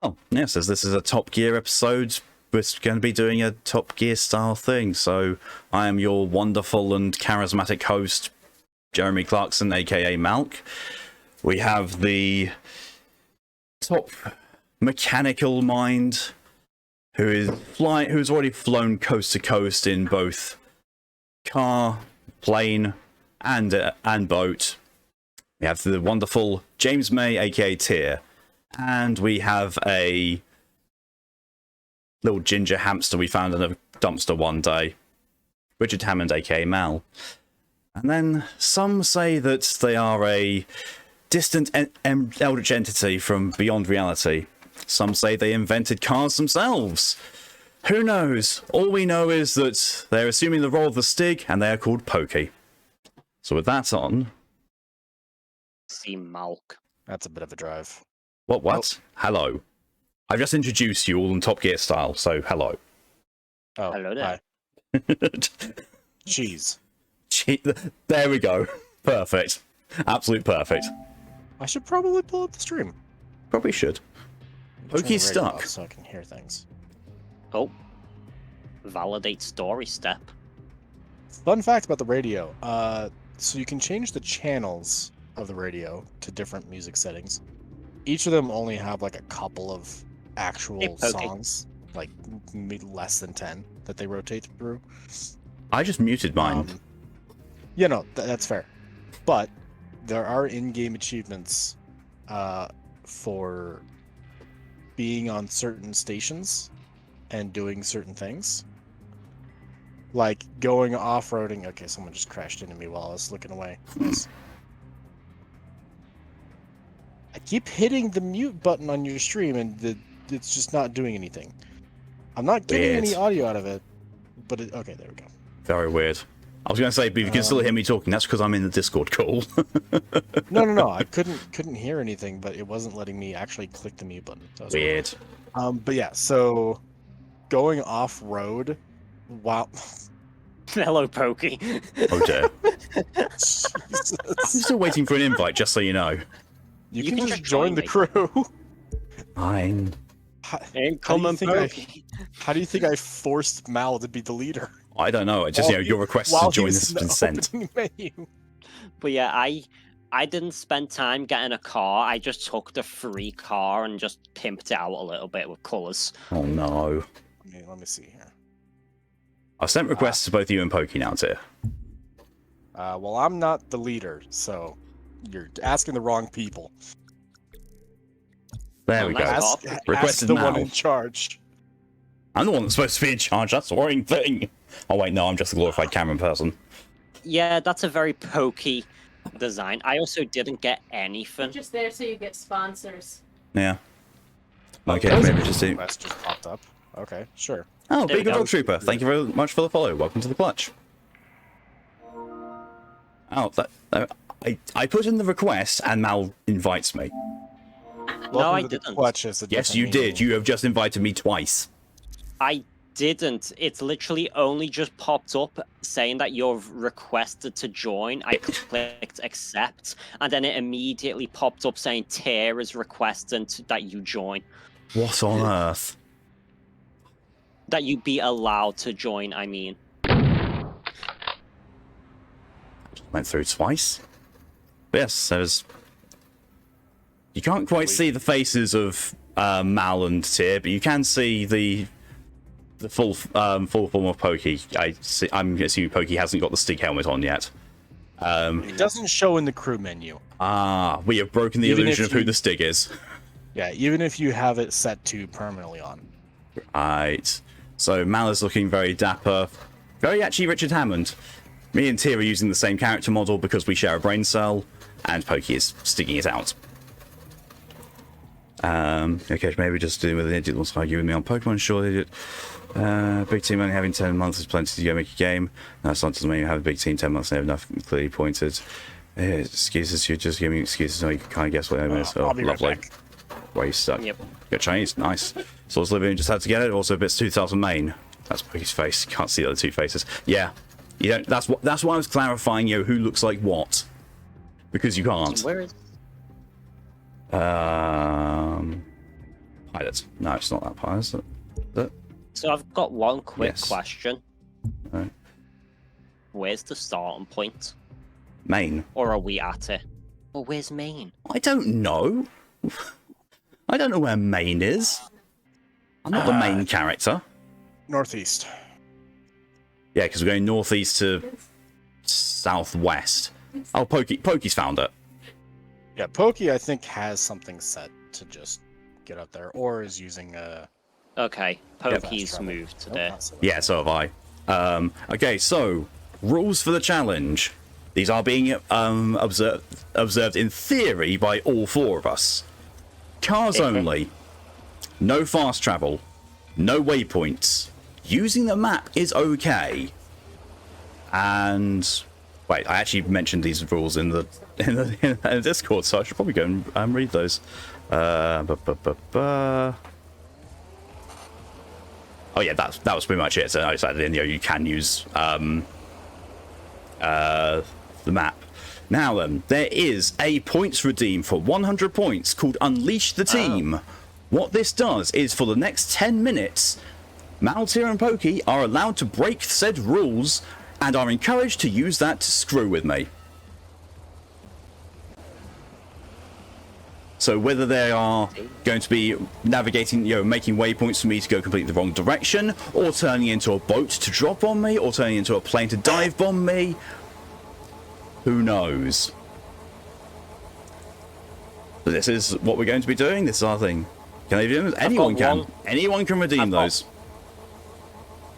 Oh, yes, as this is a Top Gear episode, we're going to be doing a Top Gear style thing. So I am your wonderful and charismatic host, Jeremy Clarkson, aka Malk. We have the top mechanical mind who's already flown coast to coast in both car, plane, and boat. We have the wonderful James May, aka Tyr. And we have a little ginger hamster we found in a dumpster one day, Richard Hammond, aka Mal. And then some say that they are a distant eldritch entity from beyond reality. Some say they invented cars themselves. Who knows? All we know is that they're assuming the role of the Stig, and they are called Pokey. So with that on... See Malk. That's a bit of a drive. What? Oh. Hello. I've just introduced you all in Top Gear style, so hello. Oh, Hello there. hi. Jeez. There we go. Perfect. Absolute perfect. I should probably pull up the stream. Probably should. Turn the radio Pokey's stuck. off so I can hear things. Oh. Validate story step. Fun fact about the radio. So you can change the channels of the radio to different music settings. Each of them only have like a couple of actual songs, like maybe less than 10 that they rotate through. I just muted mine. Yeah, no, that's fair. But there are in-game achievements for being on certain stations and doing certain things. Like going off-roading. Okay, someone just crashed into me while I was looking away. I keep hitting the mute button on your stream and it's just not doing anything. I'm not getting any audio out of it, but okay, there we go. Very weird. I was going to say, but if you can still hear me talking, that's because I'm in the Discord call. No. I couldn't hear anything, but it wasn't letting me actually click the mute button. That was weird. But yeah, so going off-road while... Hello, Pokey. Oh dear. Jesus. I'm still waiting for an invite, just so you know. You can just join the crew. Fine. How Incoming Pokey. How do you think I forced Mal to be the leader? I don't know. It's just, your request to join this has been sent. Menu. But yeah, I didn't spend time getting a car. I just took the free car and just pimped it out a little bit with colours. Oh no. Let me see here. I've sent requests to both you and Pokey now, Tyr. Well, I'm not the leader, so you're asking the wrong people. There we go. Ask Requested the Mal. one in charge. I'm the one that's supposed to be in charge. That's the worrying thing. Oh wait, no, I'm just a glorified Cameron person. Yeah, that's a very Pokey design. I also didn't get anything. Just there so you get sponsors. Yeah. Okay, maybe just do. Request just popped up. Okay, sure. Oh, There we Big go. Dog Trooper. Thank you very much for the follow. Welcome to the clutch. Oh, I put in the request and Mal invites me. No, I Welcome to the didn't. Clutch is a Yes, different you meaning. did. You have just invited me twice. I didn't. It's literally only just popped up saying that you're requested to join. I clicked accept, and then it immediately popped up saying Tyr is requesting that you join. What on earth? That you be allowed to join, I mean. Went through twice. Yes, there's... You can't quite see the faces of Mal and Tyr, but you can see the full form of Pokey. I'm assuming Pokey hasn't got the Stig helmet on yet. It doesn't show in the crew menu. We have broken the Even illusion if of who you- the Stig is. Yeah, even if you have it set to permanently on. Right. So Mal is looking very dapper. Very actually Richard Hammond. Me and Tyr are using the same character model because we share a brain cell, and Pokey is sticking it out. Okay, maybe just do with an idiot wants to argue with me on Pokemon, sure idiot. Big team only having 10 months is plenty to go make a game. No, it's not doesn't mean you have a big team 10 months and have enough clearly pointed. Excuses, you're just giving excuses so you can kind of guess what it is. I'll be right lovely. back. Where you stuck. Yep. Got changed, nice. Source Living just had to get it. Also bits 2000 main. That's Pokey's face. You can't see the other two faces. Yeah. You don't that's why I was clarifying who looks like what. Because you can't. Where is... Pilot. No, it's not that pilot, is it? Is it? So I've got one quick Yes. question. Alright. Where's the starting point? Main. Or are we at it? Well, where's Maine? I don't know. I don't know where Main is. I'm not the main character. Northeast. Yeah, because we're going northeast to southwest. Oh, Pokey's found it. Yeah, Pokey, I think, has something set to just get up there, or is using a. Okay, fast Pokey's travel. moved to Nope, there. not so much. Yeah, so have I. Okay, so rules for the challenge. These are being observed in theory by all four of us. Cars only. No fast travel. No waypoints. Using the map is okay. And wait, I actually mentioned these rules in the Discord, so I should probably go and read those. Oh yeah, that was pretty much it. So I decided, you know, you can use the map. Now then, there is a points redeem for 100 points called Unleash the Team. What this does is for the next 10 minutes, Maltier and Pokey are allowed to break said rules and are encouraged to use that to screw with me. So whether they are going to be navigating, you know, making waypoints for me to go completely the wrong direction, or turning into a boat to drop on me, or turning into a plane to dive bomb me, who knows? So this is what we're going to be doing. This is our thing. Can they do? Anyone can. Anyone can redeem those.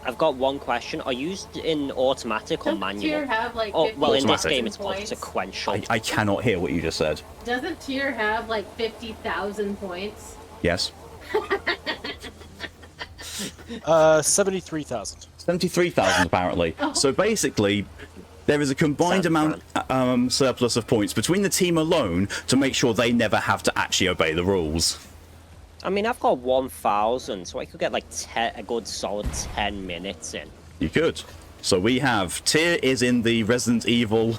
I've got one question. Are you in automatic or Doesn't manual? Tier have like Oh, well, in this Automatic. game it's points? sequential. I cannot hear what you just said. Doesn't Tier have like 50,000 points? Yes. 73,000. 73,000 apparently. So basically, there is a combined amount surplus of points between the team alone to make sure they never have to actually obey the rules. I mean, I've got 1,000, so I could get like a good solid 10 minutes in. You could. So we have Tyr is in the Resident Evil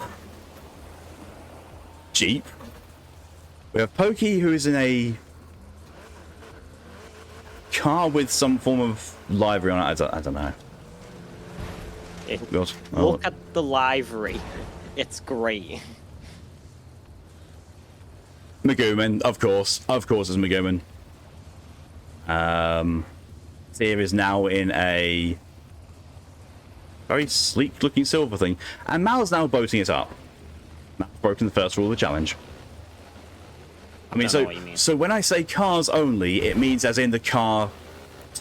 Jeep. We have Pokey, who is in a car with some form of livery on it. I don't know. God. Oh. Look at the livery. It's great. Megumin, of course. Of course it's Megumin. Tyr is now in a very sleek looking silver thing. And Mal's now boating it up. Mal's broken the first rule of the challenge. I mean, Don't know what you mean. so when I say cars only, it means as in the car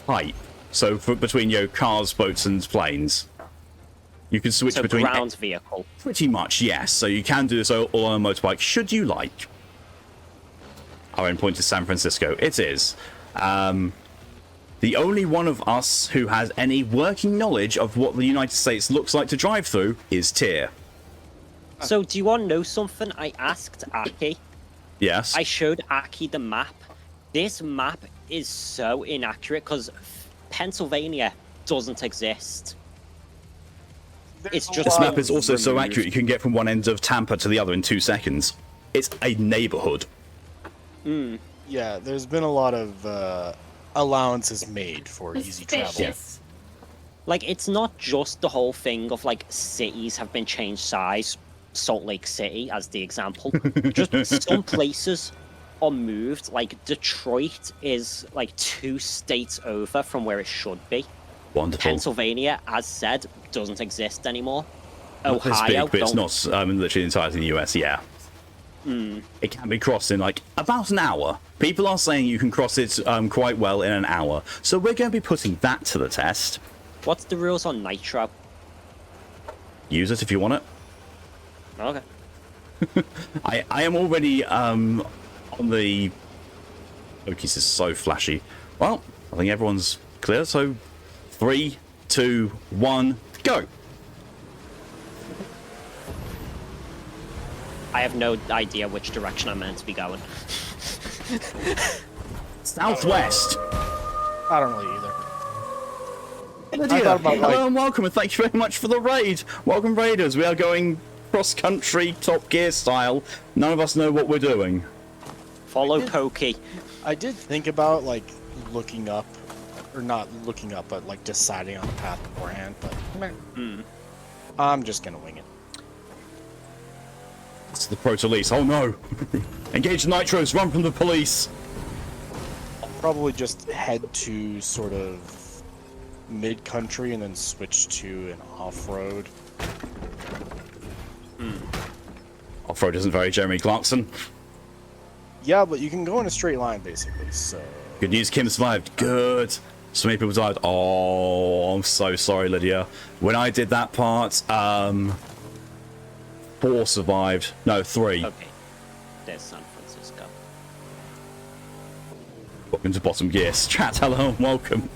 type. So for, between, you know, cars, boats and planes. You can switch So between... ground vehicle. Pretty much, yes. So you can do this all on a motorbike, should you like. Our endpoint is San Francisco. It is. The only one of us who has any working knowledge of what the United States looks like to drive through is Tyr. So do you want to know something? I asked Aki. Yes. I showed Aki the map. This map is so inaccurate because Pennsylvania doesn't exist. It's just This map is also so removed. accurate you can get from one end of Tampa to the other in 2 seconds. It's a neighborhood. Yeah, there's been a lot of allowances made for easy travel. Suspicious. Like, it's not just the whole thing of, like, cities have been changed size. Salt Lake City, as the example. Just some places are moved. Like, Detroit is, like, 2 states over from where it should be. Wonderful. Pennsylvania, as said, doesn't exist anymore. Not this Ohio, big, but it's don't- not literally entirely in the US, yeah. It can be crossed in like about an hour. People are saying you can cross it quite well in an hour. So we're going to be putting that to the test. What's the rules on Nitro? Use it if you want it. Okay. I am already on the... Oh, this is so flashy. Well, I think everyone's clear. So 3, 2, 1, go. I have no idea which direction I'm meant to be going. Southwest. I don't really either. Hello, thought about, like- and welcome, and thank you very much for the raid. Welcome, raiders. We are going cross-country, Top Gear style. None of us know what we're doing. Follow Pokey. I did think about like looking up, or not looking up, but like deciding on the path beforehand. But I'm just gonna wing it. It's the Protolese. Oh no! Engage the nitros. Run from the police. I'll probably just head to sort of mid-country and then switch to an off-road. Off-road isn't very Jeremy Clarkson. Yeah, but you can go in a straight line basically. So Good news, Kim survived. Good. So many people died. Oh, I'm so sorry, Lydia. When I did that part, 4 survived. No, 3. Okay. There's San Francisco. Welcome to Bottom Gear. Chat, hello and welcome.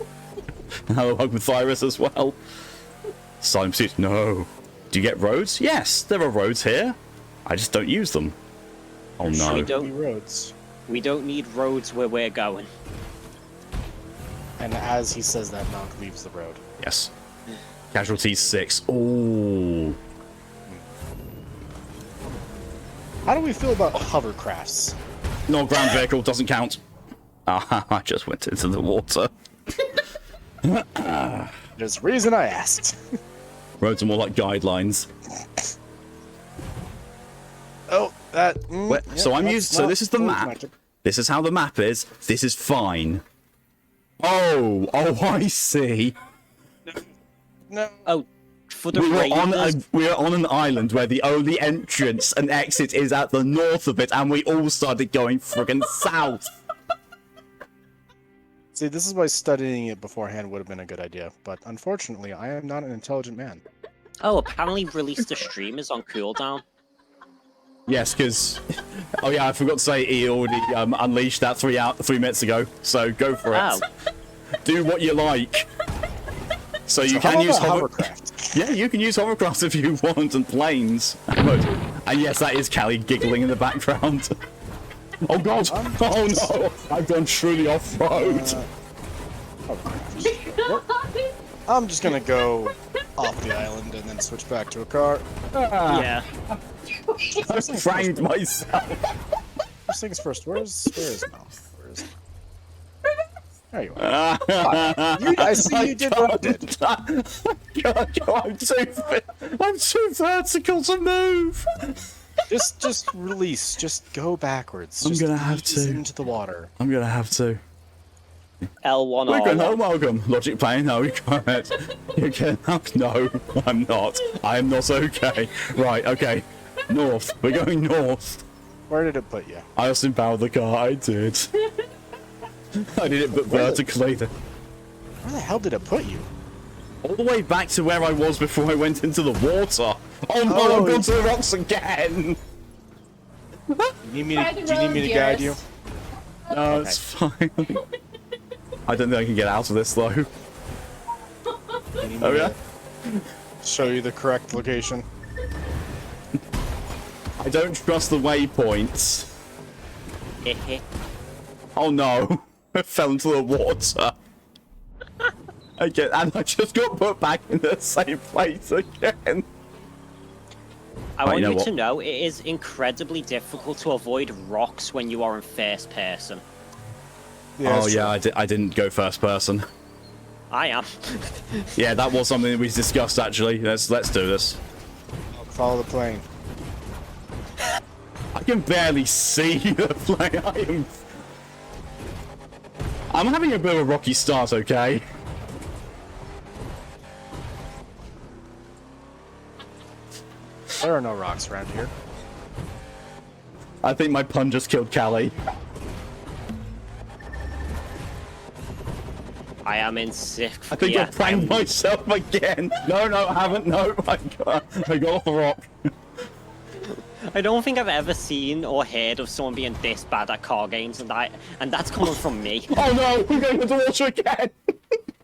Hello, welcome Thyris as well. Silent Pursuit, no. Do you get roads? Yes, there are roads here. I just don't use them. Oh no. We don't. roads. We don't need roads where we're going. And as he says that, Malk leaves the road. Yes. Casualties 6. Oh. How do we feel about hovercrafts? No, ground vehicle doesn't count. Ah, I just went into the water. There's a reason I asked. Roads are more like guidelines. Oh, that. So I'm used. So this is the map. This is how the map is. This is fine. Oh, I see. No. Oh, for the We raiders. are on an island where the only entrance and exit is at the north of it, and we all started going friggin' south. See, this is why studying it beforehand would have been a good idea, but unfortunately, I am not an intelligent man. Oh, apparently released the streamers on cooldown. Yes, because oh yeah, I forgot to say he already unleashed that 3 minutes ago. So go for it. Oh. Do what you like. So you So can how use about hovercraft. Yeah, you can use hovercrafts if you want, and planes. And yes, that is Callie giggling in the background. Oh god! Oh no! I've gone truly off-road. I'm just gonna go off the island and then switch back to a car. Yeah. I framed myself. First things first. Where is Mel? Where is? There you are. I see you did what I did. God, I'm too vertical to move. Just release. Just go backwards. I'm Just gonna have ease to. into the water. I'm gonna have to. L1 We're going R1. home, welcome. Logic playing, no, you can't. You can no, I'm not. I am not okay. Right, okay. North. We're going north. Where did it put you? I also empowered the car, I did. I did it but vertically. Where the hell did it put you? All the way back to where I was before I went into the water. Oh no, Oh, I've gone to the rocks again. You need me to, do you need me to guide you? No, it's fine. I don't think I can get out of this though. You need me Oh to yeah? show you the correct location. I don't trust the waypoints. Hehe. Oh no, I fell into the water. Again, and I just got put back in the same place again. I Right, want you know you what? to know it is incredibly difficult to avoid rocks when you are in first person. Yeah, Oh that's yeah, true. I didn't go first person. I am. Yeah, that was something that we discussed actually. Let's do this. Follow the plane. I can barely see the plane. I'm having a bit of a rocky start, okay? There are no rocks around here. I think my pun just killed Callie. I am in sixth. I think yeah, I pranked myself again. No, I haven't. No, I got off the rock. I don't think I've ever seen or heard of someone being this bad at car games, and that's coming from me. Oh no, we're going to the water again.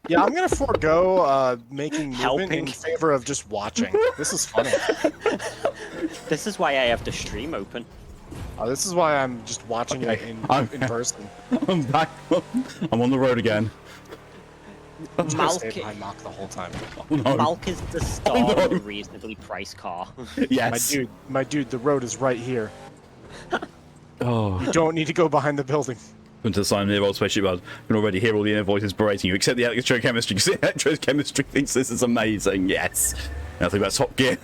Yeah, I'm gonna forego making movement Helping. in favor of just watching. This is funny. This is why I have the stream open. This is why I'm just watching Okay, it I'm- in person. I'm back. I'm on the road again. I'm just gonna stay Malk- behind Mock the whole time. Oh, no. Malk is the star no. of a reasonably priced car. Yes. My dude, the road is right here. Oh. You don't need to go behind the building. Into the sign near old spaceship, I can already hear all the inner voices berating you, except the electrochemistry, because the electrochemistry thinks this is amazing, yes. Nothing about Top Gear.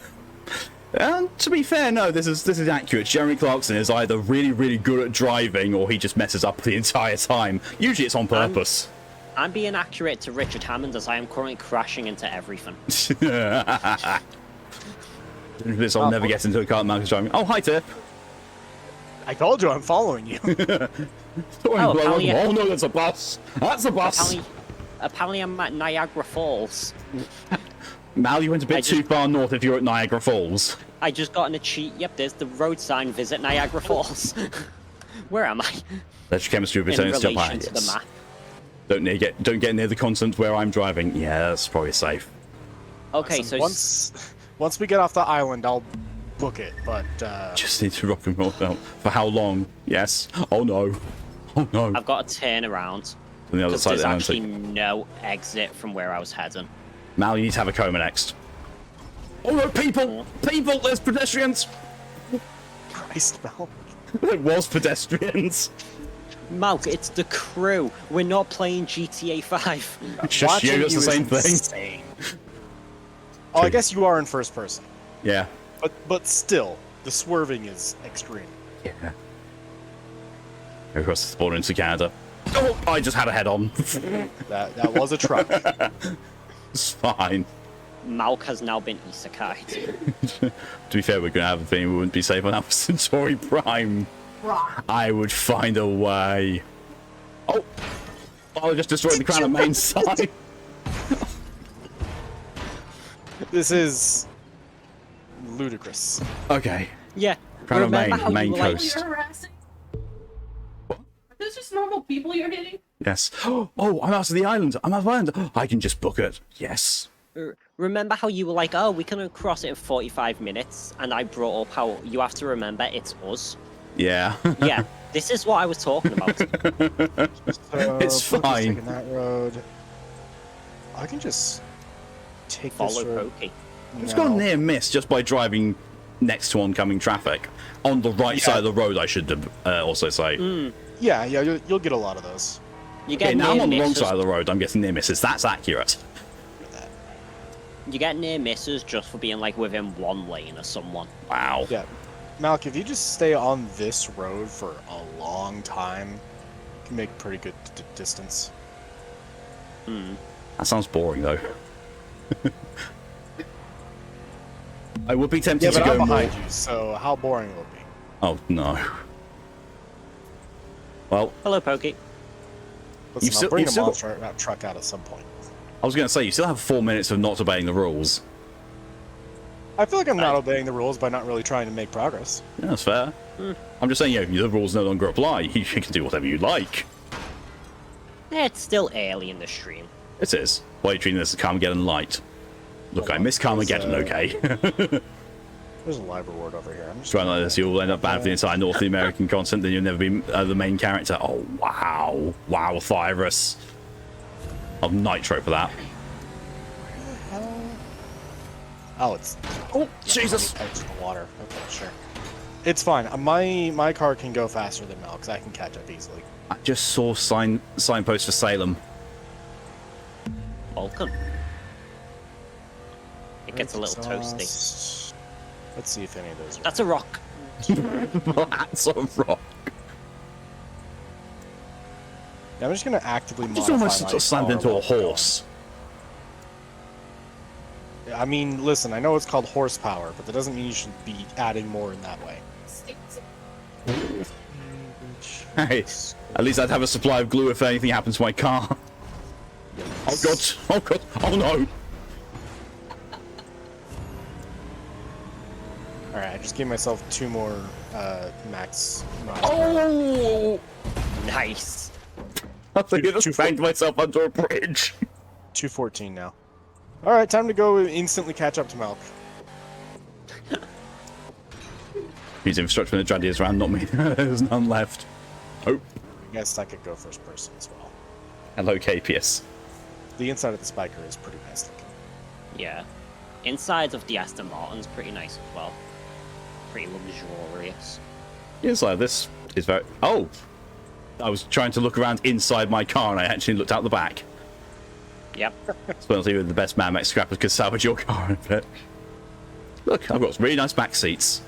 And to be fair, no, this is accurate. Jeremy Clarkson is either really, really good at driving, or he just messes up the entire time. Usually it's on purpose. I'm being accurate to Richard Hammond, as I am currently crashing into everything. This I'll never get into a car that Malcolm's driving. Oh, hi, Tiff. I told you I'm following you. Oh, no, that's a bus. That's a bus. Apparently I'm at Niagara Falls. Mal, you went a bit too far north if you're at Niagara Falls. I just got in a cheat. Yep, there's the road sign, visit Niagara Falls. Where am I? Electrochemistry In returns to relation to the yes. map. Don't get near the continent where I'm driving. Yeah, that's probably safe. Okay, Listen, so once we get off the island, I'll book it. But Just need to rock and roll out. For how long? Yes. Oh no. Oh no. I've got to turn around. On the other Because side of there's the actually Atlantic. no exit from where I was heading. Mal, you need to have a coma next. Oh no, people! People! There's pedestrians! Christ, Mel. There was pedestrians. Malk, it's the crew. We're not playing GTA 5. Just you, that's the is same thing. insane. Oh, I guess you are in first person. Yeah. But still, the swerving is extreme. Yeah. Across the border into Canada. Oh, I just had a head on. That was a truck. It's fine. Malk has now been isekai'd. To be fair, we're gonna have a thing. We wouldn't be safe on Alpha Centauri Prime. I would find a way. Oh! I just destroyed the crown of main side. This is ludicrous. Okay. Yeah. Crown of remember Maine, how main you were like, coast. You're harassing? Are those just normal people you're hitting? Yes. Oh, I'm out of the island. I'm out of the island. Oh, I can just book it. Yes. Remember how you were like, oh, we can cross it in 45 minutes, and I brought up how you have to remember it's us. Yeah. Yeah, this is what I was talking about. So, It's Poke's fine. taking that road. I can just take Follow this road. Pokey. It's got a near miss just by driving next to oncoming traffic. On the right side of the road, I should also say. Yeah, you'll get a lot of those. You Okay, get now I'm near on the wrong misses. side of the road. I'm getting near misses. That's accurate. You get near misses just for being like within one lane of someone. Wow. Yeah, Malk, if you just stay on this road for a long time, you can make pretty good distance. That sounds boring, though. I would be tempted Yeah, to but go I'm more. behind you, so how boring will it be? Oh, no. Well, Hello, Pokey. Listen, still- I'll bring you've the still- monster truck out at some point. I was going to say, you still have 4 minutes of not obeying the rules. I feel like I'm not obeying the rules by not really trying to make progress. Yeah, that's fair. I'm just saying, the rules no longer apply. You can do whatever you like. It's still early in the stream. It is. Why are you treating this as Carmageddon light? Look, I miss Carmageddon, okay? There's a library ward over here. I'm just Trying like this, you'll end up bad for the entire North American continent, then you'll never be the main character. Oh, wow. Wow, Virus. I'll nitro for that. Oh, it's Oh, Jesus! it's in the water. Okay, sure. It's fine. My car can go faster than Malk's. I can catch up easily. I just saw signpost for Salem. Vulcan. It gets a little toasty. Exhaust. Let's see if any of those are. That's a rock. That's a rock. Yeah, I'm just gonna actively Just modify almost my slammed car into a while we're horse. going. I mean, listen, I know it's called horsepower, but that doesn't mean you should be adding more in that way. Hey, at least I'd have a supply of glue if anything happens to my car. Oh god, oh god, oh no! Alright, I just gave myself 2 more max. Oh! Nice. I think I just banged myself under a bridge. 214 now. Alright, time to go instantly catch up to Malk. He's infrastructure when the Drandi is around, not me. There's none left. Oh, I guess I could go first person as well. hello, KPS. The inside of the spiker is pretty nice looking. Yeah. Inside of the Aston Martin's pretty nice as well. Pretty luxurious. Yes, like this is very. Oh, I was trying to look around inside my car, and I actually looked out the back. Yep. Supposedly with the best man mech scrappers could salvage your car a bit. Look, I've got really nice back seats.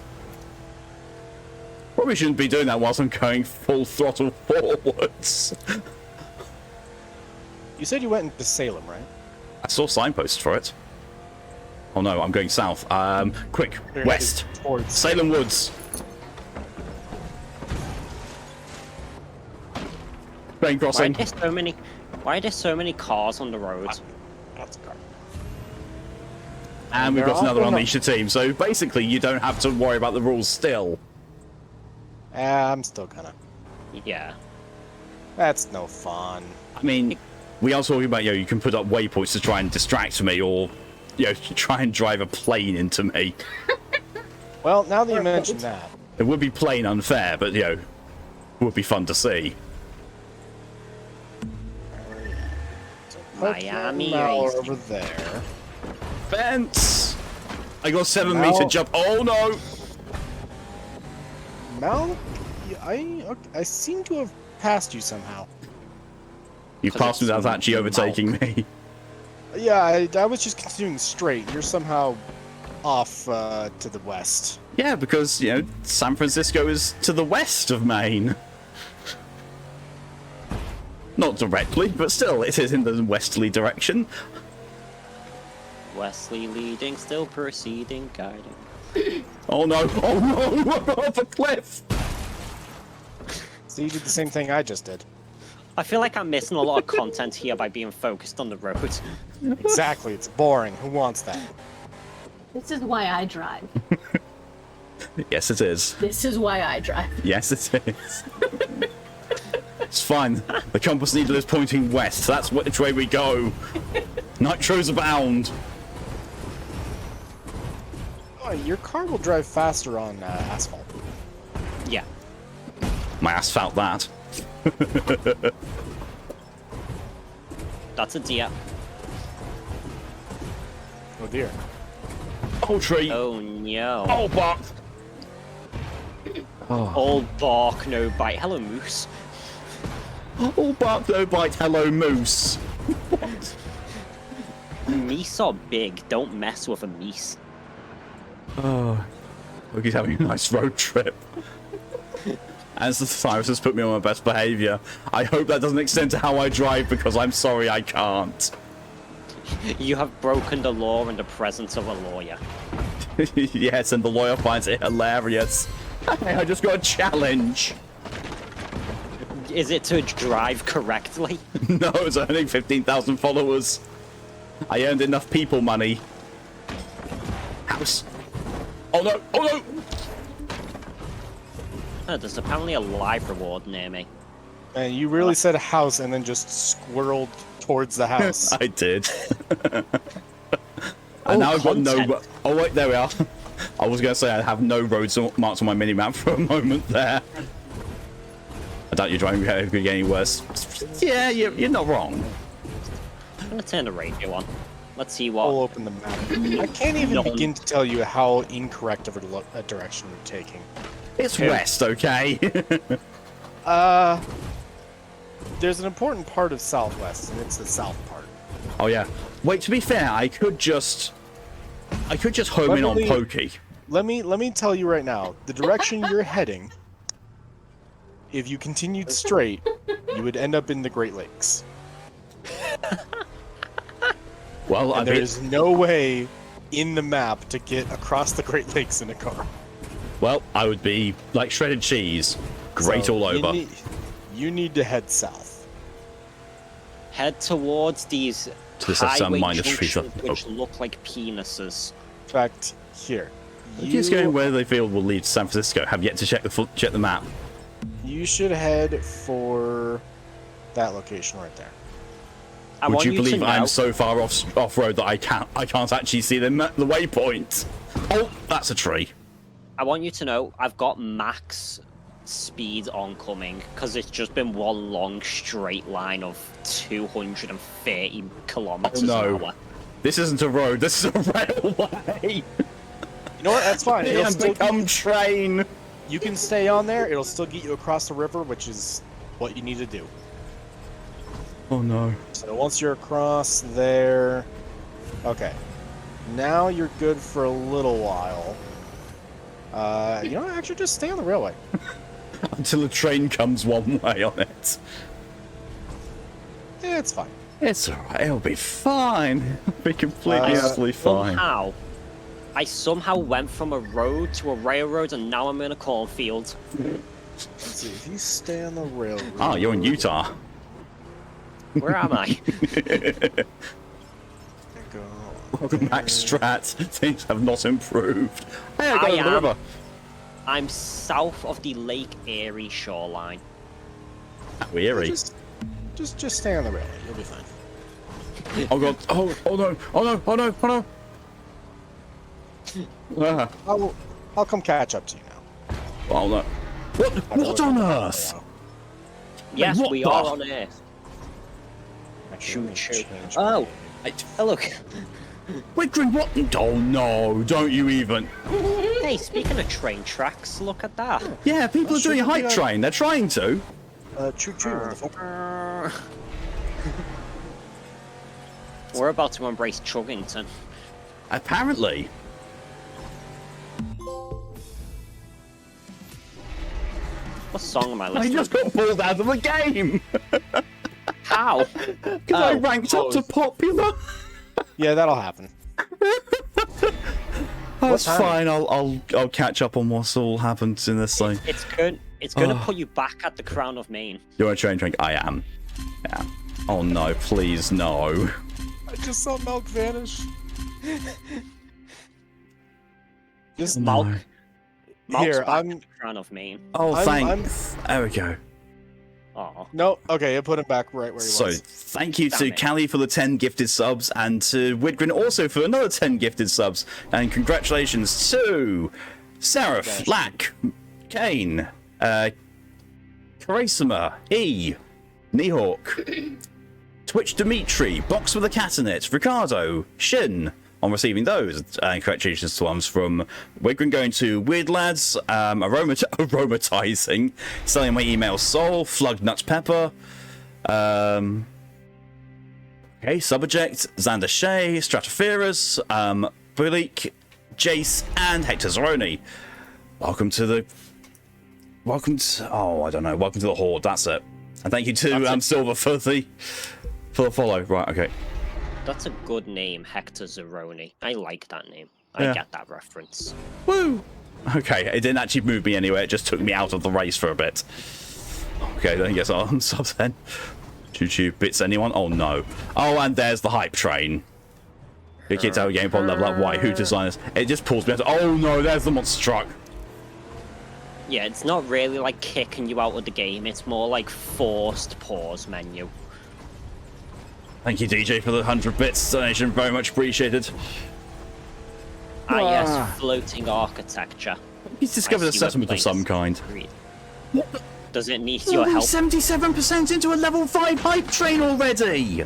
Probably shouldn't be doing that whilst I'm going full throttle forwards. You said you went into Salem, right? I saw signposts for it. Oh no, I'm going south. Quick, You're west. headed towards Salem Woods. Train crossing. Why are there so many cars on the road? That's a car. And we've They're got another all Unleash your team. So basically, you don't have to worry about the rules still. I'm still gonna. Yeah. That's no fun. I mean, we are talking about, you can put up waypoints to try and distract me, or, try and drive a plane into me. Well, now that you mention that, It would be plain unfair, but, it would be fun to see. so put Miami Mal racing. over there. Fence! I got 7 Now- meter jump. Oh no! Mal, I seem to have passed you somehow. You 'Cause passed it's without actually overtaking me. Yeah, I was just continuing straight. You're somehow off to the west. Yeah, because, San Francisco is to the west of Maine. Not directly, but still, it is in the westerly direction. Wesley leading, still proceeding, guiding. Oh no! Oh no! Off a cliff! So you did the same thing I just did. I feel like I'm missing a lot of content here by being focused on the road. Exactly, it's boring. Who wants that? This is why I drive. Yes, it is. This is why I drive. Yes, it is. It's fine. The compass needle is pointing west. That's which way we go. Nitros abound. Oh, your car will drive faster on asphalt. Yeah. My ass felt that. That's a deer. Oh dear. Oh, tree. Oh no. Oh, bark. All bark, no bite. Hello, moose. Oh, bark, no bite. Hello, moose. Meese are big. Don't mess with a meese. Oh, look, he's having a nice road trip. As the virus has put me on my best behaviour, I hope that doesn't extend to how I drive, because I'm sorry I can't. You have broken the law in the presence of a lawyer. Yes, and the lawyer finds it hilarious. Hey, I just got a challenge. Is it to drive correctly? No, it's earning 15,000 followers. I earned enough people money. House. Oh no! Oh no! Oh, there's apparently a live reward near me. And you really said a house and then just squirreled towards the house. I did. And now I've got no. content. Oh wait, there we are. I was going to say I have no roads marked on my minimap for a moment there. I doubt your driving could get any worse. Yeah, you're not wrong. I'm gonna turn the radio on. Let's see I'll what. open the map. I can't even No. begin to tell you how incorrect of a direction you're taking. It's Yeah. west, okay? There's an important part of Southwest, and it's the south part. Oh yeah. Wait, to be fair, I could just home in on Let me- Pokey. Let me tell you right now, the direction you're heading, if you continued straight, you would end up in the Great Lakes. Well, I And mean, there's no way in the map to get across the Great Lakes in a car. well, I would be like shredded cheese, great So all over. You need to head south. Head towards these To the south, highway minus trees. junctions which look like penises. In fact, here. Just going where they feel will lead to San Francisco. Have yet to check the map. You should head for that location right there. I Would want you to believe know, I'm so far off road that I can't actually see the waypoint? Oh, that's a tree. I want you to know I've got max speed oncoming because it's just been one long straight line of 230 kilometers Oh, no. an hour. This isn't a road. This is a railway. You know what? That's fine. It has become train. You can stay on there. It'll still get you across the river, which is what you need to do. Oh no. So once you're across there, okay. Now you're good for a little while. You know, actually, just stay on the railway. Until a train comes one way on it. Yeah, it's fine. It's alright, it'll be fine. It'll be completely utterly fine. I somehow went from a road to a railroad and now I'm in a cornfield. Let's see, if you stay on the railroad... Oh, you're in Utah. Where am I? Go Welcome back, Strat. Things have not improved. Hey, I got over the river. I'm south of the Lake Erie shoreline. Weary. Just stay on the railway. You'll be fine. Oh god. Oh no. Oh no. Oh no. Oh no. I'll come catch up to you now. Oh no. What on earth? Yes, what we the- are on Earth. Actually, Shoot. change Oh. my- Oh, look. Wickrin, what? Oh no, don't you even. Hey, speaking of train tracks, look at that. Yeah, people are doing a hype train. They're trying to. Choo choo, motherfucker. We're about to embrace Chuggington. Apparently. What song am I I listening just to? got pulled out of the game. How? Because I ranked up to popular. Yeah, that'll happen. That's time? fine. I'll catch up on what's all happened in this thing. It's going to put you back at the Crown of Maine. You're a train drink. I am. Yeah. Oh no, please no. I just saw Milk vanish. Just No. Malk's Here, back I'm- at the Crown of Maine. Oh, I'm- thanks. There we go. Oh. No, okay, I put him back right where he So, was. thank you to Damn it. Callie for the 10 gifted subs, and to Widgren also for another 10 gifted subs. And congratulations to Seraph, Lack, Kane, Karasima, Nihawk, Twitch Dimitri, Box with a Cat in It, Ricardo, Shin, on receiving those. Congratulations to ones from Widgren going to Weird Lads, aromatizing, selling my email Soul, Flugged Nuts Pepper, okay, Subject, Xander Shea, Stratoferus, Bulik, Jace, and Hector Zeroni. Welcome to the welcome to the Horde, that's it. And thank you to Silver for the follow. Right, okay. That's a good name, Hector Zeroni. I like that name. I Yeah. get that reference. Woo! Okay, it didn't actually move me anywhere, it just took me out of the race for a bit. Okay, then I guess I'll stop then. Choo-choo, bits anyone? Oh no. Oh, and there's the hype train. Big Kids Out Game level up, why, who designed this? It just pulls me out. Oh no, there's the monster truck. Yeah, it's not really like kicking you out of the game. It's more like forced pause menu. Thank you, DJ, for the 100 bits donation. Very much appreciated. Ah, yes, floating architecture. He's discovered a I see what settlement of some planes kind. read. Does it need your help? 77% into a level 5 hype train already!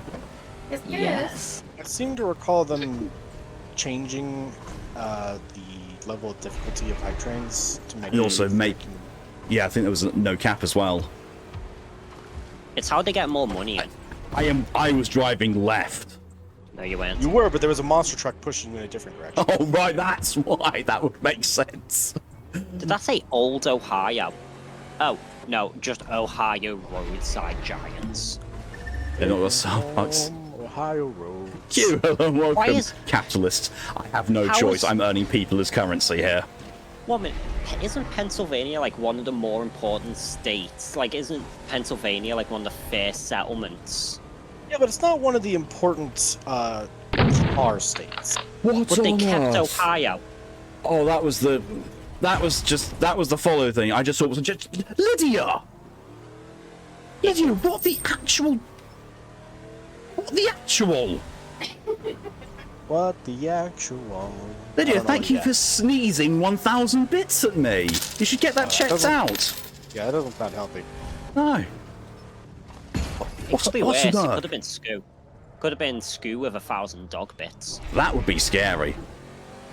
Yes. I seem to recall them changing the level of difficulty of hype trains to make And also make... Yeah, I think there was no cap as well. It's how they get more money in. I was driving left. No, you weren't. You were, but there was a monster truck pushing you in a different direction. Oh, right, that's why. That would make sense. Did that say Old Ohio? Oh, no, just Ohio roadside giants. They're not the Starbucks. Ohio Road. You, hello, welcome. Why is- Capitalist. I have no How choice. is- I'm earning people as currency here. Well, I mean, isn't Pennsylvania like one of the more important states? Like, isn't Pennsylvania like one of the first settlements? Yeah, but it's not one of the important car states. What But they on kept earth? Ohio. Oh, that was the follow thing. I just thought it was just Lydia. Lydia, what the actual? What the actual? Lydia, thank you for sneezing 1,000 bits at me. You should get that checked doesn't- out. Yeah, that doesn't sound healthy. No. It could be what's worse. It on earth? could have been Scoo. Could have been Scoo with 1,000 dog bits. That would be scary.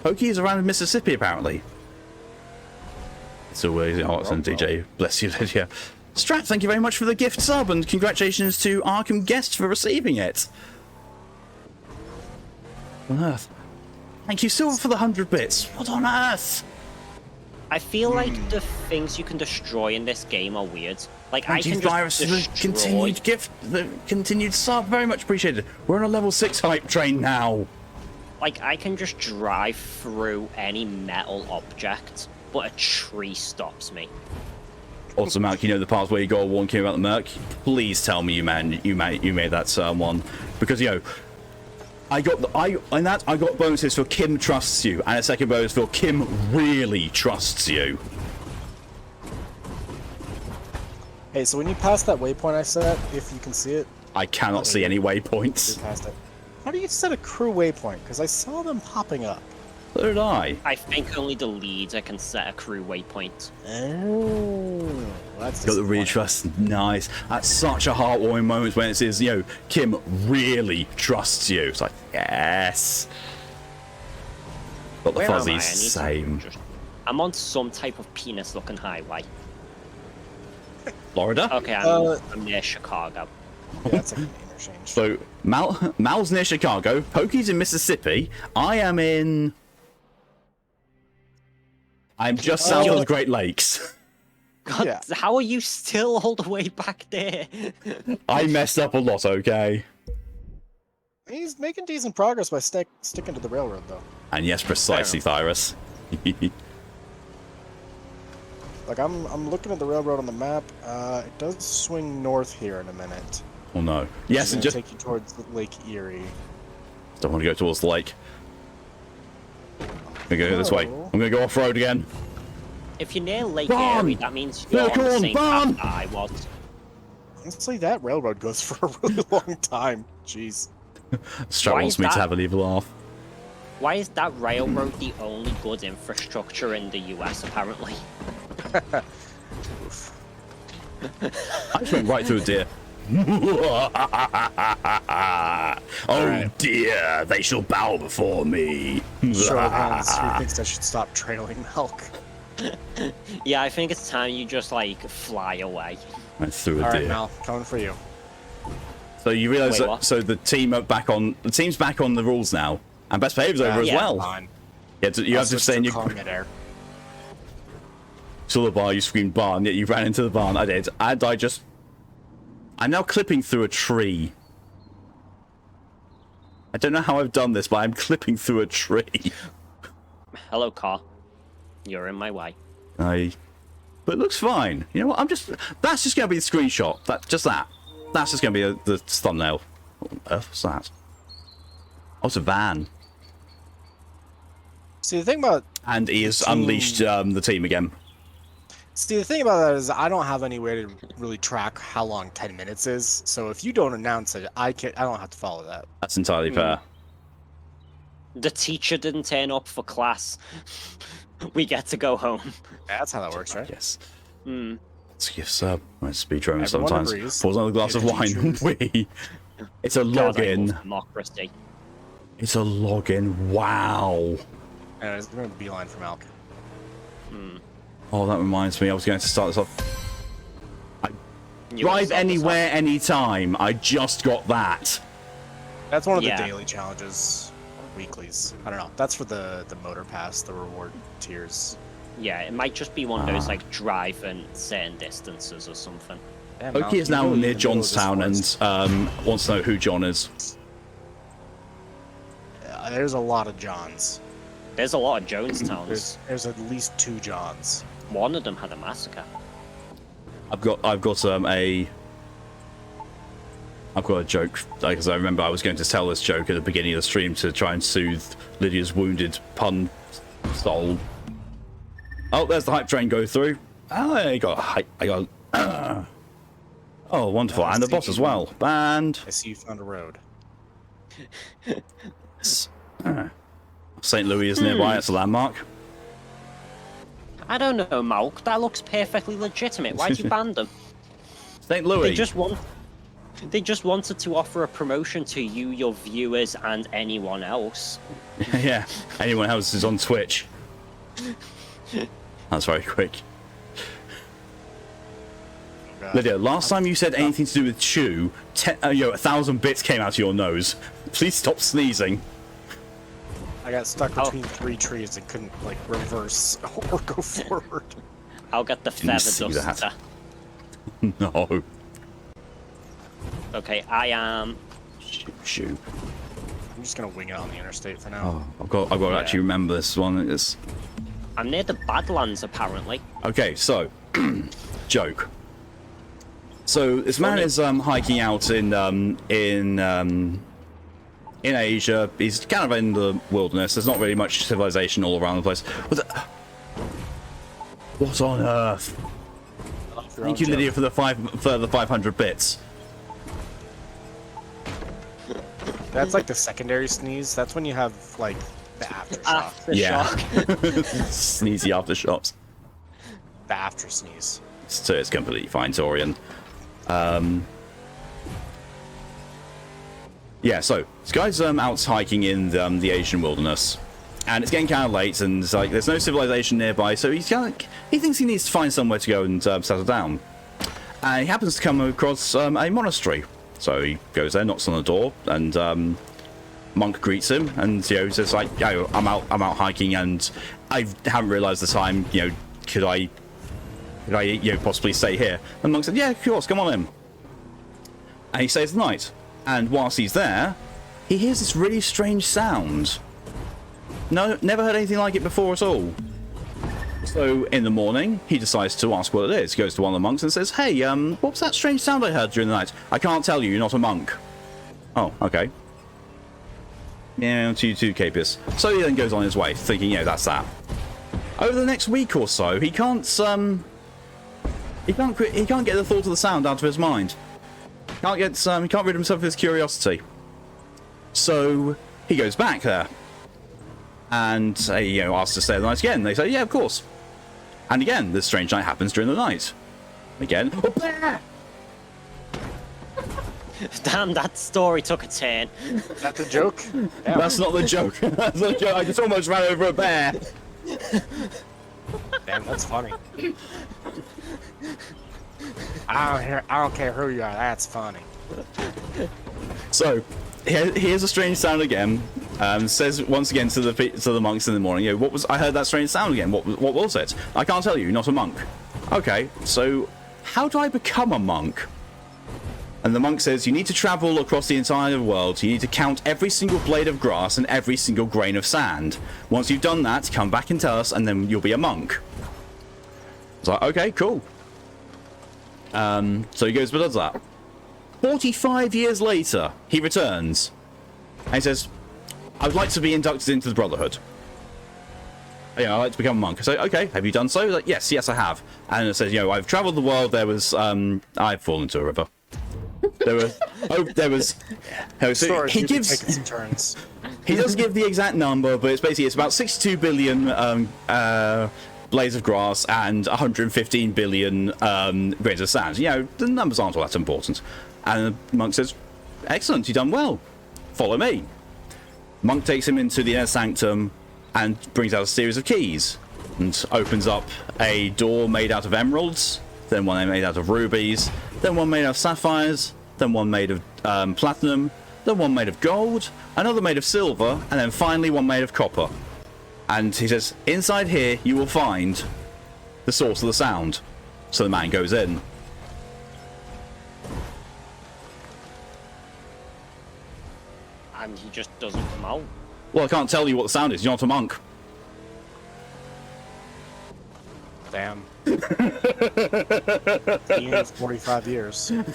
Pokey is around in Mississippi, apparently. It's always awesome, DJ. Bless you, Lydia. Strat, thank you very much for the gift sub, and congratulations to Arkham Guest for receiving it. What on earth? Thank you, Silver, for the 100 bits. What on earth? I feel like the things you can destroy in this game are weird. Like, Thank I you, can Virus, just for the destroy... continued gift, the continued sub. Very much appreciated. We're on a level 6 hype train now. Like, I can just drive through any metal object, but a tree stops me. Also, Malk, you know the parts where you got a warn Kim about the Merc? Please tell me you made that one. Because, you know, I got bonuses for Kim trusts you, and a second bonus for Kim really trusts you. Hey, so when you pass that waypoint I set, if you can see it, I cannot see any waypoints. you passed it. How do you set a crew waypoint? Because I saw them popping up. So did I. I think only the leader can set a crew waypoint. Oh, that's Got the really trust. Nice. That's such a heartwarming moment when it says, you know, Kim really trusts you. It's like, yes. Got the Where am I? I fuzzies. need to Same. I'm on some type of penis-looking highway. Florida? Okay, I'm near Chicago. Yeah, it's like an interchange. So, Mal's near Chicago. Pokey's in Mississippi. I'm just south of the Great Lakes. God, Yeah. how are you still all the way back there? I messed up a lot, okay? He's making decent progress by sticking to the railroad, though. And yes, precisely, Thyrus. Like, I'm looking at the railroad on the map. It does swing north here in a minute. Oh no. Yes, and It's just gonna take you towards Lake Erie. don't want to go towards the lake. I'm gonna go this way. No. I'm gonna go off-road again. If you're near Lake Barn! Erie, that means you're on the Unicorn, same barn! path that I was. Honestly, that railroad goes for a really long time. Jeez. Strat Why wants is me to that? have an evil laugh. Why is that railroad the only good infrastructure in the US, apparently? I just went right through a deer. Oh dear, they shall bow before me. Sherlock Holmes, who thinks I should stop trailing milk? Yeah, I think it's time you just, like, fly away. I threw a All right, deer. Mal, coming for you. So you realise Wait, that what? so the team's back on the rules now, and best behavior's over as yeah, well. Fine. Yeah, you have to stay in your midair. saw the bar, you screamed barn, yet you ran into the barn. I did, and I'm now clipping through a tree. I don't know how I've done this, but I'm clipping through a tree. Hello, car. You're in my way. But it looks fine. You know what? That's just gonna be the screenshot. That's just gonna be the thumbnail. What on earth was that? Oh, it's a van. See, the thing about And he has unleashed the team again. that is I don't have any way to really track how long 10 minutes is. So if you don't announce it, I don't have to follow that. That's entirely fair. The teacher didn't turn up for class. We get to go home. That's how that works, right? Yes. Hmm. Let's give sub. Right, speed drone Everyone sometimes. agrees. Pours another glass of If wine. you choose. We. It's a God, I login. love democracy. It's a login. Wow. And it's going to beeline for Malk. Oh, that reminds me. I was going to start this off. You Drive was on the anywhere, anytime. I just got that. That's one of Yeah. the daily challenges, or weeklies. I don't know. That's for the motor pass, the reward tiers. side. Yeah, it might just be one of those, like, drive and certain distances or something. Yeah, Oki Malk, is you're now really in near the middle of this Johnstown and forest. wants to know who John is. There's a lot of Johns. There's a lot of Jonestowns. There's at least 2 Johns. One of them had a massacre. I've got a joke because I remember I was going to tell this joke at the beginning of the stream to try and soothe Lydia's wounded pun soul. Oh, there's the hype train go through. Oh, I got oh, wonderful, and the boss as well. Band. I see you found a road. St. Louis is nearby. It's a landmark. I don't know, Malk. That looks perfectly legitimate. Why'd you ban them? St. Louis. They just wanted to offer a promotion to you, your viewers, and anyone else. Yeah. Anyone else is on Twitch. That's very quick. God. Lydia, last time you said anything to do with chew, 1,000 bits came out of your nose. Please stop sneezing. I got stuck between 3 trees and couldn't like reverse or go forward. I'll get the Didn't feather see that. duster. No. Okay, I am. Shoot. I'm just gonna wing it on the interstate for now. Oh, I've got to Yeah. actually remember this one. It's I'm near the Badlands, apparently. okay. So, joke. So this man Funny. is hiking out in Asia. He's kind of in the wilderness. There's not really much civilization all around the place. What on earth? Thank you, Lydia, for the 500 bits. That's like the secondary sneeze. That's when you have like the aftershock. Yeah. Aftershock. Sneezy aftershocks. The after sneeze. So it's completely fine, Torian. Yeah, so this guy's out hiking in the Asian wilderness, and it's getting kind of late, and it's like there's no civilization nearby, so he thinks he needs to find somewhere to go and settle down. And he happens to come across a monastery, so he goes there, knocks on the door, and monk greets him, and says like, I'm out hiking, and I haven't realised the time. Could I possibly stay here? And the monk said, yeah, of course, come on in. And he stays the night. And whilst he's there, he hears this really strange sound. No, never heard anything like it before at all. So in the morning, he decides to ask what it is. He goes to one of the monks and says, hey, what was that strange sound I heard during the night? I can't tell you, you're not a monk. Oh, okay. Yeah, to Capius. So he then goes on his way, thinking, that's that. Over the next week or so, he can't get the thought of the sound out of his mind. He can't rid himself of his curiosity. So he goes back there, and asks to stay the night again. They say, yeah, of course. And again, this strange night happens during the night. Again, oh, bear! Damn, that story took a turn. That's a joke? Damn. That's not the joke. That's not a joke. I just almost ran over a bear. Damn, that's funny. I don't care who you are. That's funny. So here's a strange sound again. Says once again to the monks in the morning, I heard that strange sound again. What was it? I can't tell you. You're not a monk. Okay, so how do I become a monk? And the monk says, you need to travel across the entire world. You need to count every single blade of grass and every single grain of sand. Once you've done that, come back and tell us, and then you'll be a monk. It's like, okay, cool. So he goes, but does that. 45 years later, he returns. And he says, I would like to be inducted into the Brotherhood. I'd like to become a monk. I say, okay, have you done so? Like, yes, I have. And it says, I've traveled the world. There was, I've fallen into a river. There was. So he gives. Taking some turns. He does give the exact number, but it's about 62 billion blades of grass and 115 billion grains of sand. The numbers aren't all that important. And the monk says, "Excellent, you've done well. Follow me." Monk takes him into the inner sanctum and brings out a series of keys and opens up a door made out of emeralds, then one made out of rubies, then one made of sapphires, then one made of platinum, then one made of gold, another made of silver, and then finally one made of copper. And he says, inside here you will find the source of the sound. So the man goes in. And he just doesn't come out. Well, I can't tell you what the sound is. You're not a monk. Damn. 45 years. I'm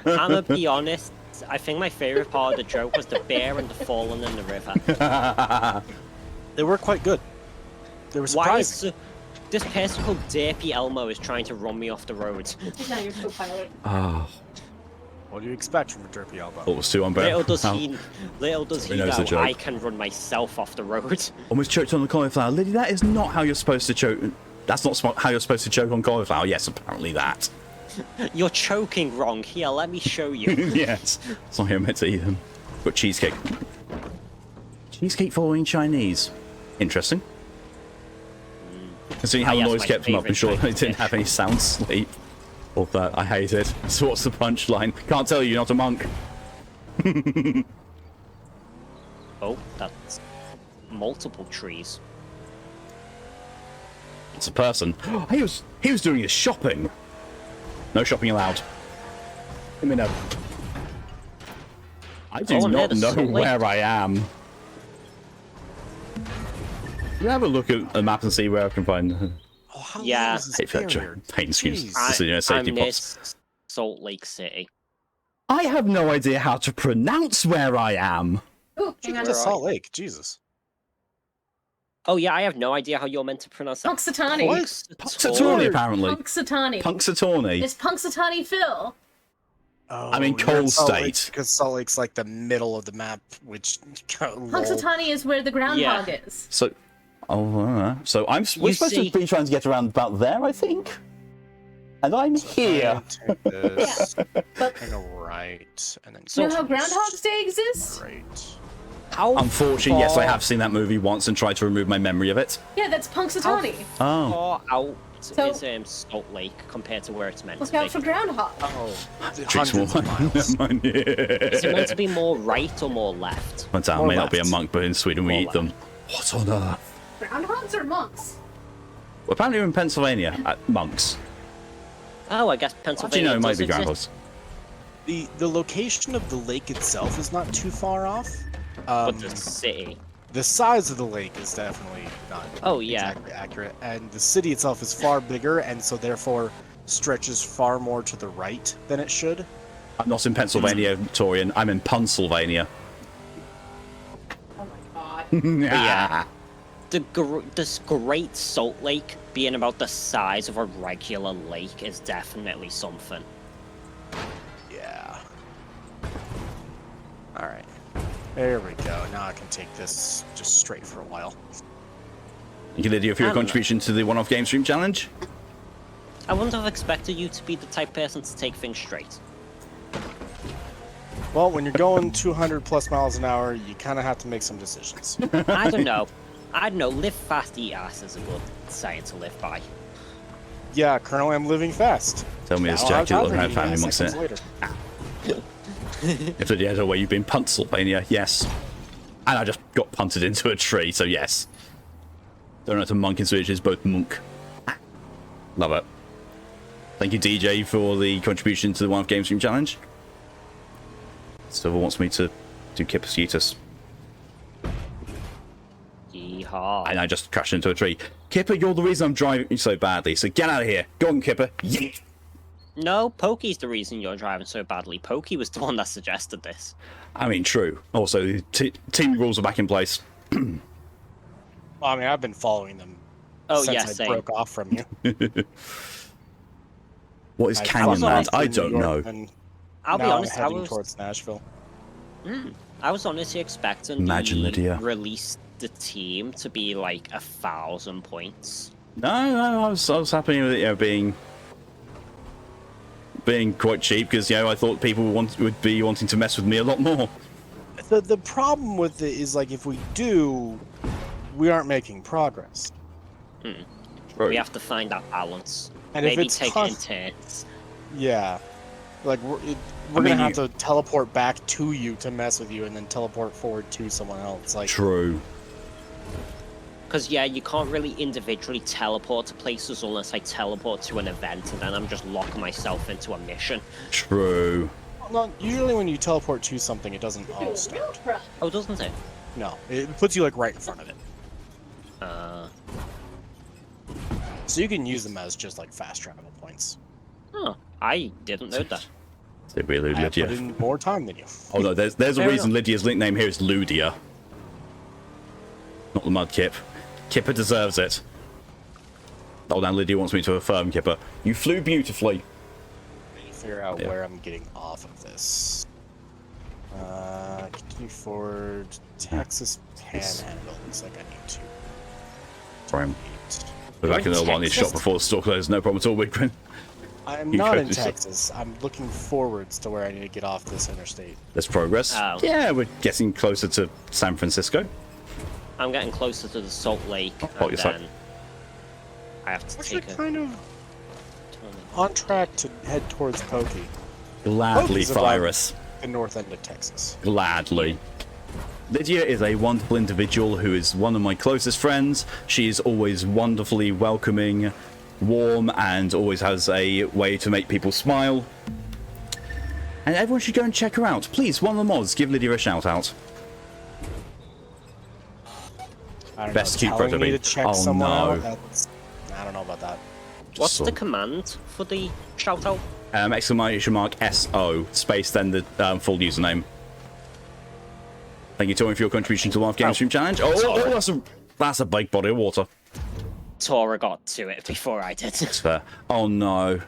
gonna be honest. I think my favorite part of the joke was the bear and the falling in the river. They were quite good. They were Why surprising. is this person called Derpy Elmo is trying to run me off the road? He's not your co-pilot. Oh, What do you expect from a derpy elbow? thought it was too unbearable. Little does he knows the know joke. I can run myself off the road. Almost choked on the cauliflower. Liddy, that is not how you're supposed to choke. That's not how you're supposed to choke on cauliflower. Yes, apparently that. You're choking wrong. Here, let me show you. Yes. It's not how you're meant to eat them. But cheesecake. Cheesecake following Chinese. Interesting. Seeing how the yes, noise my kept them up, I'm favourite sure type they of didn't fish. have any sound sleep. Or that, I hate it. So what's the punchline? Can't tell you, you're not a monk. Oh, that's multiple trees. It's a person. He was doing his shopping. No shopping allowed. Let me know. I do Oh, I'm near not the know Salt Lake. where I am. You have a look at a map and see where I can find. Oh, how Yeah. long is this Hate that barrier? paint schemes. Jeez. Just so you know, safety I'm near pops. Salt Lake City. I have no idea how to pronounce where I am. Ooh, You hang got on. to Salt Lake. Jesus. Oh yeah, I have no idea how you're meant to pronounce that. Punxsutawney. What? Punxsutawney, apparently. Punxsutawney. Punxsutawney. It's Punxsutawney Phil. Oh, I'm in you're Coal Salt Lake State. because Salt Lake's like the middle of the map, which. lol. Punxsutawney is where the groundhog is. So, so we're You supposed see- to be trying to get around about there, I think. And I'm here. Take this. But And a right, and then. you know how Groundhog's Day exists? Right. How Unfortunately, yes, I far- have seen that movie once and tried to remove my memory of it. Yeah, that's Punxsutawney. Oh, far out So- is Salt Lake compared to where it's meant Look to out be? for Groundhog. Oh, Treats hundreds of miles. Never mind. Is it meant to be more right or more left? Once I More may not be a left. monk, but in Sweden we More eat them. What on earth? Groundhogs or monks? Well, apparently we're in Pennsylvania at monks. Oh, I guess Actually, Pennsylvania no, it might does be exist. groundhogs. The location of the lake itself is not too far off. But the city. The size of the lake is definitely not Oh, yeah. exactly accurate, and the city itself is far bigger, and so therefore stretches far more to the right than it should. I'm not in Pennsylvania, Torian. I'm in Pennsylvania. Oh my god. yeah. This Great Salt Lake being about the size of a regular lake is definitely something. Yeah. All right. There we go. Now I can take this just straight for a while. Thank you, Lydia, for your I don't know. contribution to the one-off game stream challenge. I wouldn't have expected you to be the type person to take things straight. Well, when you're going 200 plus miles an hour, you kind of have to make some decisions. I don't know. I don't know. Live fast, eat ass is a good saying to live by. Yeah, currently I'm living fast. Tell me I it's don't have Jack, you time don't for have eating family ass amongst seconds it. later. If Lydia has a way, you've been Pennsylvania, yes. And I just got punted into a tree, so yes. Don't know what a monk in Swedish is, both monk. Love it. Thank you, DJ, for the contribution to the one-off game stream challenge. Silver wants me to do Kipper Yeehaw. and I just crashed into a tree. Kipper, you're the reason I'm driving so badly, so get out of here. Go on, Kipper. Yeet. No, Pokey's the reason you're driving so badly. Pokey was the one that suggested this. I mean, true. Also, team rules are back in place. Well, I mean, I've been following them Oh, since yeah, I same. broke off from you. What is I Canyon fucked Land? off I in New don't York, know. and I'll be now honest, I'm I heading was towards Nashville. honestly expecting Imagine, the Lydia. release the team to be like 1,000 points. No, I was happy with it, being quite cheap because I thought people would be wanting to mess with me a lot more. The problem with it is like if we do, we aren't making progress. We have to find that balance. And if Maybe it's take const- it in turns. Yeah, like we're mean, gonna have to teleport back to you to mess with you, and then teleport forward to someone else. Like True. Because, yeah, you can't really individually teleport to places unless I teleport to an event, and then I'm just locking myself into a mission. True. no, usually when you teleport to something, it doesn't auto start. Oh, doesn't it? No, it puts you like right in front of it, so you can use them as just like fast travel points. Oh, I didn't know that. They really I have put Lydia. in more time than you. Oh no, there's a Fair reason enough. Lydia's nickname here is Ludia. Not the Mudkip. Kipper deserves it. Oh, now Lydia wants me to affirm, Kipper. You flew beautifully. I need to figure out Yeah. where I'm getting off of this. Continue forward. Texas Panhandle. Looks like I need to. Sorry, I'm Wait. we're back in the Lonnie Texas? shop before the store closes. No problem at all, Wigwin. I'm You not go in to some- Texas. I'm looking forwards to where I need to get off this interstate. There's progress. Oh. Yeah, we're getting closer to San Francisco. I'm getting closer to the Salt Lake, Oh, and you're sorry. then I have to Actually, take a kind of on track to head towards Pokey, Gladly, Pokey's about Virus. the north end of Texas. Gladly. Lydia is a wonderful individual who is one of my closest friends. She is always wonderfully welcoming, warm, and always has a way to make people smile. And everyone should go and check her out. Please, one of the mods, give Lydia a shout out. I don't Best know, cute telling me prototype. to check Oh, someone no. out, I don't know about that. What's So- the command for the shout out? Exclamation mark SO, space, then the full username. Thank you, Tommy, for your contribution to the Live Game Stream Challenge. That's a big body of water. Tora got to it before I did. It's fair. Oh no.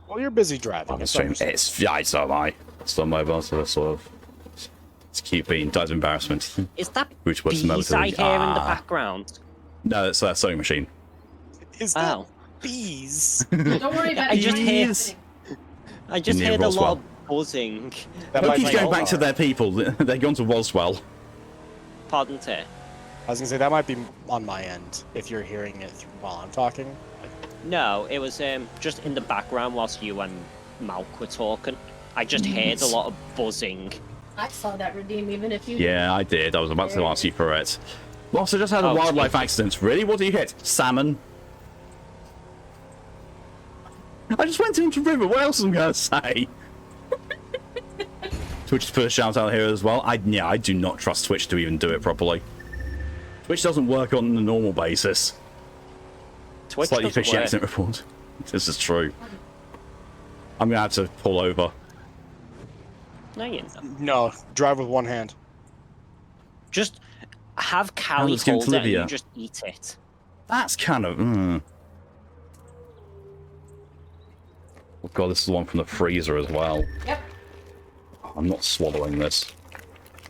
Well, you're busy driving. On the It's stream. understandable. So am I. It's on mobile, so that's sort of. It's cute being dies of embarrassment. Is that Which was bees I melted. hear in the background? No, it's a sewing machine. Is that Oh. bees? Don't worry about I it. just You're hear- listening. I just Near heard a Roswell. lot of buzzing. That might Pokey's be going back to Omar. their people. They've gone to Roswell. Pardon, Ter. I was gonna say that might be on my end if you're hearing it while I'm talking. No, it was just in the background whilst you and Malk were talking. I just heard a lot of buzzing. I saw that redeem, even if you. Yeah, I did. I was about to ask you for it. Boss, I just had a Oh, wildlife sweet. accident. Really? What did you hit? Salmon? I just went into the river. What else am I going to say? Twitch to put a shout out here as well. I do not trust Twitch to even do it properly. Twitch doesn't work on a normal basis. Twitch Slightly doesn't fishy work. accident report. This is true. I'm going to have to pull over. No, you know. No, drive with one hand. Just have Callie let's give it to hold it and Lydia. you just eat it. That's kind of... Oh god, this is the one from the freezer as well. Yep. I'm not swallowing this.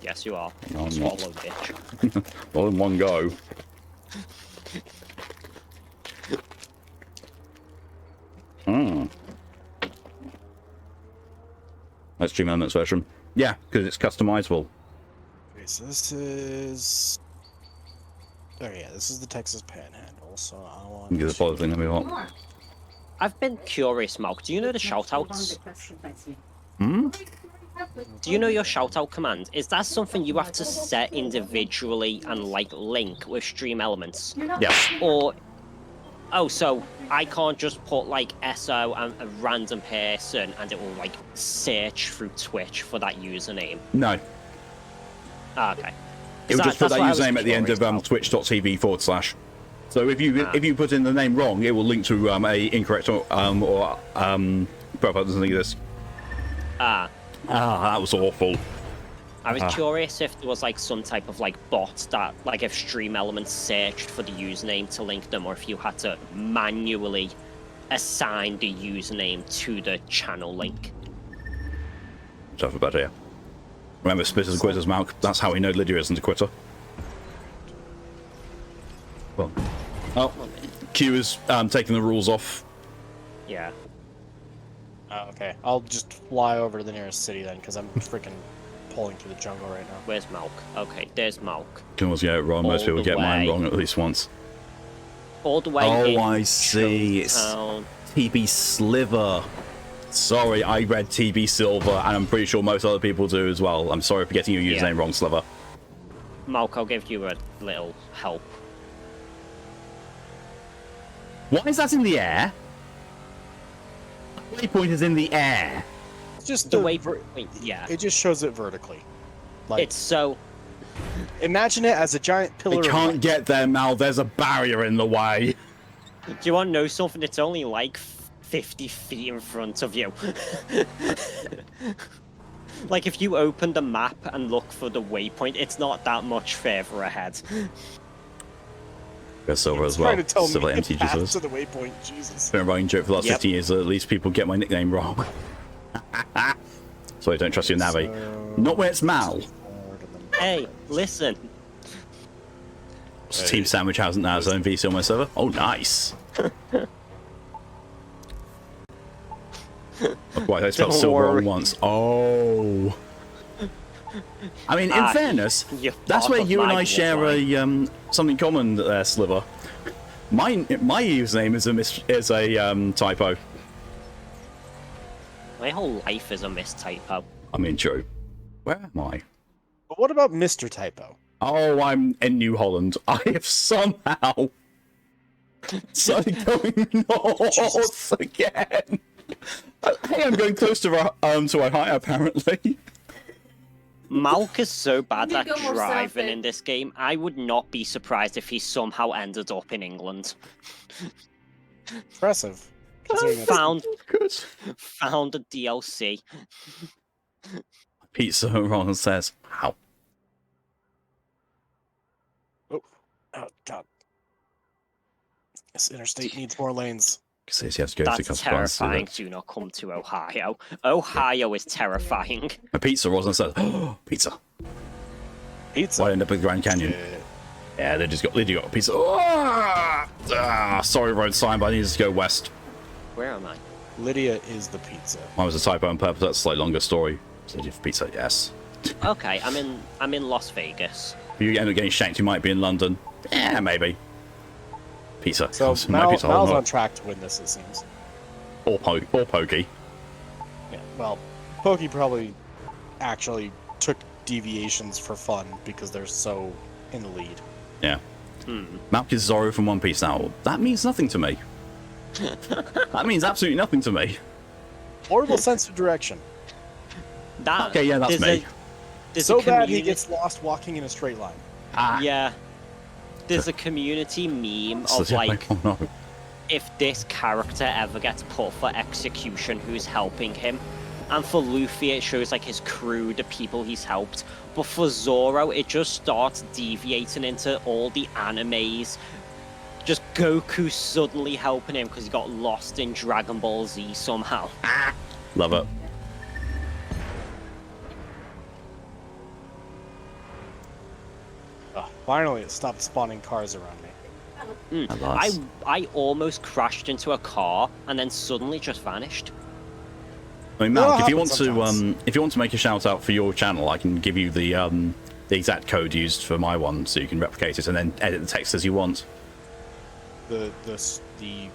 Yes, you are. No, I'm Swallow, not. bitch. All in one go. Let's Stream Elements version. Yeah, because it's customizable. Okay, so this is. Oh yeah, this is the Texas Panhandle. So I want. Give the follow thing that we want. More. I've been curious, Malk. Do you know the shoutouts? Hmm? Do you know your shoutout command? Is that something you have to set individually and like link with Stream Elements? Yes. Or oh, so I can't just put like SO and a random person and it will like search through Twitch for that username. No. Ah, okay. It will just put that That's what I was username at the end of curious about. twitch.tv/. So if you put in the name wrong, it will link to a incorrect profile, something like this. Ah, That was awful. I was curious if there was like some type of like bot that like if Stream Elements searched for the username to link them, or if you had to manually assign the username to the channel link. Stuff about here. Remember, Splitters and Quitters, Malk. That's how we know Lydia isn't a quitter. Well, oh, Q is taking the rules off. Yeah. Oh, okay, I'll just fly over to the nearest city then, because I'm freaking pulling through the jungle right now. Where's Malk? Okay, there's Malk. Can always get it wrong. Most All people the get mine way. wrong at least once. All the way Oh, in I see. It's Town. TB Sliver. Sorry, I read TB Silver, and I'm pretty sure most other people do as well. I'm sorry for getting your username wrong, Sliver. Malk, I'll give you a little help. Why is that in the air? The waypoint is in the air. It's just The the waypoint, yeah. It just shows it vertically. Like, It's so imagine it as a giant They pillar. of can't light. get there, Mal. There's a barrier in the way. Do you want to know something? It's only like 50 feet in front of you. Like, if you open the map and look for the waypoint, it's not that much further ahead. There's Silver as Trying well. to tell Silver me empty the path Jesus. to the waypoint. Jesus. Been a running joke for the last Yep. 15 years that at least people get my nickname wrong. So I don't trust your Navi. Not when it's Mal. Hey, listen. Team Sandwich hasn't now its own VC on my server. Oh, nice. Right, I spelled Don't silver worry. on once. Oh. I mean, in Ah, fairness, you're that's part where of you and my I share bloodline. a something common there, Sliver. My username is a typo. My whole life is a mistypo. I mean, true. Where am I? But what about Mr. Typo? Oh, I'm in New Holland. I have somehow started going north again. Hey, I'm going close to Ohio, apparently. Malk is so bad You at go more south driving then. in this game. I would not be surprised if he somehow ended up in England. Impressive. Considering that's- Found Good. found a DLC. Pizza Ron says, "How?" Oh, God. This interstate needs more lanes. Says he has to go to That's Customers. terrifying. Do not come to Ohio. Ohio is terrifying. A pizza Ron says, "Oh, pizza." Pizza. Why end up with Grand Canyon? Yeah, they just got a pizza. Sorry, road sign, but I need to go west. Where am I? Lydia is the pizza. Mine was a typo on purpose. That's a slightly longer story. City for pizza, yes. Okay, I'm in Las Vegas. If you end up getting shanked, you might be in London. Yeah, maybe. Pizza. So My Mal's pizza hole, on track to win this, it seems. or Pokey. Yeah, well, Pokey probably actually took deviations for fun because they're so in the lead. Yeah. Malk is Zoro from One Piece now. That means nothing to me. That means absolutely nothing to me. Horrible sense of direction. That, Okay, yeah, that's there's me. There's So a bad he community- gets lost walking in a straight line. Yeah. There's a community meme So, of yeah, like, oh no. if this character ever gets put for execution, who's helping him? And for Luffy, it shows like his crew, the people he's helped. But for Zoro, it just starts deviating into all the animes. Just Goku suddenly helping him because he got lost in Dragon Ball Z somehow. Love it. Finally, it stopped spawning cars around me. Alas. I almost crashed into a car and then suddenly just vanished. I mean, Well, Malk, it if you want happens to, sometimes. if you want to make a shout out for your channel, I can give you the exact code used for my one, so you can replicate it and then edit the text as you want. The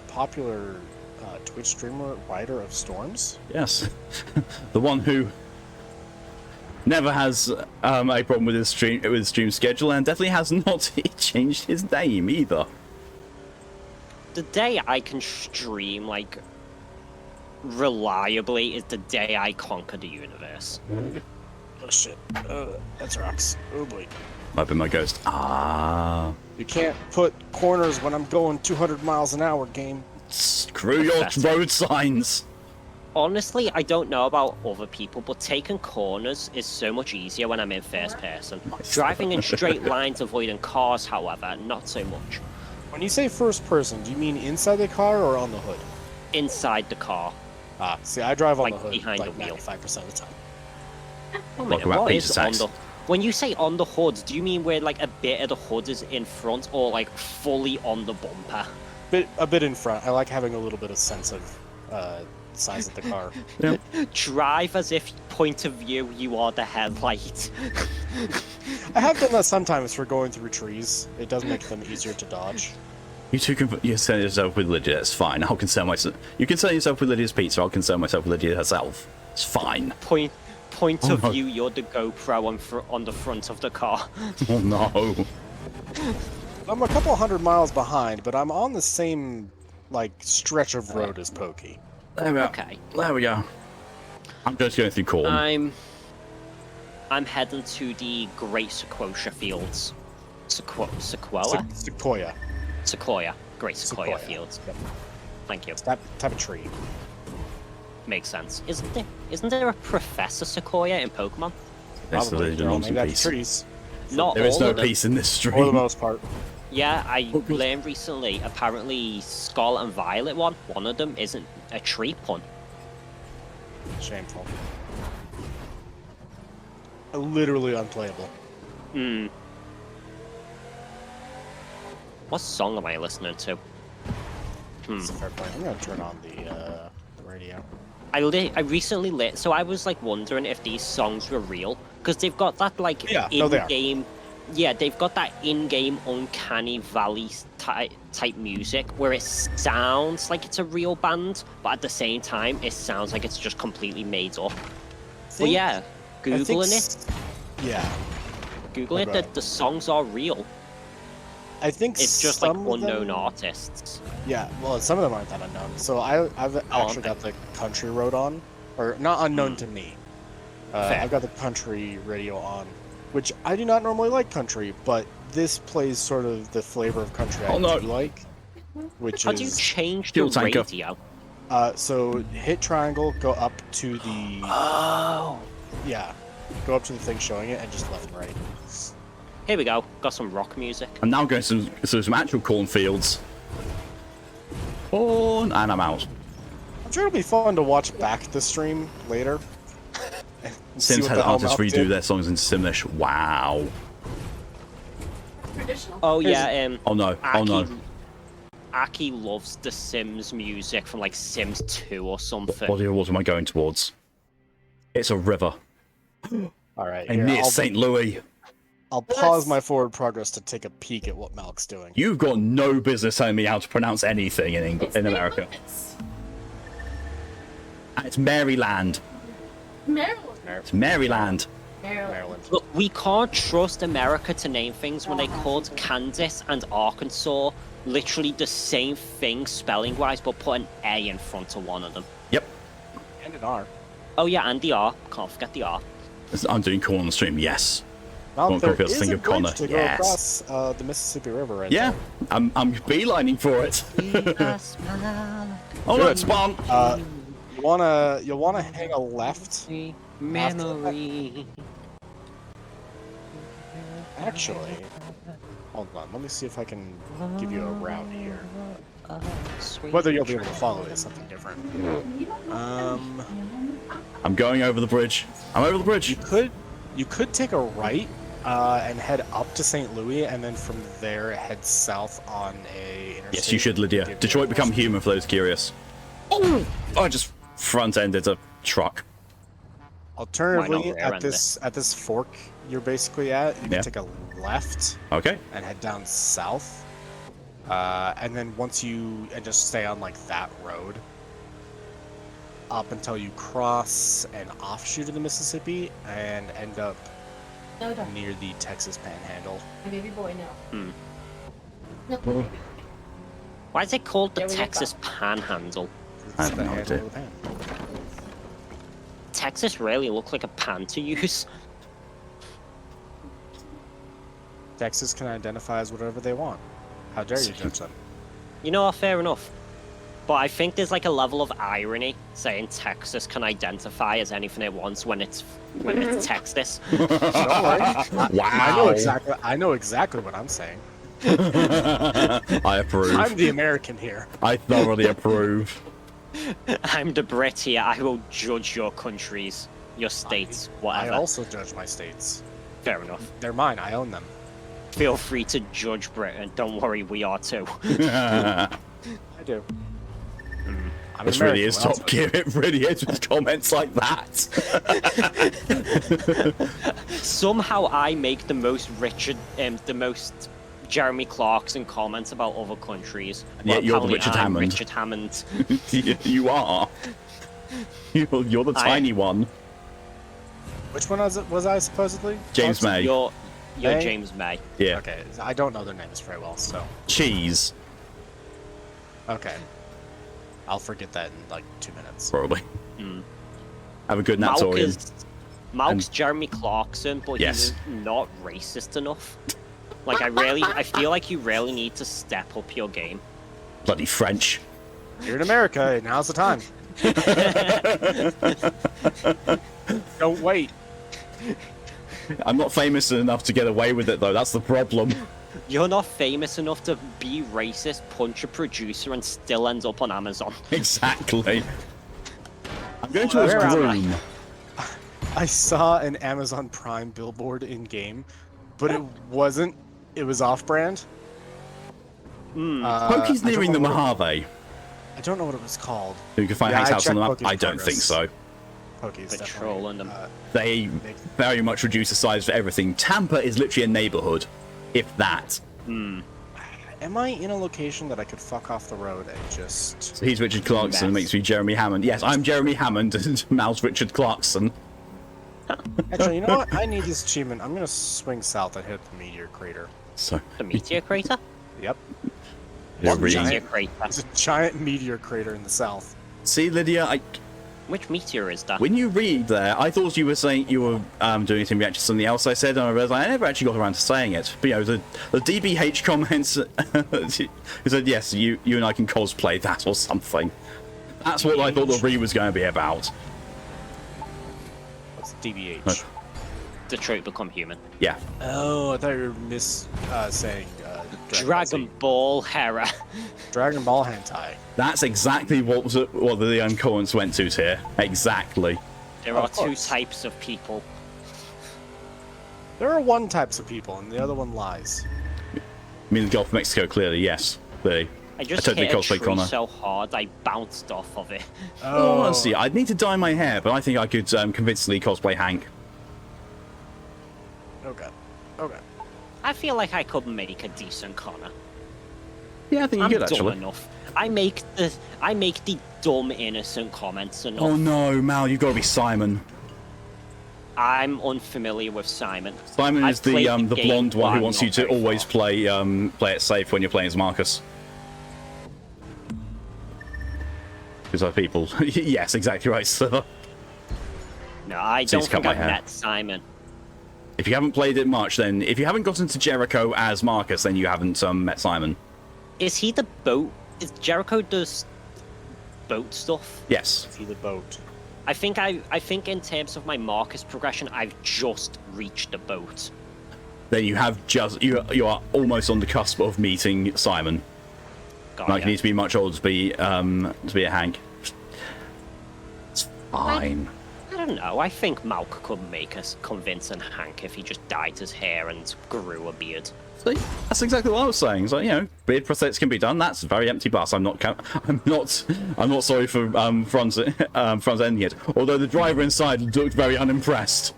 popular Twitch streamer Rider of Storms. Yes, the one who never has a problem with his stream schedule, and definitely has not changed his name either. The day I can stream like reliably is the day I conquer the universe. Oh shit. That's rocks. Oh boy. Might be my ghost. Ah, You can't put corners when I'm going 200 miles an hour, game. screw your Pathetic. road signs. Honestly, I don't know about other people, but taking corners is so much easier when I'm in first person. Driving in straight lines, avoiding cars, however, not so much. When you say first person, do you mean inside the car or on the hood? Inside the car. See, I drive on Like the hood behind like the wheel. 95% of the time. One Welcome minute, back, what Peter is on Sachs. the... When you say on the hood, do you mean where like a bit of the hood is in front or like fully on the bumper? A bit in front. I like having a little bit of sense of size of the car. Yeah. Drive as if point of view you are the headlight. I have done that sometimes for going through trees. It does make them easier to dodge. You two can concern yourself with Lydia. It's fine. I'll concern myself. You concern yourself with Lydia's pizza. I'll concern myself with Lydia herself. It's fine. Point Oh, of no. view, you're the GoPro on the front of the car. Oh no. I'm a couple hundred miles behind, but I'm on the same like stretch of road as Pokey. There we go. Okay. There we go. I'm just going through corn. I'm heading to the Great Sequoia Fields. Sequoia? Sequoia. Great Sequoia Sequoia. Fields. Yep. Thank you. It's that type of tree. Makes sense. Isn't there a Professor Sequoia in Pokemon? That's the Probably. Lydia They're all nonsense named after piece. trees. Not There is all no of them. peace in this For the stream. most part. Yeah, I Oh, good. learned recently, apparently Scarlet and Violet one of them isn't a tree pun. Shameful. Literally unplayable. Hmm. What song am I listening to? It's a fair point. I'm gonna turn on the radio. I recently lit, so I was like wondering if these songs were real because they've got that like Yeah, no, they are. in-game yeah, they've got that in-game uncanny valley type music where it sounds like it's a real band, but at the same time, it sounds like it's just completely made up. But yeah, Googling it. Yeah. Googling it, the songs are real. I think it's just like unknown artists. Yeah, well, some of them aren't that unknown. So I've actually got the country road on, or not unknown to me. I've got the country radio on, which I do not normally like country, but this plays sort of the flavor of country I do like, which How is... do you change the radio? So hit triangle, go up to the... Oh! Yeah, go up to the thing showing it, and just left and right. Here we go. Got some rock music. I'm now going to some actual cornfields. And I'm out. I'm sure it'll be fun to watch back the stream later. Sims had artists redo their songs in Simlish. Wow. Traditional. Oh yeah. Oh no. Oh no. Aki loves the Sims music from like Sims 2 or something. What body of water am I going towards? It's a river. All right. And near St. Louis. I'll pause my forward progress to take a peek at what Malk's doing. You've got no business telling me how to pronounce anything in America. And it's Maryland. Maryland. It's Maryland. Maryland. Look, we can't trust America to name things when they called Kansas and Arkansas literally the same thing spelling-wise, but put an A in front of one of them. Yep. And an R. Oh yeah, and the R. Can't forget the R. I'm doing corn on the stream, yes. Well, there is is a bridge to go yes. across the Mississippi River right yeah, there. I'm beelining for it. Oh no, it's spawn. You'll wanna hang a left. Memory. Actually, hold on. Let me see if I can give you a route here. Whether you'll be able to follow it is something different. I'm going over the bridge. I'm over the bridge. You could take a right and head up to St. Louis, and then from there head south on a interstate. Yes, you should, Lydia. Detroit Become Human for those curious. Oh, I just front-ended a truck. Alternatively, at this fork you're basically at, you can take a left. Okay. And head down south. And then and just stay on like that road up until you cross an offshoot of the Mississippi and end up near the Texas Panhandle. My baby boy, no. No, baby. Why is it called the Texas Panhandle? I have no idea. Texas really look like a pan to use. Texas can identify as whatever they want. How dare you judge them? You know what, fair enough. But I think there's like a level of irony saying Texas can identify as anything it wants when it's Texas. Don't worry. Wow. I know exactly what I'm saying. I approve. I'm the American here. I thoroughly approve. I'm the Brit here. I will judge your countries, your states, whatever. I also judge my states. Fair enough. They're mine. I own them. Feel free to judge Britain. Don't worry, we are too. I do. This really is Top Gear. It really is with comments like that. Somehow I make the most Jeremy Clarkson comments about other countries. Yeah, you're the Richard Hammond. Richard Hammond. You are. You're the tiny one. Which one was I supposedly? James May. You're May? James May. Yeah. Okay, I don't know their names very well, so. Cheese. Okay. I'll forget that in like 2 minutes. Probably. Have a good nap, Torian. Malk's Jeremy Clarkson, but he's not racist enough. Like, I feel like you really need to step up your game. Bloody French. You're in America, now's the time. Don't wait. I'm not famous enough to get away with it, though. That's the problem. You're not famous enough to be racist, punch a producer, and still end up on Amazon. Exactly. I'm going to a groom. I saw an Amazon Prime billboard in-game, but it wasn't. It was off-brand. Pokey's nearing the Mojave. I don't know what it was called. You can find hangouts on the map? I don't think so. Poke's Patrolling them. They very much reduce the size of everything. Tampa is literally a neighborhood, if that. Am I in a location that I could fuck off the road and just... So he's Richard Clarkson, makes me Jeremy Hammond. Yes, I'm Jeremy Hammond, and Mal's Richard Clarkson. Actually, you know what? I need this achievement. I'm gonna swing south and hit the meteor crater. So The meteor crater? Yep. you're reading. Meteor crater. It's a giant meteor crater in the south. See, Lydia, Which meteor is that? when you read there, I thought you were saying you were doing it in reaction to something else I said, and I realized I never actually got around to saying it. But the DBH comments, he said, yes, you and I can cosplay that or something. That's what I thought the read was going to be about. What's DBH? Detroit Become Human. Yeah. Oh, I thought you were saying Dragon Ball Hera. Dragon Ball hentai. That's exactly what the comments went to here. Exactly. There are two types of people. There are one types of people, and the other one lies. I mean, the Gulf of Mexico, clearly, yes. I just totally hit a cosplay tree Connor. so hard I bounced off of it. Oh, honestly, I'd need to dye my hair, but I think I could convincingly cosplay Hank. Okay. Okay. I feel like I could make a decent Connor. Yeah, I think you I'm could dumb actually. enough. I make the dumb innocent comments enough. Oh no, Mal, you've got to be Simon. I'm unfamiliar with Simon. Simon I've is the played the blonde game, one but who wants I'm you not to very always far. play it safe when you're playing as Marcus. Because other people. Yes, exactly right, sir. No, I So don't he's cut think my I've hair. met Simon. If you haven't played it much, then if you haven't gotten to Jericho as Marcus, then you haven't met Simon. Is he the boat? Is Jericho does boat stuff? Yes. See the boat. I think in terms of my Marcus progression, I've just reached the boat. Then you have you are almost on the cusp of meeting Simon. God, Like yeah. you need to be much older to be a Hank. It's fine. I don't know. I think Malk could make us convincing Hank if he just dyed his hair and grew a beard. See, that's exactly what I was saying. So beard prosthetics can be done. That's a very empty bus. I'm not sorry for front ending it. Although the driver inside looked very unimpressed.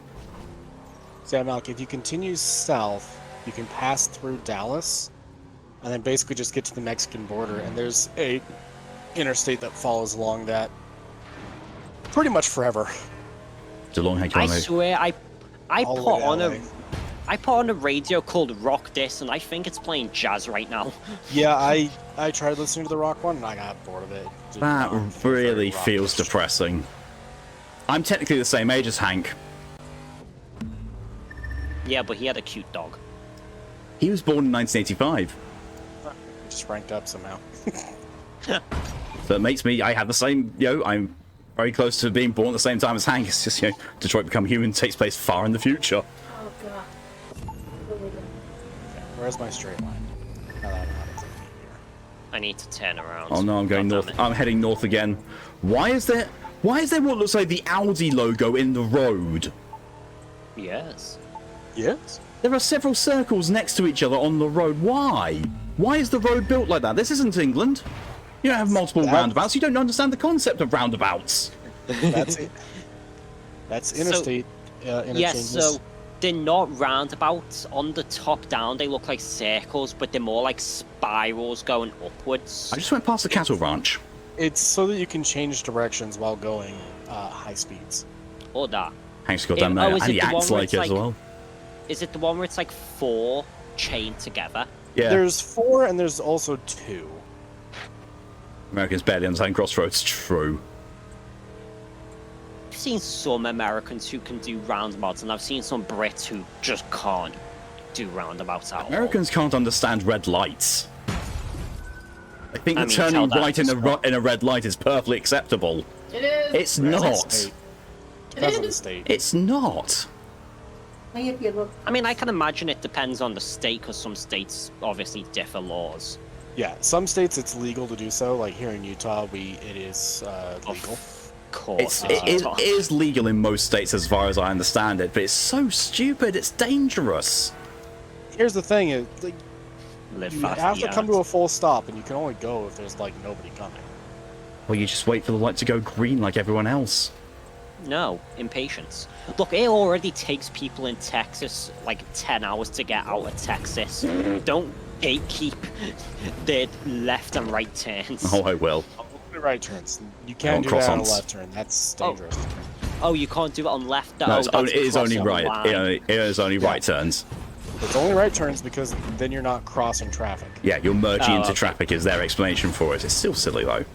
So, Malk, if you continue south, you can pass through Dallas, and then basically just get to the Mexican border, and there's a interstate that follows along that pretty much forever. It's a long Hank. I swear, I All the put way to on LA. I put on a radio called Rock This, and I think it's playing jazz right now. Yeah, I tried listening to the rock one, and I got bored of it. Did That not feel very really rock. feels depressing. I'm technically the same age as Hank. Yeah, but he had a cute dog. He was born in 1985. Just ranked up somehow. So it makes me, I have the same, I'm very close to being born at the same time as Hank. It's just, Detroit Become Human takes place far in the future. Oh god. Where's my straight line? Now that I know how to take it here. I need to turn around. Oh no, I'm going God north. damn it. I'm heading north again. Why is there what looks like the Audi logo in the road? Yes. Yes. There are several circles next to each other on the road. Why? Why is the road built like that? This isn't England. You don't have multiple roundabouts. You don't understand the concept of roundabouts. That's it. That's interstate interchanges. Yes, so they're not roundabouts. On the top down, they look like circles, but they're more like spirals going upwards. I just went past the cattle ranch. It's so that you can change directions while going high speeds. Or that. Hank's got down there, is and it he the one acts where like it's it as well. Is it the one where it's like 4 chained together? Yeah. There's 4 and there's also 2. Americans barely understand crossroads. True. I've seen some Americans who can do roundabouts, and I've seen some Brits who just can't do roundabouts at all. Americans can't understand red lights. I think I that mean, turning tell that right to in a red light is perfectly acceptable. It is. It's Depends on the not. state. Depends on the state. It's not. I mean, I can imagine it depends on the state, because some states obviously differ laws. Yeah, some states it's legal to do so. Like here in Utah, it is legal. Of course. It is legal in most states as far as I understand it, but it's so stupid, it's dangerous. Here's the thing: is like, Live you fast, have to yeah. come to a full stop, and you can only go if there's like nobody coming. Well, you just wait for the light to go green like everyone else. No, impatience. Look, it already takes people in Texas like 10 hours to get out of Texas. Don't gatekeep the left and right turns. Oh, I will. Right turns. You can't do cross that on a ons. left turn. That's dangerous. Oh, you can't do it on left. No, Oh, it is only right. It is only right turns. It's only right turns because then you're not crossing traffic. Yeah, you're merging into okay. traffic is their explanation for it. It's still silly though.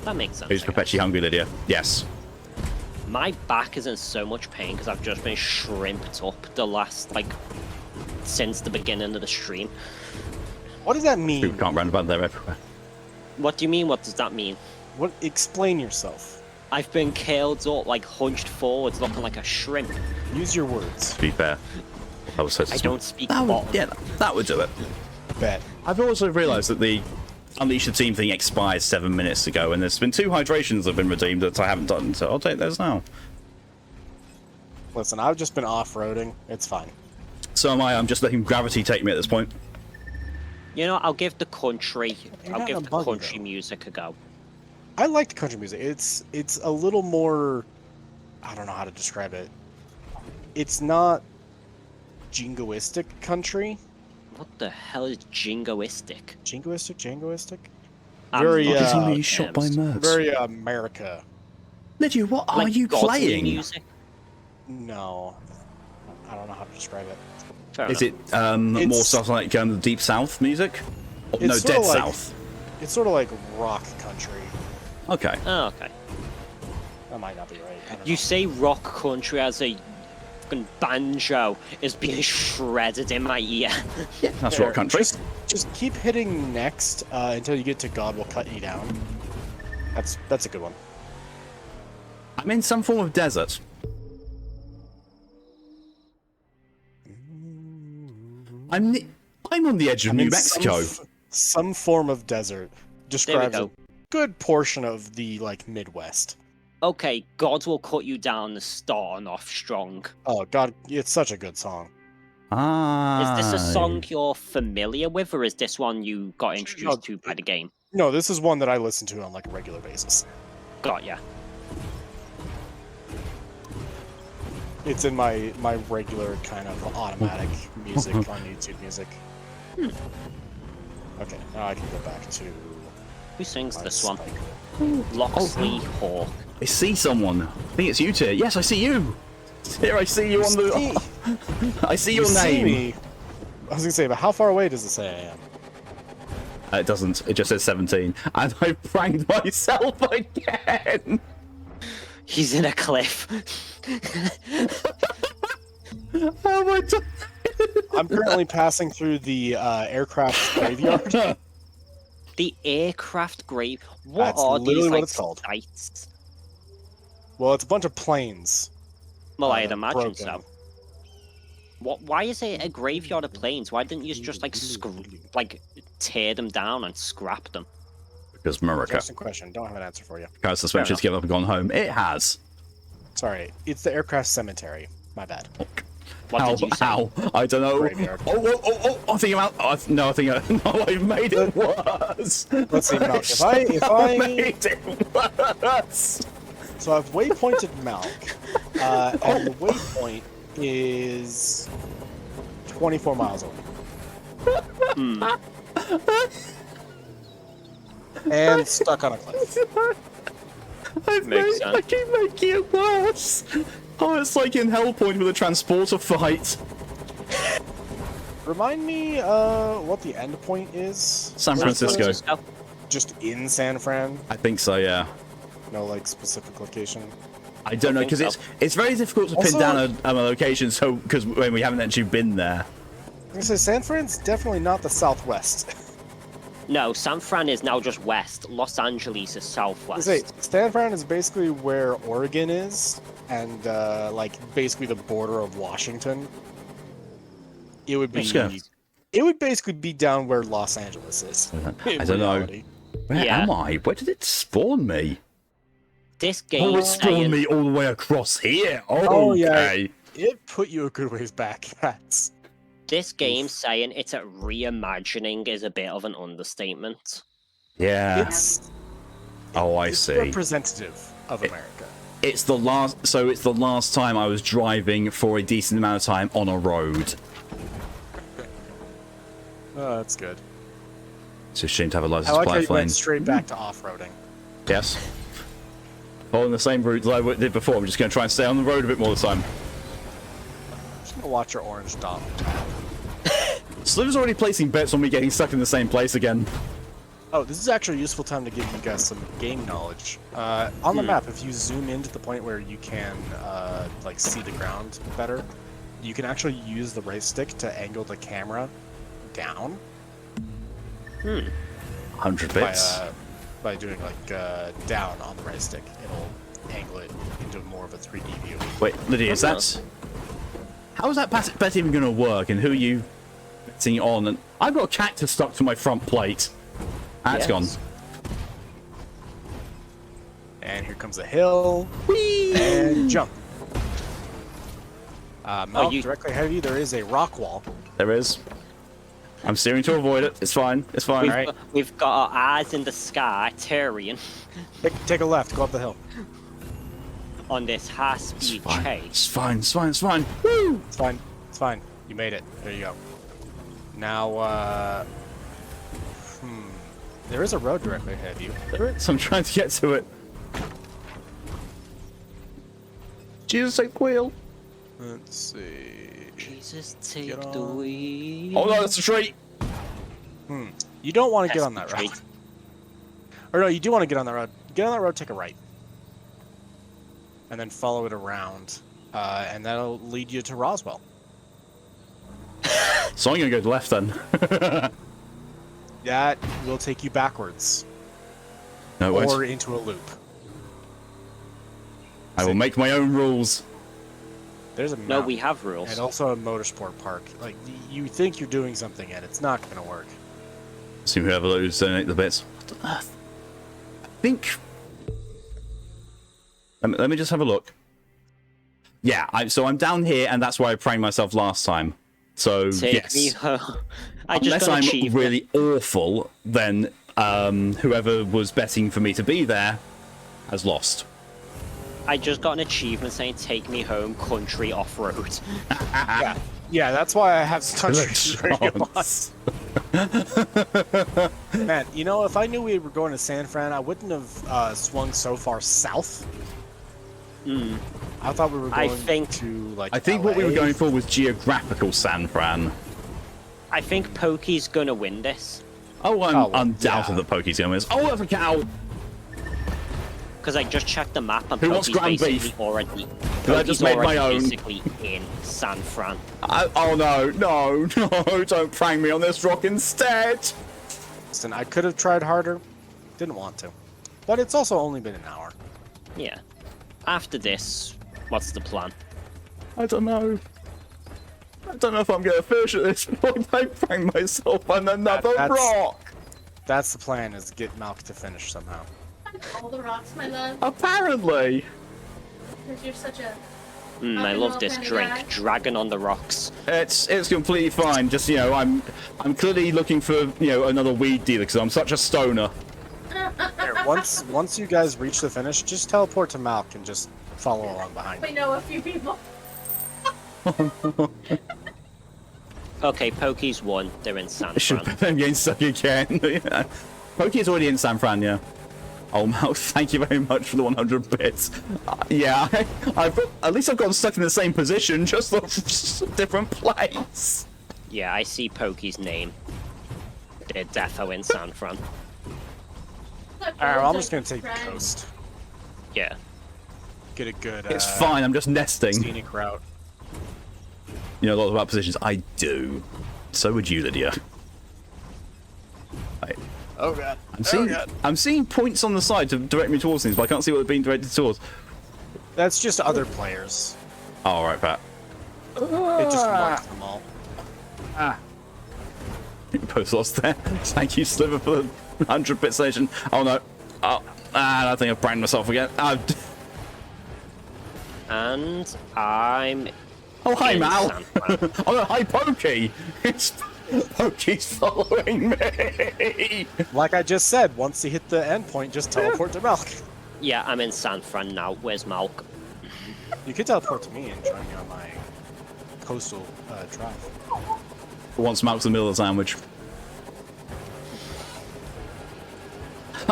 That makes sense. Who's perpetually hungry, Lydia? Yes. My back is in so much pain because I've just been shrimped up the last, like, since the beginning of the stream. What does that People mean? can't run about there everywhere. What do you mean? What does that mean? What? Explain yourself. I've been curled up, like, hunched forwards, looking like a shrimp. Use your words. To be fair, I was so I don't speak that would, bottom. yeah, that would do it. Bet. I've also realised that the Unleash the Team thing expired 7 minutes ago, and there's been 2 hydrations that have been redeemed that I haven't done, so I'll take those now. Listen, I've just been off-roading. It's fine. So am I. I'm just letting gravity take me at this point. You know, I'll give the country, You're I'll not give a the buggy, country though. music a go. I like country music. It's a little more. I don't know how to describe it. It's not jingoistic country. What the hell is jingoistic? Jingoistic. I'm Very, not Is sure he what being shot by terms. Mercs? Very America. Lydia, what are Like you godly playing? Music? No, I don't know how to describe it. Fair Is enough. it more It's- stuff like the Deep South music? Oh, no, It's sorta Dead like- South. It's sort of like rock country. Okay. Oh, okay. That might not be right. I don't You know. say rock country as a fucking banjo is being shredded in my ear. Yeah, that's There, rock country. Just keep hitting next until you get to God Will Cut You Down. That's a good one. I'm in some form of desert. I'm on the edge of I'm New in Mexico. Some form of desert describes a go. good portion of the Midwest. Okay, God Will Cut You Down is starting off strong. Oh God, it's such a good song. Ah. Is this a song you're familiar with, or is this one you got introduced to by the game? No, this is one that I listen to on a regular basis. Got ya. It's in my regular kind of automatic music on YouTube Music. Okay, now I can go back to Who sings my this one? Spike. Loxley Hawk. I see someone. I think it's you, Tyr. Yes, I see you. Here, I see you on the. I see your see name. me. I was gonna say, but how far away does it say I am? It doesn't. It just says 17. And I pranked myself again. He's in a cliff. Oh my god. I'm currently passing through the aircraft graveyard. The aircraft grave. What That's are literally these what like it's called. sites? Well, it's a bunch of planes. Well, I'd that imagine broke so. down. What? Why is it a graveyard of planes? Why didn't you just like tear them down and scrap them? Because America. Interesting question. Don't have an answer for you. Because suspension's given up and gone home. It has. Sorry, it's the aircraft cemetery. My bad. What How? did you say? How? I don't know. Graveyard. Oh! I think I'm out. No, I think no. I've made it worse. Let's see, Malk. If I made it worse. so I've waypointed Malk, and the waypoint is 24 miles away. And stuck on a cliff. Makes sense. I keep making it worse. Oh, it's like in Hellpoint with a transporter fight. Remind me what the end point is? San Where's the- Francisco. Just in San Fran? I think so. Yeah. No, specific location. I don't know think because so. it's very difficult to pin Also- down a location. So because when we haven't actually been there. I'm gonna say San Fran's definitely not the Southwest. No, San Fran is now just west. Los Angeles is I southwest. say San Fran is basically where Oregon is, and basically the border of Washington. It would be. Let's go. It would basically be down where Los Angeles is. I in don't know. reality. Where Yeah. am I? Where did it spawn me? This Oh, game it is spawned saying me all the way across here. Oh, yeah. Okay. It put you a good ways back. That's this game saying it's a reimagining is a bit of an understatement. Yeah. it's Oh, I it's see. representative of America. it's the last time I was driving for a decent amount of time on a road. Oh, that's good. It's a shame to have a license I like how plate you lane. went straight back to off-roading. Yes. Following the same route that I did before. I'm just going to try and stay on the road a bit more this time. Just gonna watch your orange dot. Sliver's already placing bets on me getting stuck in the same place again. Oh, this is actually a useful time to give you guys some game knowledge. On the map, if you zoom in to the point where you can like see the ground better, you can actually use the right stick to angle the camera down. 100 bits. By doing like down on the right stick, it'll angle it into more of a 3D view. Wait, Lydia, is that... How is that bet even going to work, and who are you betting on? And I've got a cactus stuck to my front plate. That's gone. And here comes a hill. Whee! And jump. Mount directly ahead of you, there is a rock wall. There is. I'm steering to avoid it. It's fine. It's fine. We've got our eyes in the sky, Tyrion, Take a left, go up the hill. on this high-speed chase. It's fine. It's fine. It's fine. Woo! It's fine. It's fine. You made it. There you go. Now, there is a road directly ahead of you. There is. I'm trying to get to it. Jesus, take the wheel. Let's see. Jesus, take Get the on. wheel. Oh no, that's a tree. You don't want to get on that That's road. the Or no, you do want to get on that road. Get on that road, take a right. And then follow it around. And that'll lead you to Roswell. So I'm gonna go left then. That will take you backwards. No, it Or won't. into a loop. I will make my own rules. There's a No, mountain we have rules. and also a motorsport park. Like, you think you're doing something and it's not going to work. See whoever loses donate the bits. What on earth? I think. Let me just have a look. Yeah, so I'm down here, and that's where I pranked myself last time. So Take yes. me home. I just Unless got an I'm achievement. really awful, then whoever was betting for me to be there has lost. I just got an achievement saying "Take me home, country off-road." Yeah, that's why I have country radio on. Man, you know, if I knew we were going to San Fran, I wouldn't have swung so far south. I thought we were going to, like, I think what we were LA. going for was geographical San Fran. I think Pokey's gonna win this Oh, I'm well, undoubted yeah. that Pokey's going to win. Oh, that's a cow! because I just checked the map and Who wants Pokey's ground basically beef? already. I just Pokey's made my already own. Basically in San Fran. Oh no, no, no, don't prank me on this rock instead! Listen, I could have tried harder. Didn't want to. But it's also only been an hour. Yeah. After this, what's the plan? I don't know. I don't know if I'm going to finish at this point. I prank myself on another That's- rock! That's the plan, is get Malk to finish somehow. All the rocks, my love. Apparently! Because you're such a. I love this drink. Dragon on the rocks. It's completely fine. Just, you know, I'm clearly looking for, you know, another weed dealer because I'm such a stoner. Here, once you guys reach the finish, just teleport to Malk and just follow along behind We him. know a few people. Okay, Pokey's won. They're in San I should Fran. I'm getting stuck again. Yeah. Pokey's already in San Fran, yeah. Oh, Mouse, thank you very much for the 100 bits. Yeah, at least I've gotten stuck in the same position, just a different place. Yeah, I see Pokey's name. They're defo in San Fran. Alright, well, I'm just gonna take the coast. Yeah. Get a good It's fine, I'm just nesting. scenic route. You know a lot about positions. I do. So would you, Lydia. Right. Oh god. I'm seeing points on the side to direct me towards things, but I can't see what they're being directed towards. That's just other players. Oh, right, Pat. It just marks them all. Post lost there. Thank you, Sliver, for the 100 bit station. Oh no. Oh, I think I've pranked myself again. And I'm Oh, hi, in Mal. San Fran. Oh, no, hi, Pokey. It's Pokey's following me. Like I just said, once you hit the end point, just teleport to Malk. Yeah, I'm in San Fran now. Where's Malk? You could teleport to me and join me on my coastal drive. Once Malk's in the middle of the sandwich.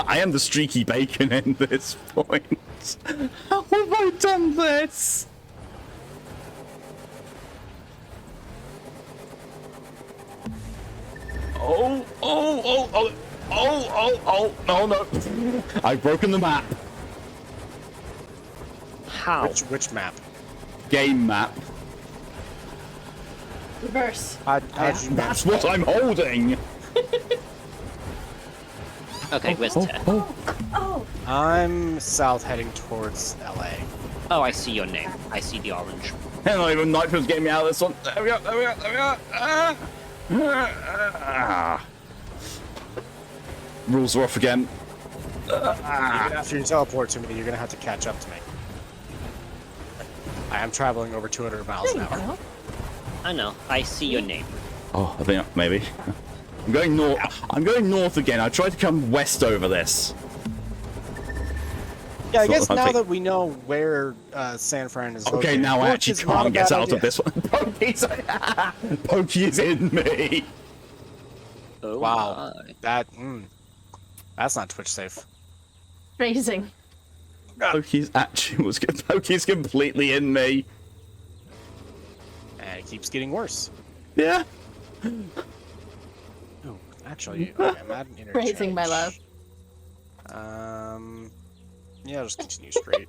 I am the streaky bacon in this point. How have I done this? Oh, no. I've broken the map. How? Which map? Game map. Reverse. How'd you That's what I'm holding. Okay, where's Tear? Oh, I'm south heading towards LA. Oh, I see your name. I see the orange. Hang on, even Nightfield's getting me out of this one. There we go. Rules are off again. Even after you teleport to me, you're gonna have to catch up to me. I am traveling over 200 miles there an you hour. go. I know. I see your name. Oh, I think maybe. I'm going north. I'm going north again. I tried to come west over this. Yeah, I So guess I'll now take- that we know where San Fran is located. Okay, now I which actually is not can't a get bad out idea. of this one. Pokey's in me. Oh Wow, my. that's not Twitch safe. Phrasing. Pokey's completely in me. And it keeps getting worse. Yeah. Ooh, actually, okay, I'm at an interchange. Phrasing, my love. Yeah, I'll just continue straight.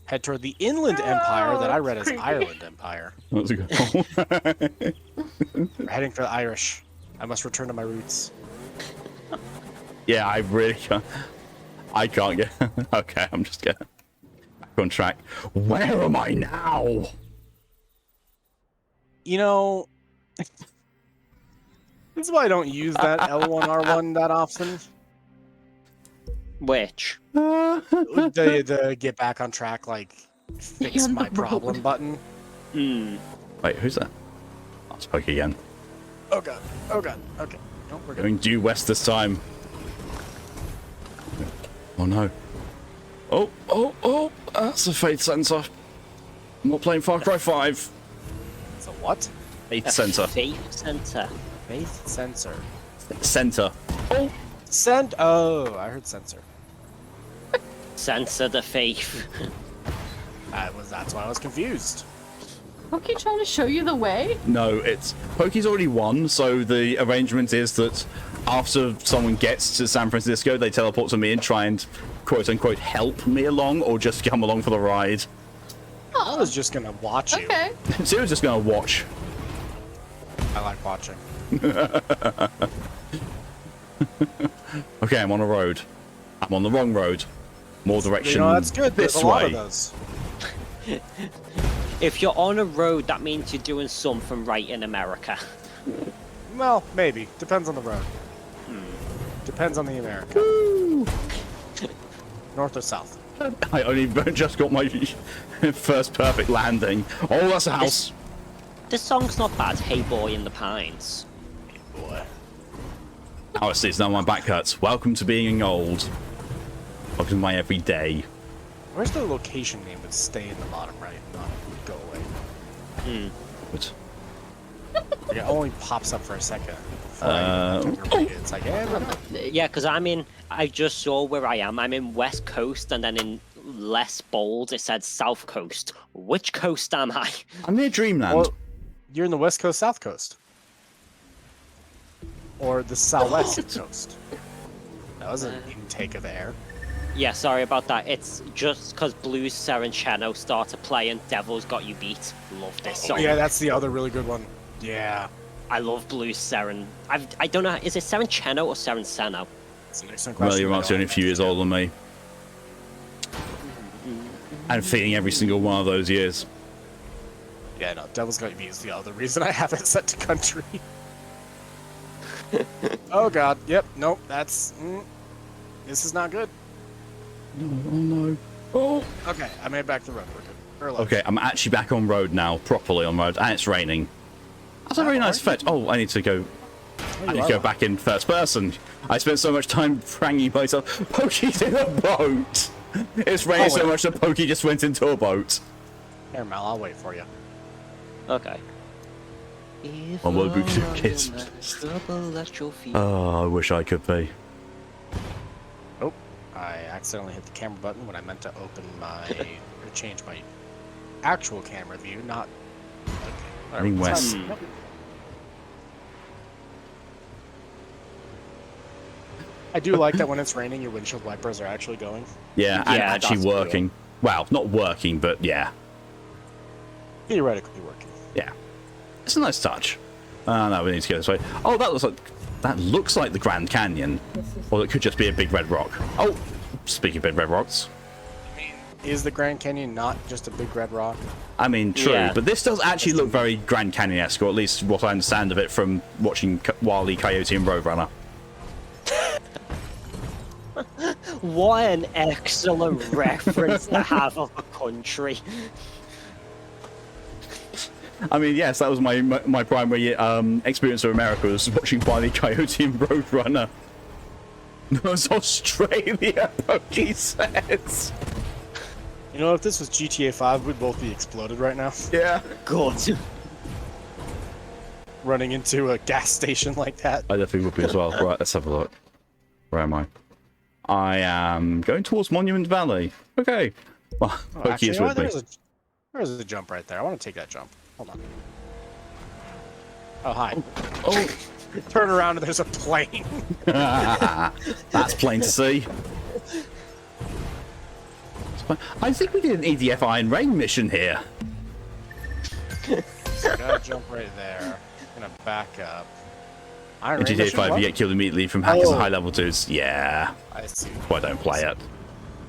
Head toward the Inland Empire that I read as creepy. Ireland Empire. That was a good one. We're heading for the Irish. I must return to my roots. Yeah, I really can't. I can't get. Okay, I'm just getting back on track. Where am I now? You know, this is why I don't use that L1R1 that often. Which? The get back on track, like, fix on my the problem road. button. Wait, who's that? Oh, it's Pokey again. Oh god, okay. No, we're good. Going due west this time. Oh no. Oh, that's a faith sensor. I'm not playing Far Cry 5. It's a what? Faith sensor. Faith Center. Faith sensor. Center. Oh, I heard sensor. Censor the faith. That's why I was confused. Okay, trying to show you the way? No, it's Pokey's already won, so the arrangement is that after someone gets to San Francisco, they teleport to me and try and quote unquote help me along or just come along for the ride. I was just gonna watch you. Okay. So you're just gonna watch. I like watching. Okay, I'm on a road. I'm on the wrong road. More direction. You know, that's good. There's This a lot way. of those. If you're on a road, that means you're doing something right in America. Well, maybe. Depends on the road. Depends on the America. North or south? I only just got my first perfect landing. Oh, that's a house. This song's not bad. Hey Boy in the Pines. Boy. Oh, it's now my back hurts. Welcome to being old. Welcome to my everyday. Where's the location name would stay in the bottom right and not go away? But, It only pops up for a second. Before I even have to read it. It's like, Yeah, because I just saw where I am. I'm in West Coast, and then in less bold, it said South Coast. Which coast am I? I'm near Dreamland. well, you're in the West Coast, South Coast. Or the Southwest Coast. That was an intake of air. Yeah, sorry about that. It's just because Blues Serenceno started playing Devil's Got You Beat. Love this song. Yeah, that's the other really good one. Yeah. I love Blues Seren. I don't know, is it Serenceno or Serenceno? It's an excellent Well, question. you're only a few years older than me. And feeling every single one of those years. Yeah, no, Devil's Got You Beat is the other reason I have it set to country. Oh god, yep, nope, that's... this is not good. Oh no. Oh. Okay, I made it back to the road. We're good. We're alive. Okay, I'm actually back on road now, properly on road, and it's raining. That's a very nice effect. Oh, I need to go. I need to go back in first person. I spent so much time pranging myself. Pokey's in a boat! It's raining so much that Pokey just went into a boat. Here, Mal, I'll wait for you. Okay. I will be kissed. Oh, I wish I could be. Oh, I accidentally hit the camera button when I meant to open my or change my actual camera view, not. Okay. Heading west. I do like that when it's raining, your windshield wipers are actually going. Yeah, and Yeah, actually that's working. Well, not working, but yeah. Theoretically working. Yeah. It's a nice touch. No, we need to go this way. Oh, that looks like the Grand Canyon. Or it could just be a big red rock. Oh, speaking of big red rocks. I mean, is the Grand Canyon not just a big red rock? I mean, true, Yeah. but this does actually look very Grand Canyon-esque, or at least what I understand of it from watching Wile E. Coyote and Roadrunner. What an excellent reference to have of a country. I mean, yes, that was my primary experience of America, was watching Wile E. Coyote and Roadrunner. That was Australia, Pokey says. You know, if this was GTA 5, we'd both be exploded right now. Yeah. God. Running into a gas station like that. I definitely would be as well. Right, let's have a look. Where am I? I am going towards Monument Valley. Okay. Well, Pokey Actually, is you know with what? me. There's a jump right there. I want to take that jump. Hold on. Oh, hi. Oh, Turn around and there's a plane. that's plain to see. I think we did an EDF Iron Rain mission here. Gotta jump right there. Gonna back up. Iron In Rain GTA mission, 5, what? you get killed immediately from hackers Oh. and high-level dudes. Yeah. I see. Why don't play it?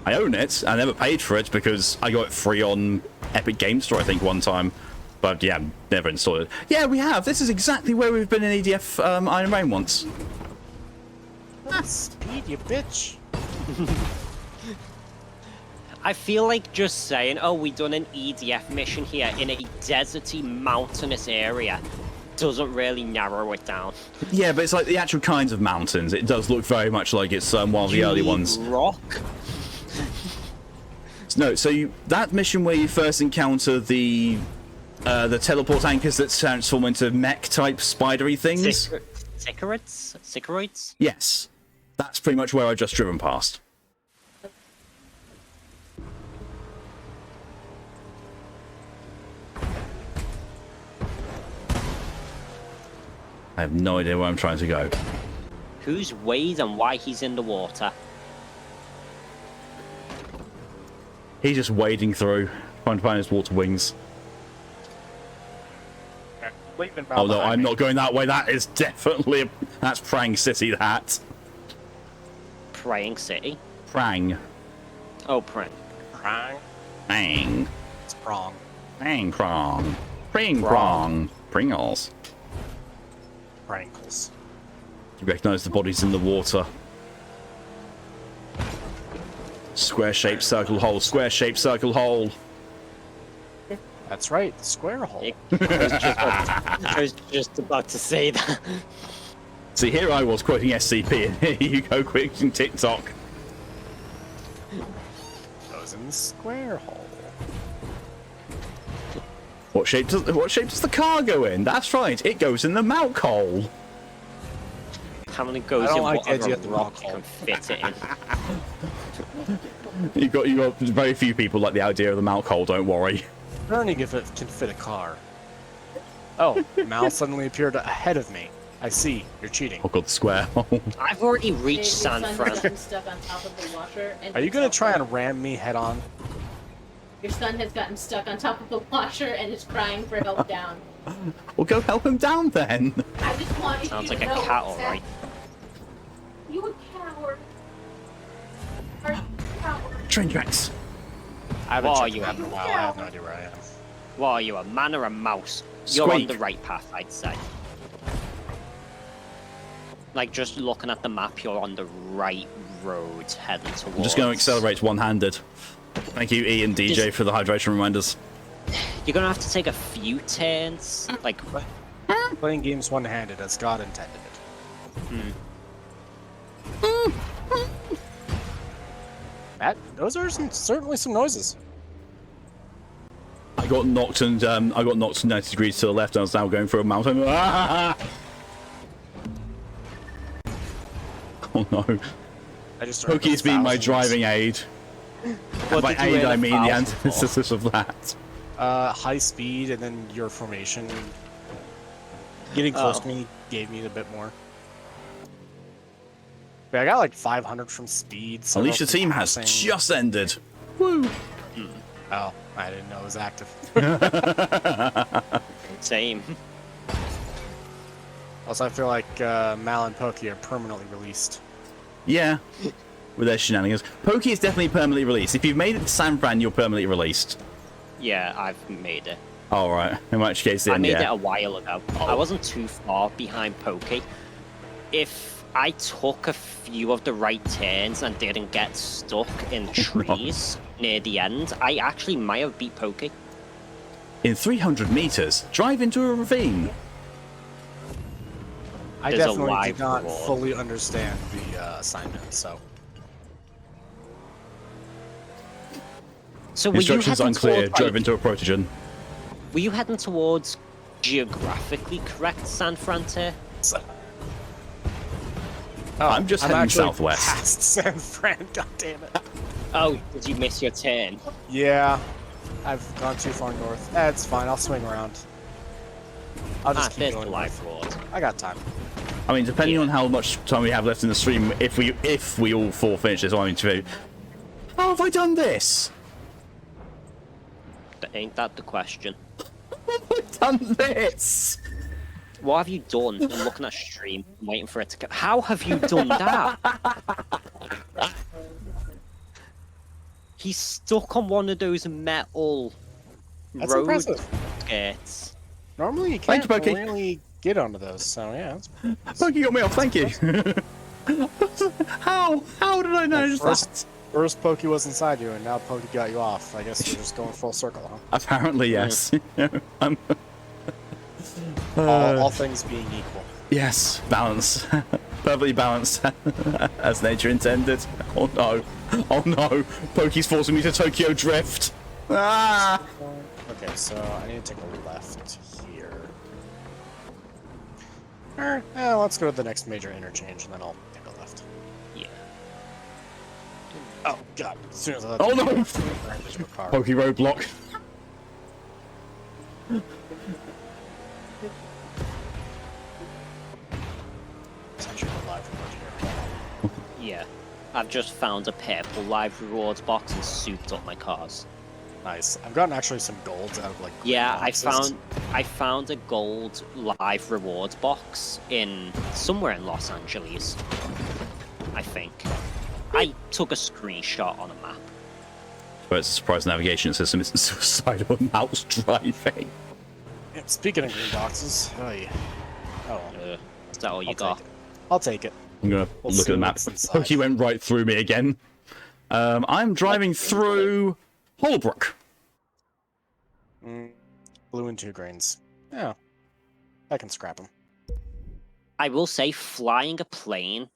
I own it. I never paid for it because I got it free on Epic Game Store, I think, one time. But yeah, never installed it. Yeah, we have. This is exactly where we've been in EDF Iron Rain once. Speed, you bitch. I feel like just saying, oh, we done an EDF mission here in a deserty, mountainous area doesn't really narrow it down. Yeah, but it's like the actual kinds of mountains. It does look very much like it's one of the early ones. Rock? No, so that mission where you first encounter the teleport anchors that transform into mech-type spidery things? Sicarids? Yes. That's pretty much where I've just driven past. I have no idea where I'm trying to go. Who's Wade and why he's in the water? He's just wading through, trying to find his water wings. Oh no, I'm not going that way. That is definitely... That's Prang City, that. Praying City? Prang. Oh, Prang. Prong. Prang. It's prong. Prang prong. Pring prong. Pringles. Prankles. You recognise the bodies in the water. Square-shaped circle hole. Square-shaped circle hole. That's right, the square hole. I was just about to say that. See, here I was quoting SCP, and here you go quoting TikTok. Goes in the square hole. What shape does the car go in? That's right, it goes in the milk hole. How many goes I don't in like the idea whatever of the rock rock you can fit it in? You got very few people like the idea of the milk hole. Don't worry. Learning if it can fit a car. Oh, Mal suddenly appeared ahead of me. I see. You're cheating. Oh god, the square hole. I've already Your reached son San has Fran. gotten stuck on top of the washer. And Are you it's gonna all try crying. and ram me head on? Your son has gotten stuck on top of the washer and is crying for help down. Well, go help him down then. I just wanted Sounds you like to a know cat, what's alright. happening. You a coward. Are you a coward? Train tracks. I haven't What are checked you the map in a while. I have no idea where I am. What are you, a man or a mouse? You're on Squeak. the right path, I'd say. Like, just looking at the map, you're on the right road heading towards... I'm just going to accelerate one-handed. Thank you, E and DJ, Just- for the hydration reminders. You're gonna have to take a few turns. Like, Playing games one-handed as God intended it. Those are certainly some noises. I got knocked and I got knocked 90 degrees to the left, and I was now going for a mountain. Ah! Oh no. I just Pokey's been my driving aid. What By did you aid, earn I mean the 1,000 for? antithesis of that. High speed and then your formation. Getting close Oh. to me gave me a bit more. But I got like 500 from speed. At least the several team from has passing. just ended. Woo! Oh, I didn't know it was active. Same. Also, I feel like Mal and Pokey are permanently released. Yeah, with their shenanigans. Pokey is definitely permanently released. If you've made it to San Fran, you're permanently released. Yeah, I've made it. All right. In which case, then I made it yeah. a while ago. I wasn't too far behind Pokey. If I took a few of the right turns and didn't get stuck in trees near the end, I actually might have beat Pokey. In 300 meters, drive into a ravine. I There's a definitely live did not reward. fully understand the assignment, so. So were you Instructions heading unclear. towards, Drove like, into a protogen. were you heading towards geographically correct San Fran tier? I'm just heading actually southwest. Past San Fran, god damn it. Oh, did you miss your turn? Yeah, I've gone too far north. It's fine. I'll swing around. I'll just keep There's going the north. life reward. I got time. I mean, depending on how much time we have left in the stream, if we all four finish this, I mean, how have I done this? Ain't that the question? How have I done this? What have you done? I'm looking at stream, I'm waiting for it to go. How have you done that? He's stuck on one of those metal That's road impressive. skirts. Normally you Thank can't you, Pokey. really get onto those, so yeah. That's Pokey got me off. Thank you. How? How did I manage that? First Pokey was inside you, and now Pokey got you off. I guess you're just going full circle, huh? Apparently, yes. All things being equal. Yes, balance. Perfectly balanced, as nature intended. Oh no. Oh no. Pokey's forcing me to Tokyo Drift. Ah! Okay, so I need to take a left here. Alright, let's go to the next major interchange, and then I'll take a left. Yeah. Oh god! As soon as I Oh, no. ran into a car. Pokey roadblock. Essentially a live remote here. Yeah. I've just found a purple live rewards box and souped up my cars. Nice. I've gotten actually some golds out of like. green Yeah, boxes. I found a gold live rewards box in somewhere in Los Angeles. I think. I took a screenshot on a map. But it's a surprise navigation system isn't suicidal mouse driving. Yeah, speaking of green boxes, oh yeah. Oh, well, Is that all you I'll got? take it. I'll take it. I'm gonna We'll look see at the map. what's inside. Pokey went right through me again. I'm driving through Holbrook. Blue and 2 greens. Yeah, I can scrap them. I will say flying a plane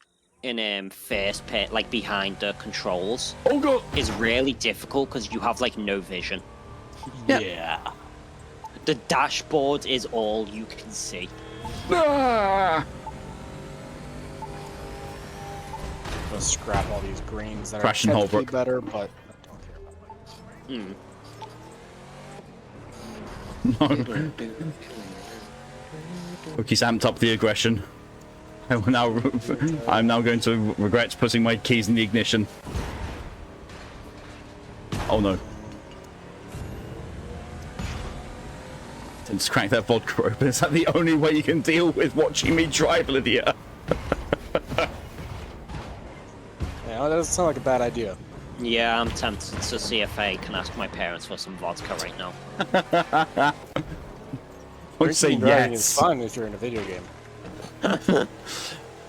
in first pit, like behind the controls, Oh god! is really difficult because you have like no vision. Yeah. Yeah. The dashboard is all you can see. Ah! Go scrap all these greens that Crash in are technically Holbrook. better, but I don't care about that. Hmm. No. Pokey's amped up the aggression. I'm now going to regret putting my keys in the ignition. Oh no. Just crack that vodka open. Is that the only way you can deal with watching me drive, Lydia? Yeah, that doesn't sound like a bad idea. Yeah, I'm tempted to see if I can ask my parents for some vodka right now. I would say Drinking and driving is yes. fun if you're in a video game.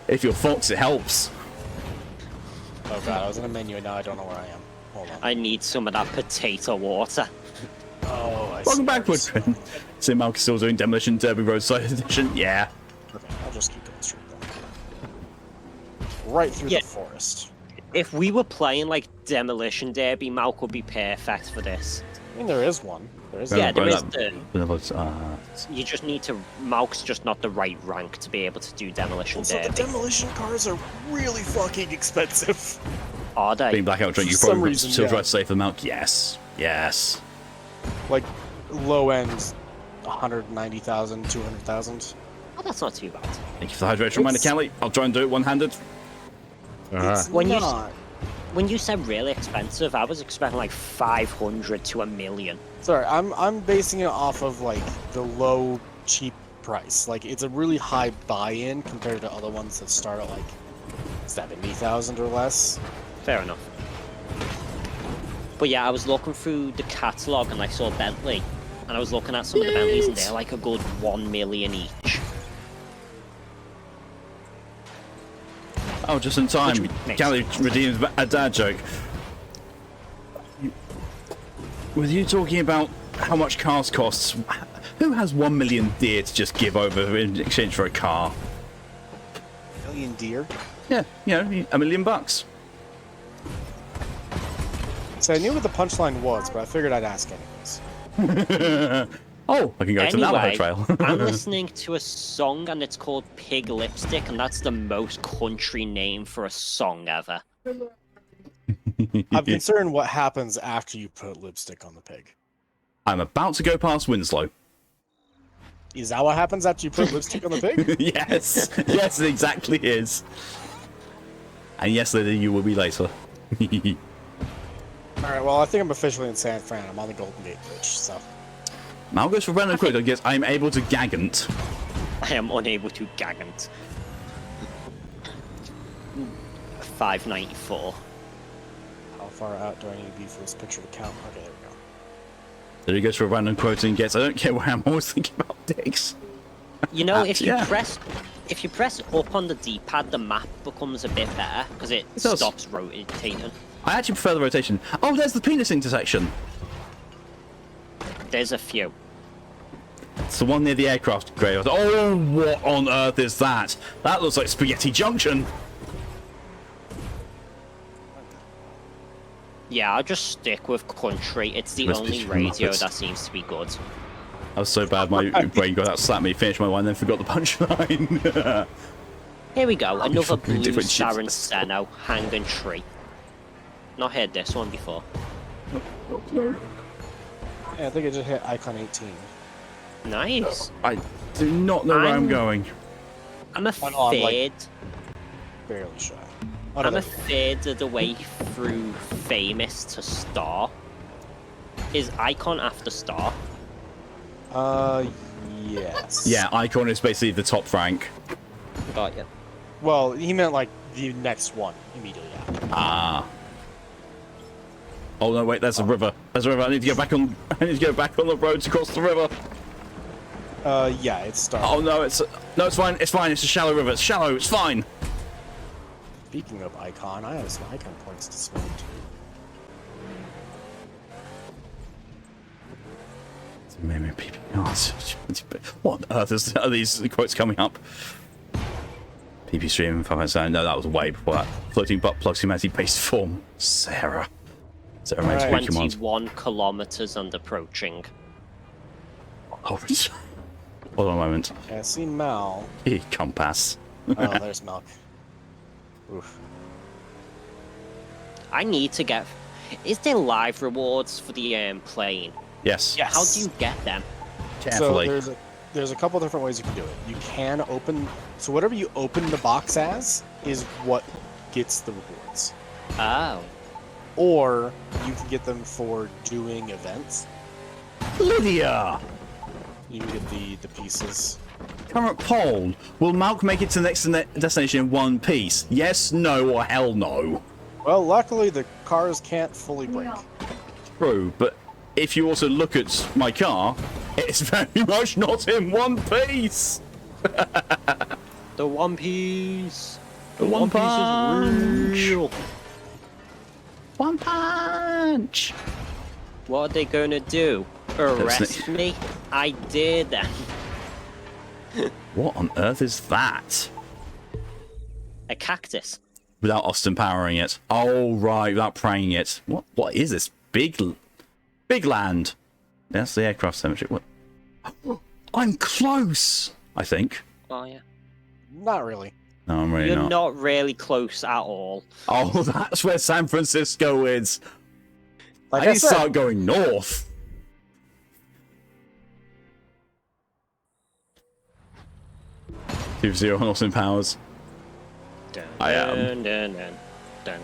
If you're Fox, it helps. Oh god, I was in a menu and now I don't know where I am. Hold on. I need some of that potato water. Oh, I Welcome see. back, Woodman. So Malk is still doing Demolition Derby Roadside Edition. Yeah. Okay, I'll just keep going straight then. right through Yeah. the forest. If we were playing like Demolition Derby, Malk would be perfect for this. I mean, there is one. There is. Yeah, one. there is you just need to. Malk's just not the right rank to be able to do Demolition Also, the Derby. demolition cars are really fucking expensive. Are they? being blackout drink, you For some probably reason, still yeah. try to save the milk. Yes. Yes. Like, low end, 190,000, 200,000. Oh, that's not too bad. Thank you for the hydration reminder, It's- Kelly. I'll try and do it one-handed. It's When you- not. When you said really expensive, I was expecting like 500 to 1,000,000. Sorry, I'm basing it off of like the low cheap price. Like it's a really high buy-in compared to other ones that start at like 70,000 or less. Fair enough. But yeah, I was looking through the catalogue and I saw Bentley, and I was looking at some of the Bentleys and they're like a good 1 million each. Oh, just in time. Which makes Kelly redeems a dad joke. With you talking about how much cars costs, who has 1 million deer to just give over in exchange for a car? Million deer. Yeah, you know, $1 million. So I knew what the punchline was, but I figured I'd ask anyways. Oh, I can go to the Navajo Anyway, Trail. I'm listening to a song and it's called Pig Lipstick, and that's the most country name for a song ever. I'm concerned what happens after you put lipstick on the pig. I'm about to go past Winslow. Is that what happens after you put lipstick on the pig? Yes, yes, it exactly is. And yes, Lily, you will be later. Alright, well I think I'm officially in San Fran. I'm on the Golden Gate Bridge, so. Mal goes for random quick. I guess I'm able to gagant. I am unable to gagant. 594. How far out do I need to be for this picture to count? Okay, there we go. There he goes for a random quote and gets. I don't care where I'm always thinking about dicks. You know, if you Yeah. press up on the D-pad, the map becomes a bit better because it It does. stops rotating. I actually prefer the rotation. Oh, there's the penis intersection. There's a few. It's the one near the aircraft graveyard. Oh, what on earth is that? That looks like Spaghetti Junction. Yeah, I'll just stick with country. It's the Must be only too radio muppets. that seems to be good. I was so bad, my brain got out, slapped me, finished my wine, then forgot the punchline. Here we go, another fucking blue different shit. Saranceno hanging tree. Not heard this one before. Yeah, I think I just hit icon 18. Nice. I do not know where I'm going. I'm a Oh, no, I'm, like, third. Barely shy. Oh, no, I'm a there we go. third of the way through famous to star. Is icon after star? Yes. Yeah, Icon is basically the top rank. Got you. Well, he meant like the next one immediately after. Ah. Oh no, wait, there's a river. There's a river. I need to go back on. I need to go back on the road to cross the river. Yeah, it's starting. Oh no, it's fine. It's fine. It's a shallow river. It's shallow. It's fine. Speaking of icon, I have some icon points to spend too. What on earth are these quotes coming up? PP stream 5 No, that was way before that. Floating butt plugs humanity based form. Sarah makes Alright. weak commands. 21 kilometers and approaching. Hold on a moment. Yeah, I see Mal. Compass. Oh, there's Milk. Oof. I need to get. Is there live rewards for the plane? Yes. Yes. How do you get them? Carefully. So there's a couple different ways you can do it. You can open. So whatever you open the box as is what gets the rewards. Oh. Or you can get them for doing events. Lydia! You can get the pieces. Current poll. Will Malk make it to the next destination in one piece? Yes, no, or hell no? Well, luckily the cars can't fully brake. True, but if you also look at my car, it's very much not in one piece. The One Piece. The One Piece Punch. is real. One punch. What are they gonna do? Arrest That's me? I dare them. What on earth is that? A cactus. without Austin powering it. Oh, right, without praying it. What is this? Big land. That's the aircraft cemetery. What? I'm close, I think. Oh, yeah. Not really. No, I'm really You're not really close at all. Oh, that's where San Francisco is. Like I I need to said, start going north. Two zero on Austin Powers. Dun, I am. Dun, dun,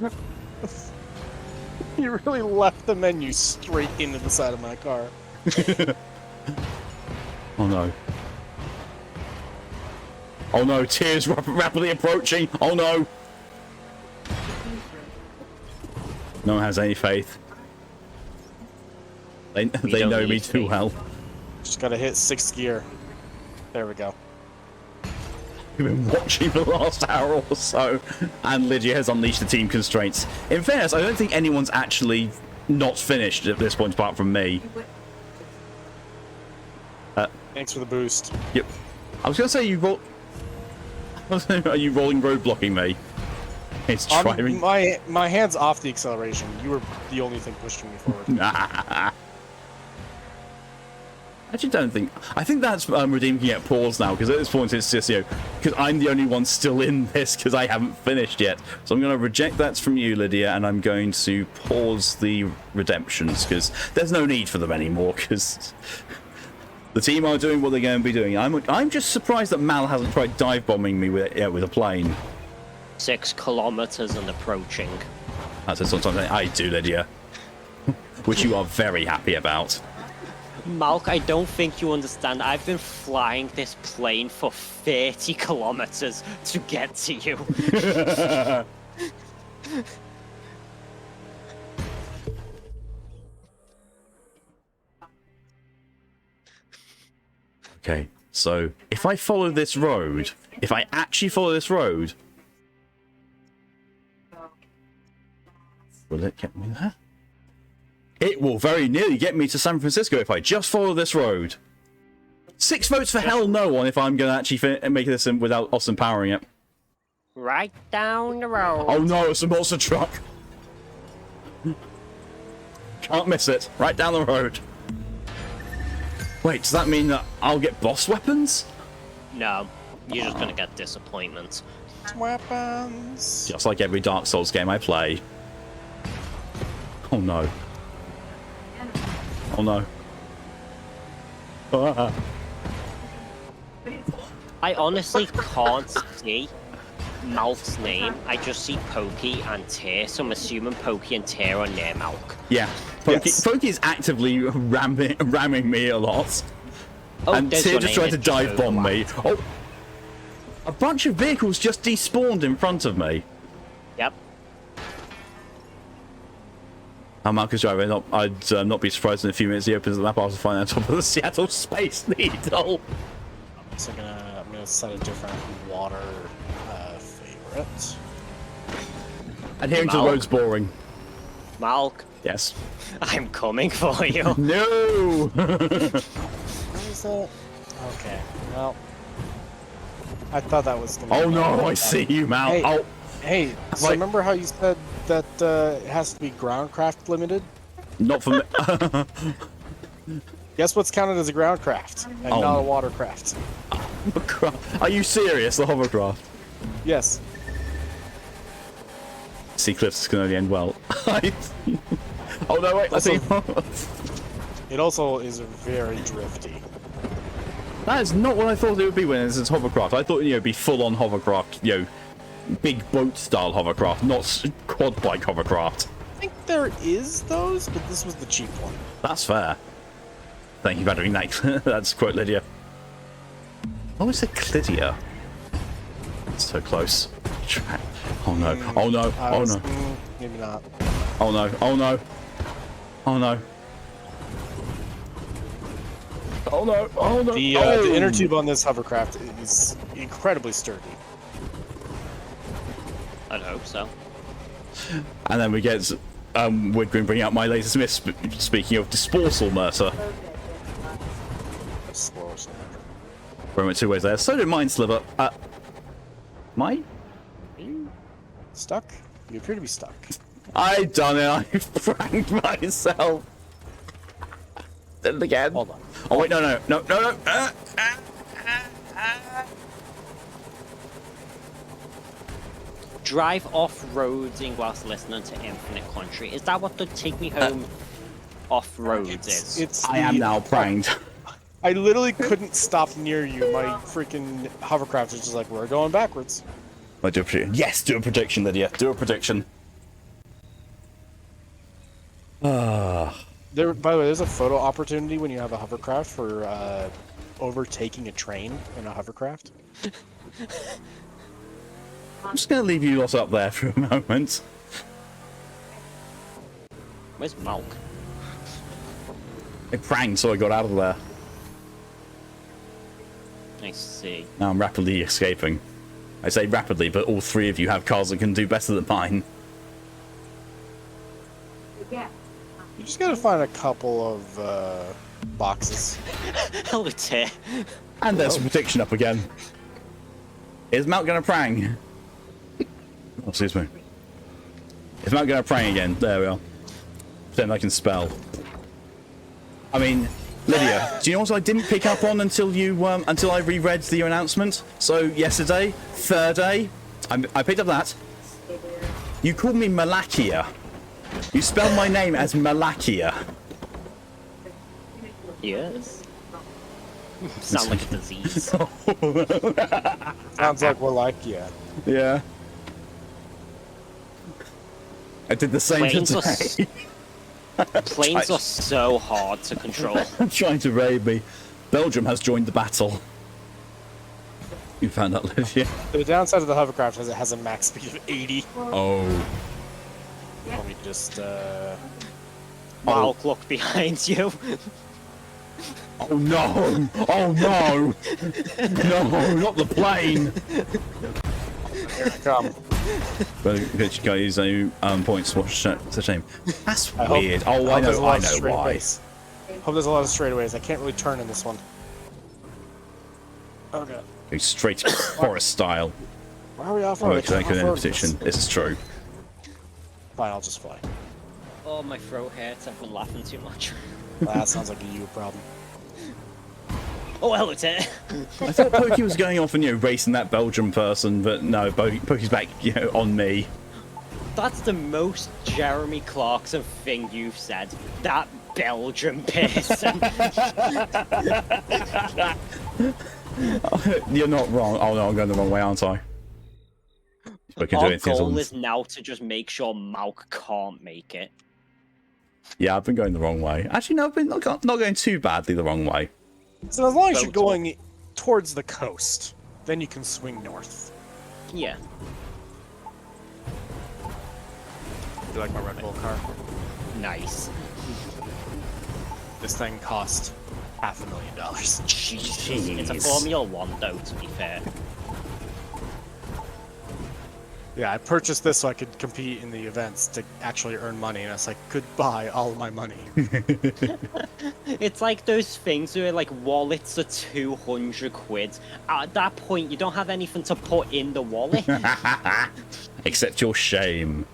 dun. you really left the menu straight into the side of my car. Oh no. Oh no, tears rapidly approaching. Oh no. No one has any faith. They don't know me need too faith. well. Just gotta hit 6th gear. There we go. We've been watching for the last hour or so, and Lydia has unleashed the team constraints. In fairness, I don't think anyone's actually not finished at this point apart from me. Thanks for the boost. Yep. I was gonna say you roll. Are you rolling road blocking me? It's driving. My hand's off the acceleration. You were the only thing pushing me forward. I actually don't think. I think that's redeeming at pause now, because at this point it's just, because I'm the only one still in this because I haven't finished yet. So I'm going to reject that from you, Lydia, and I'm going to pause the redemptions because there's no need for them anymore. Because the team are doing what they're going to be doing. I'm just surprised that Mal hasn't tried dive bombing me with a plane. 6 kilometers and approaching. That's something I do, Lydia, which you are very happy about. Malk, I don't think you understand. I've been flying this plane for 30 kilometers to get to you. Okay, so if I follow this road, if I actually follow this road, will it get me there? It will very nearly get me to San Francisco if I just follow this road. 6 votes for hell no on if I'm going to actually make this in without Austin powering it. Right down the road. Oh no, it's a monster truck. Can't miss it. Right down the road. Wait, does that mean that I'll get boss weapons? No, you're just gonna get disappointment. Weapons. Just like every Dark Souls game I play. Oh no. Oh no. Ah. I honestly can't see Malk's name. I just see Pokey and Tear, so I'm assuming Pokey and Tear are near Malk. Yeah, Pokey, Yes. Pokey is actively ramming me a lot. Oh, And there's Tear your just name, tried to it dive bomb me. overlapped. Oh! A bunch of vehicles just despawned in front of me. Yep. Marcus Driver, I'd not be surprised in a few minutes he opens the map after finding on top of the Seattle Space Needle. So I'm gonna set a different water favorite. Adhering to the Malk. road's boring. Malk, Yes. I'm coming for you. No! What is that? Okay, well, I thought that was gonna. Oh be no, I see you, Mal. Hey. Oh, Hey, so Like- remember how you said that it has to be groundcraft limited? not for me. Guess what's counted as a groundcraft and Oh. not a watercraft? Are you serious? The hovercraft. Yes. Sea cliffs can only end well. Oh no, wait. I Also- see. It also is very drifty. That is not what I thought it would be when it's hovercraft. I thought it'd be full-on hovercraft, big boat-style hovercraft, not quad bike hovercraft. I think there is those, but this was the cheap one. That's fair. Thank you for doing that. That's quote Lydia. Oh, it's a Clydia. So close. Oh no! Oh no! Oh no! Maybe not. Oh no! Oh no! Oh no! Oh no! Oh no! The inner tube on this hovercraft is incredibly sturdy. I'd hope so. And then we get we're going to bring out my latest miss. Speaking of dispersal, Mercer. Slow snap. We went 2 ways there. So did mine, Sliver. Mine? Stuck? You appear to be stuck. I done it. I pranked myself. Did it again. Hold on. Oh wait, no. Drive off-roading whilst listening to Infinite Country. Is that what the Take Me Home off-roads is? I am now pranked. I literally couldn't stop near you. My freaking hovercraft was just like, we're going backwards. I do a prediction. Yes, do a prediction, Lydia. Do a prediction. By the way, there's a photo opportunity when you have a hovercraft for overtaking a train in a hovercraft. I'm just going to leave you lot up there for a moment. Where's Malk? I pranked, so I got out of there. I see. Now I'm rapidly escaping. I say rapidly, but all three of you have cars that can do better than mine. Yeah. You just gotta find a couple of boxes. Hello, Tear. And there's a prediction up again. Is Malk going to prang? Oh, excuse me. Is Malk going to prang again? There we are. Pretend I can spell. I mean, Lydia, do you know what I didn't pick up on until you until I reread your announcement? So yesterday, third day, I picked up that. You called me Malakia. You spelled my name as Malakia. Yes. Sound like a disease. Sounds like Wallachia. Yeah. I did the same Planes are today. Planes are so hard to control. Trying to raid me. Belgium has joined the battle. You found out, Lydia. The downside of the hovercraft is it has a max speed of 80. Oh. Let me just Malk, look behind you. Oh no! Oh no! No, not the plane! here I come. But you can't use any points. What's a shame. That's I weird. hope I there's a know lot of why. straightaways. Hope there's a lot of straightaways. I can't really turn in this one. Okay. Go straight forest style. Why are we off Oh, road? because I couldn't end position. This is true. Fine, I'll just fly. Oh, my throat hurts. I've been laughing too much. That sounds like a you problem. Oh, hello, Tear. I thought Pokey was going off and racing that Belgian person, but no, Pokey's back on me. That's the most Jeremy Clarkson thing you've said. That Belgian person. You're not wrong. Oh no, I'm going the wrong way, aren't I? We can do Our anything goal on... is now to just make sure Malk can't make it. Yeah, I've been going the wrong way. Actually, no, I've been not going too badly the wrong way. So as long as you're going towards the coast, then you can swing north. Yeah. Do you like my Red Bull car? Nice. This thing cost $500,000. Jesus. It's a Jeez. Formula 1 though, to be fair. Yeah, I purchased this so I could compete in the events to actually earn money, and I was like, goodbye, all of my money. It's like those things where like wallets are 200 quid. At that point, you don't have anything to put in the wallet. Except your shame.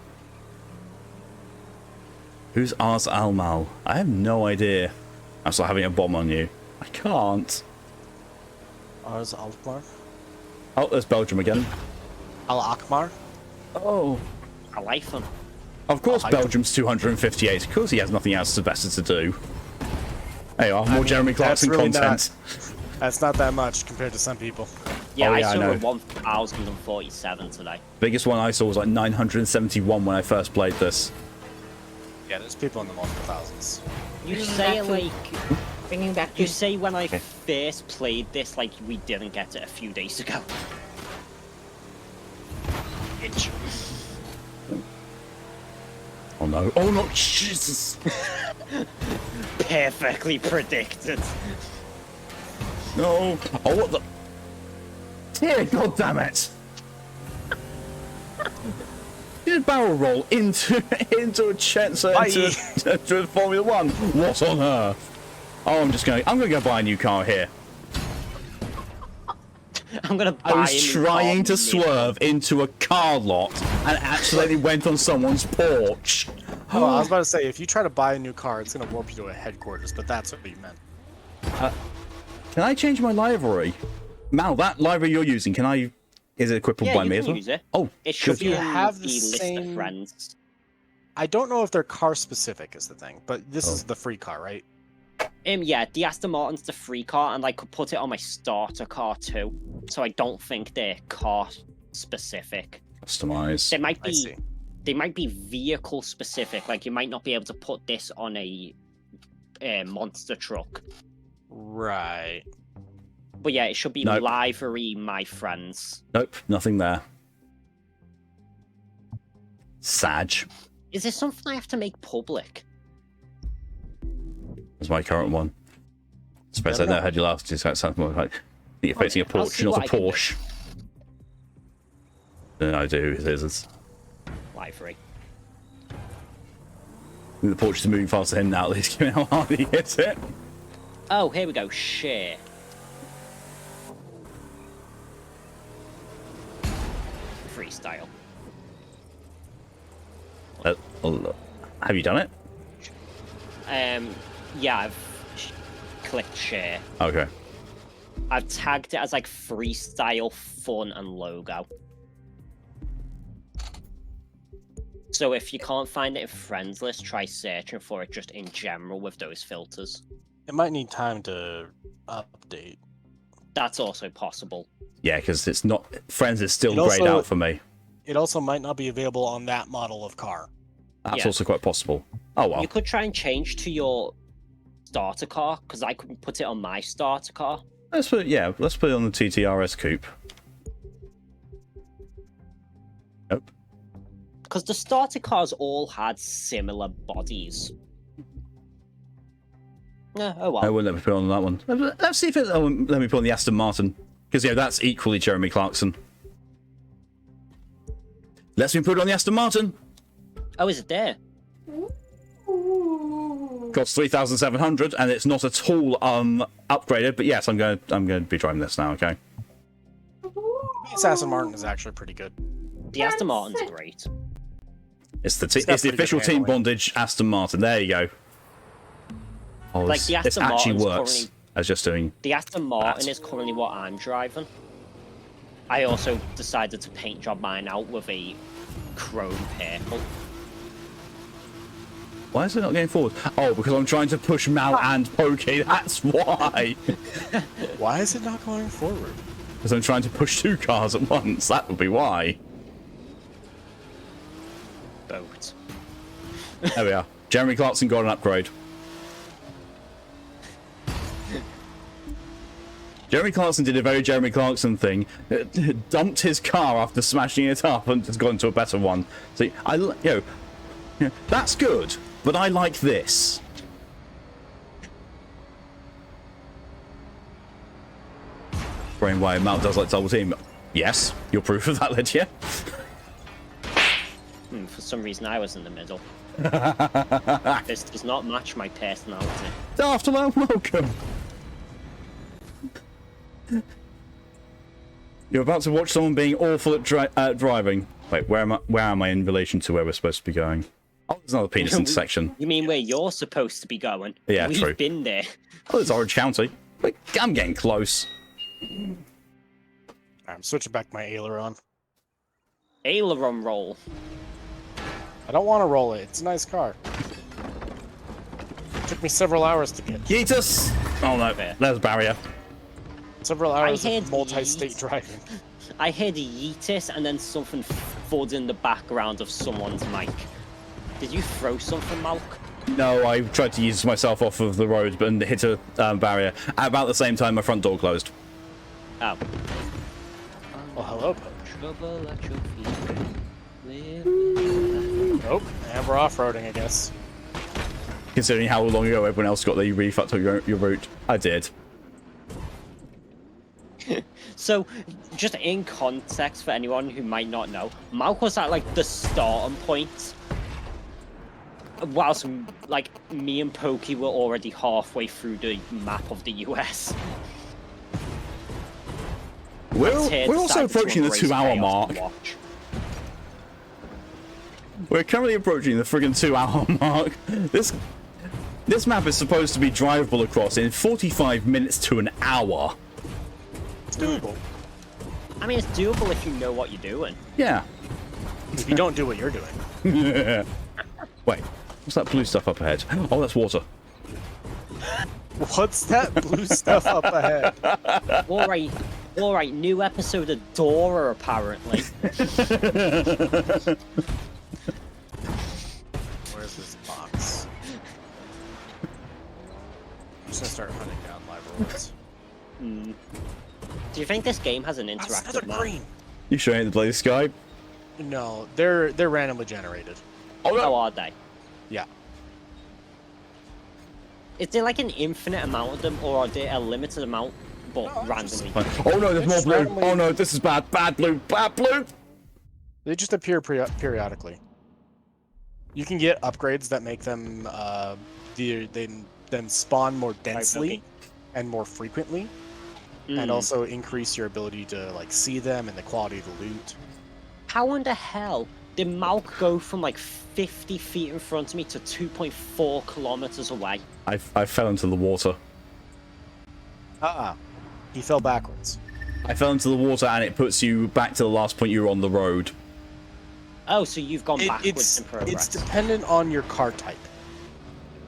Who's Ars Almal? I have no idea. I'm still having a bomb on you. I can't. Ars Alkmaar? Oh, there's Belgium again. Al Akmar? Oh. I like them. Of course I- Belgium's 258. Of course he has nothing else better to do. There you are, more mean, Jeremy that's Clarkson really content. That's not that much compared to some people. Yeah, Oh, I yeah, I saw know. it 1,047 today. Biggest one I saw was like 971 when I first played this. Yeah, there's people in the multiple thousands. You Bringing say back like... Bringing back You say when I first played this, like we didn't get it a few days ago. Itch. Oh no. Oh no, Jesus! Perfectly predicted. No! Oh, what the? Dear God damn it! Did a barrel roll into a chance into a Formula One? What on earth? Oh, I'm gonna go buy a new car here. I'm gonna buy I was a new trying car to mid- swerve into a car lot and accidentally went on someone's porch. Oh, I was about to say, if you try to buy a new car, it's gonna warp you to a headquarters, but that's what you meant. Can I change my livery? Mal, that livery you're using, can I... Is it equipable by me as well? Use it. Oh, It should be you in have the the list same- of friends. I don't know if they're car specific is the thing, but this is the free car, right? Yeah, the Aston Martin's the free car, and I could put it on my starter car too. So I don't think they're car specific. Customize. They might I see. be. They might be vehicle specific. Like you might not be able to put this on a monster truck. Right. But yeah, it should be Nope. livery, my friends. Nope, nothing there. Sag. Is this something I have to make public? That's my current one. I suppose I Never know how you last. It's something more like you're facing a I'll porch, see not what a I can do. Porsche. Then I do. It is. Livery. The Porsche is moving faster than him now. At least, given how hard he hits it. Oh, here we go. Share. Freestyle. Have you done it? Yeah, I've clicked share. Okay. I've tagged it as like freestyle, fun, and logo. So if you can't find it in friends list, try searching for it just in general with those filters. It might need time to update. That's also possible. Yeah, because it's not. Friends is still It grayed also- out for me. It also might not be available on that model of car. That's Yeah. also quite possible. Oh well. You could try and change to your starter car, because I couldn't put it on my starter car. Let's put let's put it on the TTRS coupe. Nope. Because the starter cars all had similar bodies. Yeah, oh I well. wouldn't let me put it on that one. Let's see if it let me put on the Aston Martin, because that's equally Jeremy Clarkson. Let's me put it on the Aston Martin. Oh, is it there? Costs 3,700, and it's not at all upgraded. But yes, I'm going to be driving this now. Okay. This Aston Martin is actually pretty good. The Aston Martin's great. It's the It's got it's the pretty good official Team handling. BondAGE Aston Martin. There you go. Oh, Like, this, the this Aston actually Martin's works currently- as just doing. The Aston Martin That. is currently what I'm driving. I also decided to paint job mine out with a chrome purple. Why is it not going forward? Oh, because I'm trying to push Mal and Poke. That's why. Why is it not going forward? Because I'm trying to push two cars at once. That would be why. Boat. There we are. Jeremy Clarkson got an upgrade. Jeremy Clarkson did a very Jeremy Clarkson thing. Dumped his car after smashing it up and has gone to a better one. See, that's good, but I like this. Brain why Mount does like double team. Yes, you're proof of that, Lydia. For some reason, I was in the middle. This does not match my personality. Afterlife, welcome. You're about to watch someone being awful at driving. Wait, where am I in relation to where we're supposed to be going? Oh, there's another penis intersection. You mean where you're supposed to be going? Yeah, We've true. been there. Oh, there's Orange County. Wait, I'm getting close. I'm switching back my aileron. Aileron roll. I don't want to roll it. It's a nice car. Took me several hours to get. Yeetus! Oh no, there's a barrier. Several hours had of multi-state yeet. driving. I heard Yeetus and then something thud in the background of someone's mic. Did you throw something, Malk? No, I tried to use myself off of the road but hit a barrier. At about the same time, my front door closed. Oh. Well, hello, Poach. Trouble at your feet. Nope. And we're off-roading, I guess. Considering how long ago everyone else got there, you really fucked up your route. I did. So, just in context for anyone who might not know, Malk was at like the starting point, whilst like me and Pokey were already halfway through the map of the US. We're Ted also decided to approaching the embrace 2-hour chaos mark. to watch. We're currently approaching the friggin' 2-hour mark. This map is supposed to be drivable across in 45 minutes to an hour. It's doable. I mean, it's doable if you know what you're doing. Yeah. If you don't do what you're doing. Wait, what's that blue stuff up ahead? Oh, that's water. What's that blue stuff up ahead? All right. New episode of Dora, apparently. Where's this box? I'm just gonna start hunting down live rewards. Do you think this game has an That's interactive another map? green. You showing the blue sky? No, they're randomly generated. Oh, How no. are they? Yeah. Is there like an infinite amount of them, or are there a limited amount, but No, randomly? Oh no, there's more It's blue. randomly- Oh no, this is bad. Bad blue. Bad blue. They just appear periodically. You can get upgrades that make them them spawn more densely and more frequently, and also increase your ability to like see them and the quality of the loot. How in the hell did Malk go from like 50 feet in front of me to 2.4 kilometers away? I fell into the water. He fell backwards. I fell into the water and it puts you back to the last point you were on the road. Oh, so you've gone backwards It's in progress. dependent on your car type.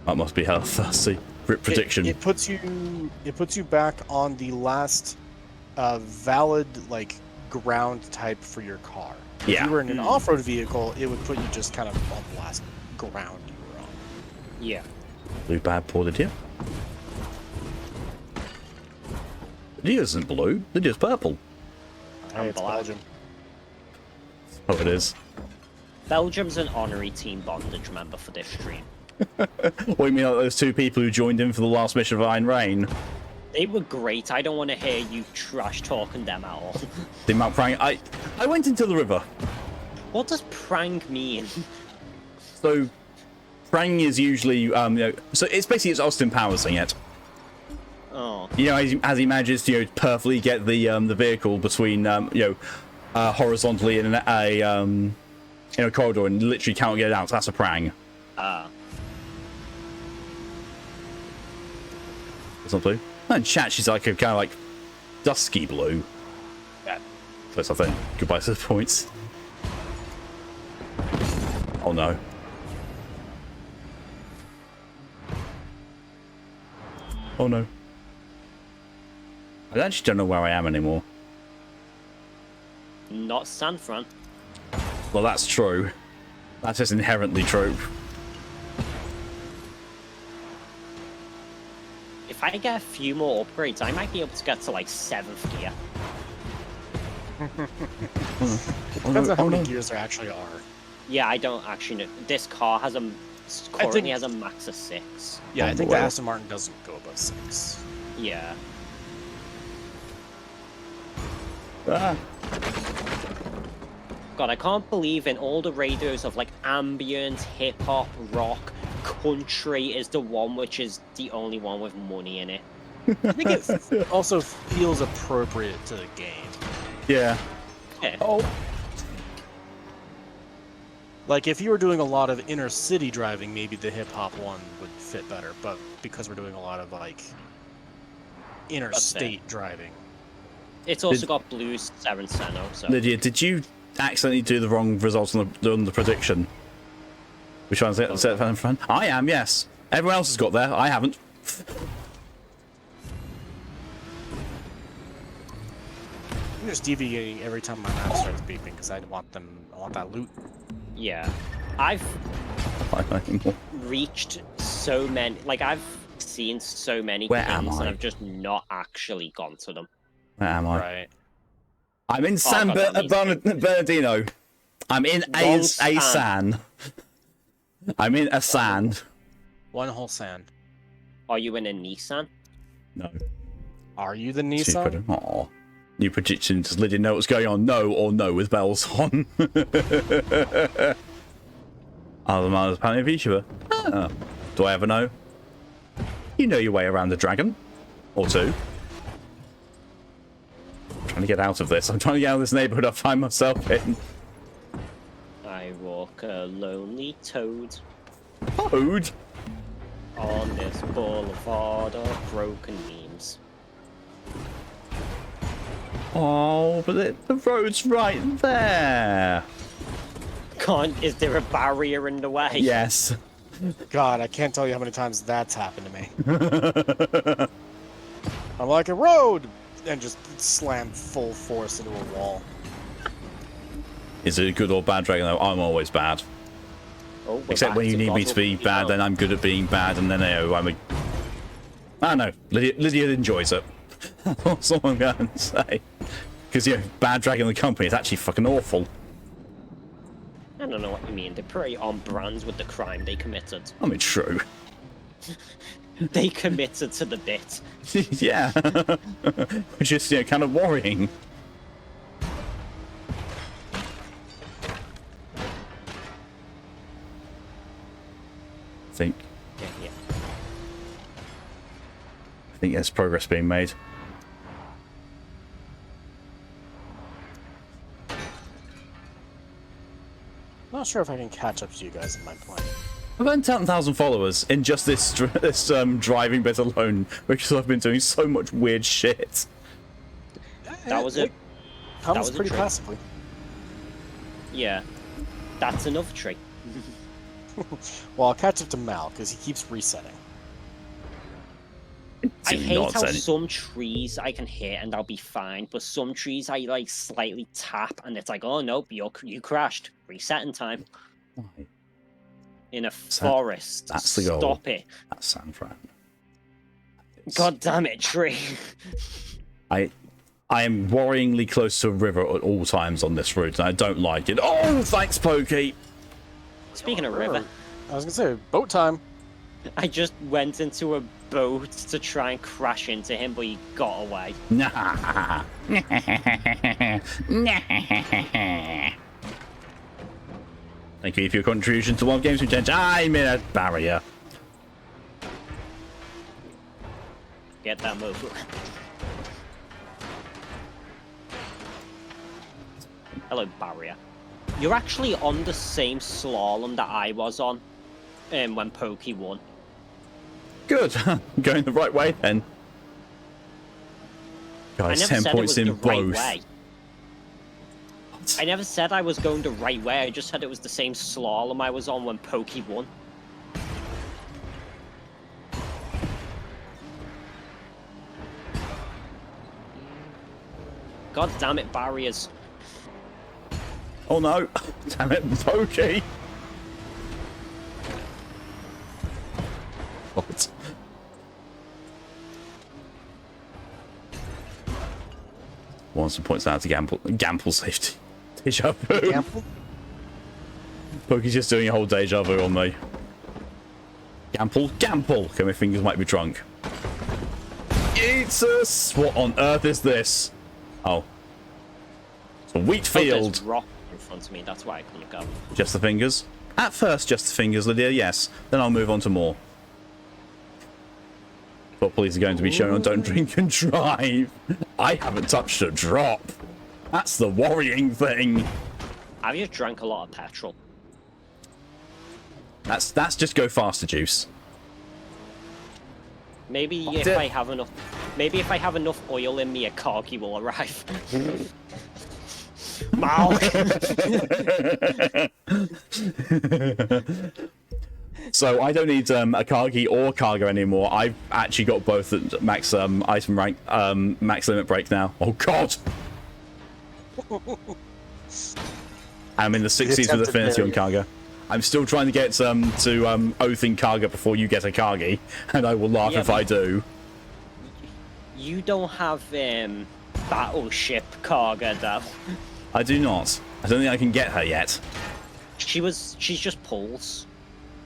That must be how thirsty. Rip prediction. It puts you back on the last valid like ground type for your car. Yeah. If you were in an off-road vehicle, it would put you just kind of on the last ground you were on. Yeah. Blue bad poor Lydia. Lydia isn't blue. Lydia's purple. Hey, it's black. Belgium. Oh, it is. Belgium's an honorary Team BondAGE member for this stream. What do you mean like those two people who joined in for the last mission of Iron Rain? They were great. I don't want to hear you trash talking them at all. The amount prang. I went into the river. What does prang mean? So, prang is usually so it's basically it's Austin Powers thing it. Oh. You know, as he manages to perfectly get the vehicle between horizontally in a corridor and literally can't get it out. So that's a prang. It's not blue. And chat, she's like a kind of like dusky blue. Yeah. So it's nothing. Goodbye to the points. Oh no. Oh no. I actually don't know where I am anymore. Not San Fran. Well, that's true. That's just inherently true. If I get a few more upgrades, I might be able to get to like 7th gear. Depends on how many gears there actually are. Yeah, I don't actually know. This car has currently has a max of 6. Yeah, I think well. the Aston Martin doesn't go above 6. Yeah. Ah. God, I can't believe in all the radios of like ambient, hip hop, rock, country is the one which is the only one with money in it. I think it also feels appropriate to the game. Yeah. Yeah. Oh. Like, if you were doing a lot of inner city driving, maybe the hip hop one would fit better. But because we're doing a lot of like interstate driving, It's also got Blues Seven Seno, so Lydia, did you accidentally do the wrong results on the prediction? Which one's it? Set in front? I am, yes. Everyone else has got there. I haven't. I'm just deviating every time my map starts beeping because I want that loot. yeah. I've I don't know anymore. reached so many, like I've seen so many Where games am and I? I've just not actually gone to them. Where am I? Right. I'm in San God, that means- Bernardino. I'm in Wrong a San. I'm in a San. One whole sand. Are you in a Nissan? No. Are you the Too Nissan? pretty. Aw. New prediction. Does Lydia know what's going on? No or no with bells on. Other man is apparently a VTuber. Ah. Do I ever know? You know your way around the dragon. Or two. I'm trying to get out of this. I'm trying to get out of this neighborhood I find myself in. I I walk a lonely toad Toad? on this boulevard of broken memes. Oh, but the road's right there. Is there a barrier in the way? Yes. God, I can't tell you how many times that's happened to me. I'm like, a road! And just slam full force into a wall. Is it a good or bad dragon though? I'm always bad. Oh, we're Except back when you to need me God to be Almighty bad, now. then I'm good at being bad, and then I'm a... I don't know. Lydia enjoys it. That's all I'm going to say. Because, bad dragon in the company is actually fucking awful. I don't know what you mean. They're pretty on brand with the crime they committed. I mean, true. They committed to the bit. Yeah. Which is, kind of worrying. I think there's progress being made. Not sure if I can catch up to you guys in my plan. I've earned 10,000 followers in just this driving bit alone, because I've been doing so much weird shit. That was it. Comes was a pretty trick. passively. Yeah. That's another trick. Well, I'll catch up to Mal, because he keeps resetting. I Do hate not how say- some trees I can hit and I'll be fine, but some trees I like slightly tap and it's like, oh nope, you crashed. Resetting time. Why? In a forest. that's the goal. Stop it. That's San Fran. God damn it, tree. I am worryingly close to a river at all times on this route, and I don't like it. Oh, thanks, Pokey! Speaking of river, I was gonna say, boat time. I just went into a boat to try and crash into him, but he got away. Nah. Thank you for your contribution to One Games with Change. I'm in a barrier. Get that move. Hello, barrier. You're actually on the same slalom that I was on when Pokey won. Good. Going the right way then. Guys, I never 10 said it points was in the right both. way. I never said I was going the right way. I just said it was the same slalom I was on when Pokey won. God damn it, barriers. Oh no. Damn it, Pokey. What? Want some points out to Gamble safety. Deja vu. Gamble? Pokey's just doing a whole deja vu on me. Gamble. Okay, my fingers might be drunk. Jesus! What on earth is this? Oh. It's a wheat Oh, there's field. rock in front of me, that's why I couldn't go. Just the fingers? At first, just the fingers, Lydia, yes. Then I'll move on to more. But police are going to be shown on Don't Drink and Drive. I haven't touched a drop. That's the worrying thing. I've just drank a lot of petrol. That's just go faster juice. Maybe What if the- I have enough, maybe if I have enough oil in me, a corgi will arrive. Mal. So I don't need a Kargi or Cargo anymore. I've actually got both at max item rank, max limit break now. Oh god! I'm in the 60s with attempted affinity on barrier. Cargo. I'm still trying to get to Oath in Cargo before you get a Kargi, and I will laugh Yeah, if I but- do. You don't have battleship Karga though. I do not. I don't think I can get her yet. She's just pulls.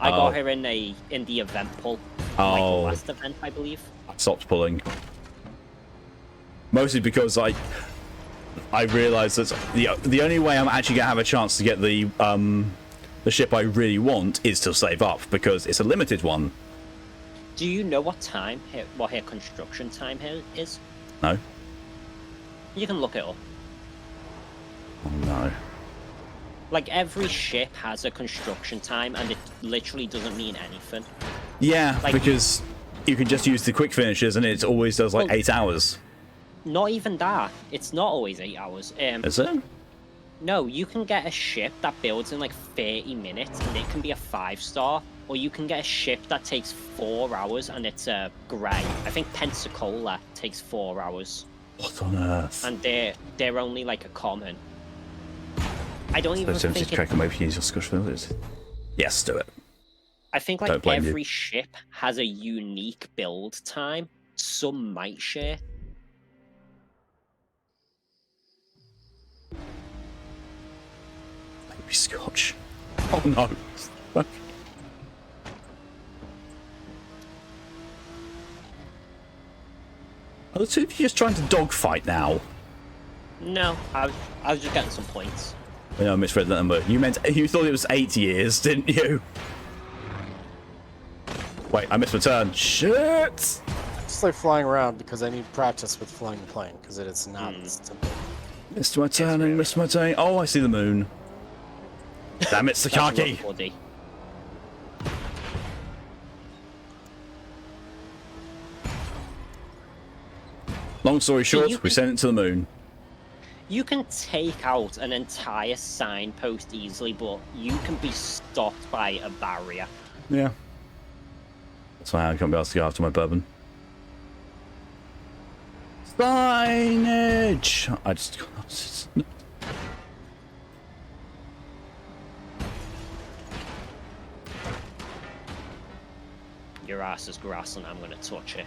I Oh. got her in the event pull. Like the Oh. last event, I believe. I stopped pulling. Mostly because I realised that the only way I'm actually gonna have a chance to get the ship I really want is to save up, because it's a limited one. Do you know what her construction time here is? No? You can look it up. Oh no. Like, every ship has a construction time, and it literally doesn't mean anything. Yeah, Like- because you can just use the quick finishes and it always does like Well- 8 hours. Not even that. It's not always 8 hours. Is it? No, you can get a ship that builds in like 30 minutes, and it can be a 5-star, or you can get a ship that takes 4 hours, and it's a grey. I think Pensacola takes 4 hours, What on earth? and they're only like a common. I don't even So think to check maybe use your Scotch filters. Yes, do it. I think Don't like blame you. every ship has a unique build time. Some might share. Maybe Scotch. Oh no. Okay. Are the two of you just trying to dogfight now? No, I was just getting some points. I know I misread that number. You thought it was 8 years, didn't you? Wait, I missed my turn. Shit! Just like flying around because I need practice with flying the plane because it is not simple. Missed my turn and missed my turn. Oh, I see the moon. Damn it, That's a rough Sakaki! body. Long story So short, you we can- sent it to the moon. You can take out an entire signpost easily, but you can be stopped by a barrier. Yeah. That's why I can't be asked to go after my bourbon. Signage! I just... Your ass is grass and I'm gonna touch it.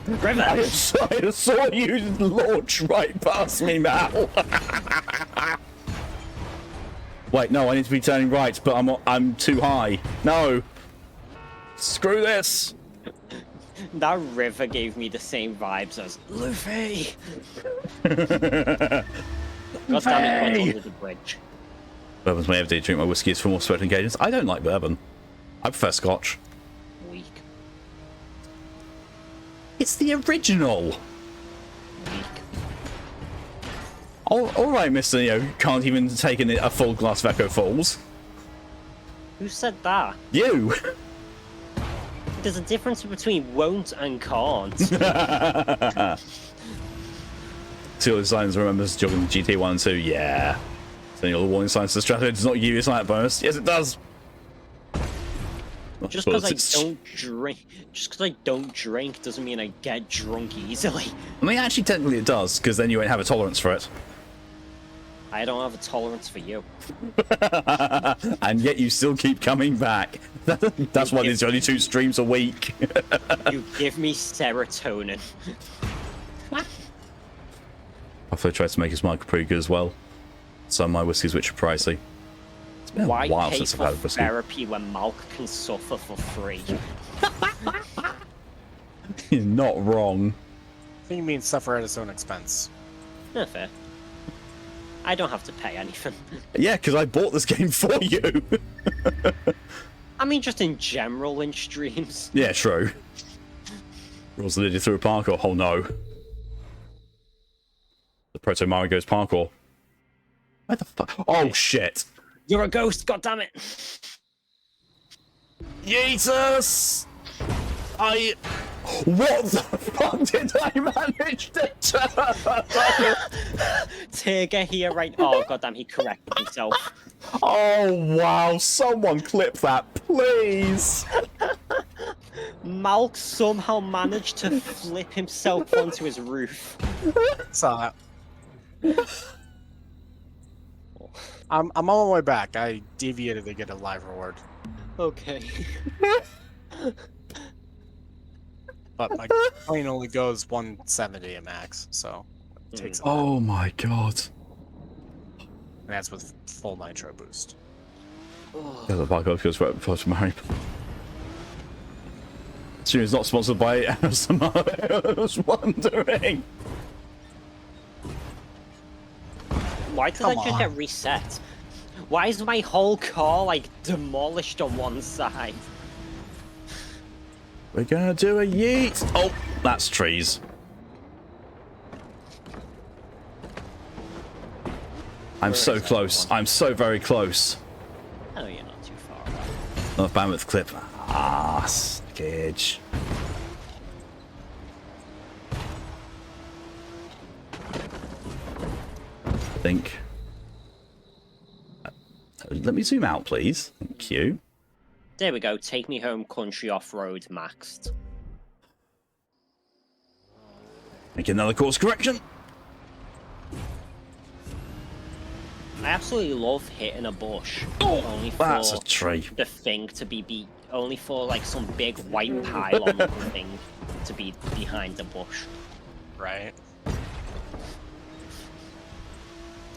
River! I saw you launch right past me, Mal. Wait, no, I need to be turning right, but I'm too high. No. Screw this. That river gave me the same vibes as Luffy! God damn it, went Hey! under the bridge. Bourbon's my everyday drink. My whiskey is for more sweat occasions. I don't like bourbon. I prefer Scotch. Weak. It's the original. Weak. All right, Mr. Neo, can't even take in a full glass of Echo Falls. Who said that? You. There's a difference between won't and can't. See all the signs remembers jogging GT 1 and 2. Yeah. Sending all the warning signs to the strategy does not give you a slight bonus. Yes, it does. Just Well, because it's- I don't drink, doesn't mean I get drunk easily. I mean, actually, technically it does, because then you won't have a tolerance for it. I don't have a tolerance for you. And yet you still keep coming back. That's why there's only 2 streams a week. You give me serotonin. Buffalo tries to make his market pretty good as well. Some of my whiskies which are pricey. It's been a Why while pay since I've for had a whiskey. therapy when Malk can suffer for free? You're not wrong. I think you mean suffer at his own expense. No fair. I don't have to pay anything. Yeah, because I bought this game for you. I mean, just in general in streams. Yeah, true. Rules that did you through a parkour. Oh no. The Proto Mario goes parkour. Where the fuck? Oh shit. You're a ghost, goddammit! Yeetus! What the fuck did I manage to turn? Tigger here right. Oh goddamn, he corrected himself. Oh wow, someone clip that, please! Malk somehow managed to flip himself onto his roof. Saw that. I'm on my way back. I deviated to get a live reward. Okay. But my plane only goes 170 at max, so it takes a lot. Oh my god. And that's with full nitro boost. Yeah, the parkour goes right Proto Mario. Stream is not sponsored by ASMR. I was wondering. Why did I just get reset? Why is my whole car like demolished on one side? We're gonna do a yeet. Oh, that's trees. I'm so close. I'm so very close. Oh, you're not too far away. Enough bandwidth clip. Ah, Skidge. Think. Let me zoom out, please. Thank you. There we go. Take me home, country off-road maxed. Make another course correction. I absolutely love hitting a bush. Oh, only for that's a tree. the thing to be beat. Only for like some big white pylon of the thing to be behind the bush. Right.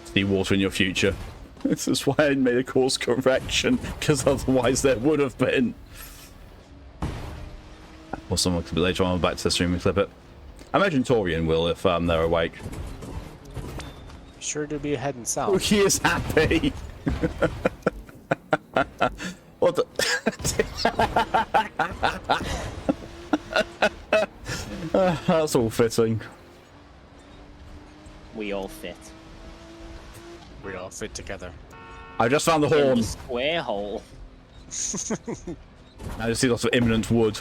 See water in your future. This is why I made a course correction, because otherwise there would have been. Or someone could be later on back to the stream and clip it. I imagine Torian will if they're awake. Sure to be heading Oh, south. he is happy. What the? That's all fitting. We all fit. We all fit together. I just found the In horn. the square hole. I just see lots of imminent wood.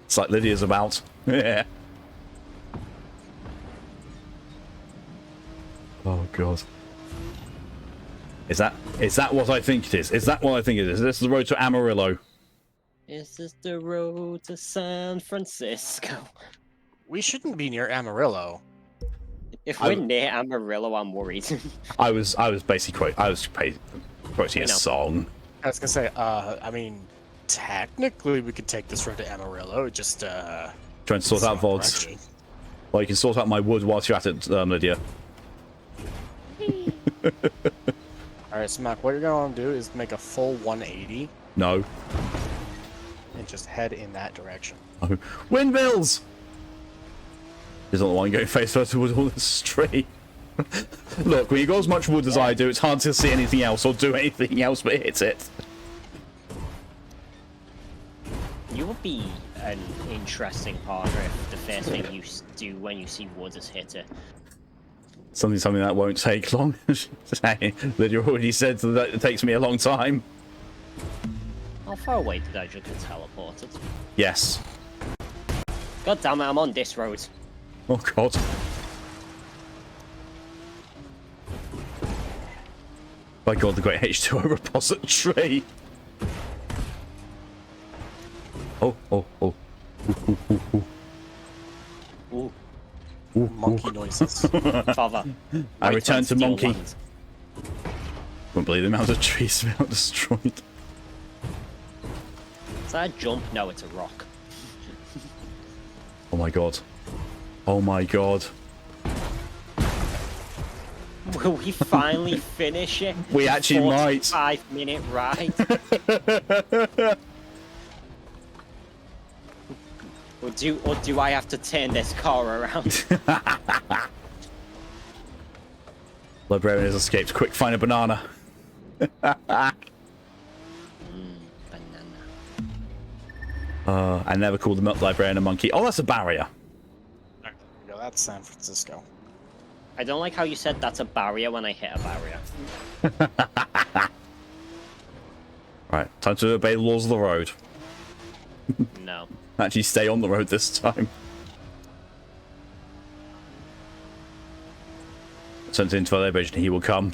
It's like Lydia's about. Yeah. Oh god. Is that what I think it is? Is that what I think it is? This is the road to Amarillo. Is this the road to San Francisco? We shouldn't be near Amarillo. If we're near Amarillo, I'm worried. I was basically quoting a know. song. I was gonna say, I mean, technically we could take this road to Amarillo. Just Trying to sort out VODs. direction. Well, you can sort out my wood whilst you're at it, Lydia. All right, so Mac, what you're gonna want to do is make a full 180 No. and just head in that direction. Oh. Windmills! He's not the one going face first with all this tree. Look, when you got as much wood as I do, it's hard to see anything else or do anything else but hit it. You would be an interesting partner if the first thing you do when you see wood is hit it. Something that won't take long. Lydia already said that it takes me a long time. How far away did I just get teleported? Yes. God damn it, I'm on this road. Oh god. By god, the great H2O repository. Oh. Ooh. Ooh, Monkey noises. father. I Right returned to steel monkey. land. Won't believe the amount of trees we have destroyed. Is that a jump? No, it's a rock. Oh my god. Oh my god. Will we finally finish it? We actually might. 5-minute ride. or do I have to turn this car around? Librarian has escaped. Quick, find a banana. Banana. I never called the librarian a monkey. Oh, that's a barrier. There we go. That's San Francisco. I don't like how you said that's a barrier when I hit a barrier. Right, time to obey the laws of the road. No. Actually stay on the road this time. Sent into the vision, he will come.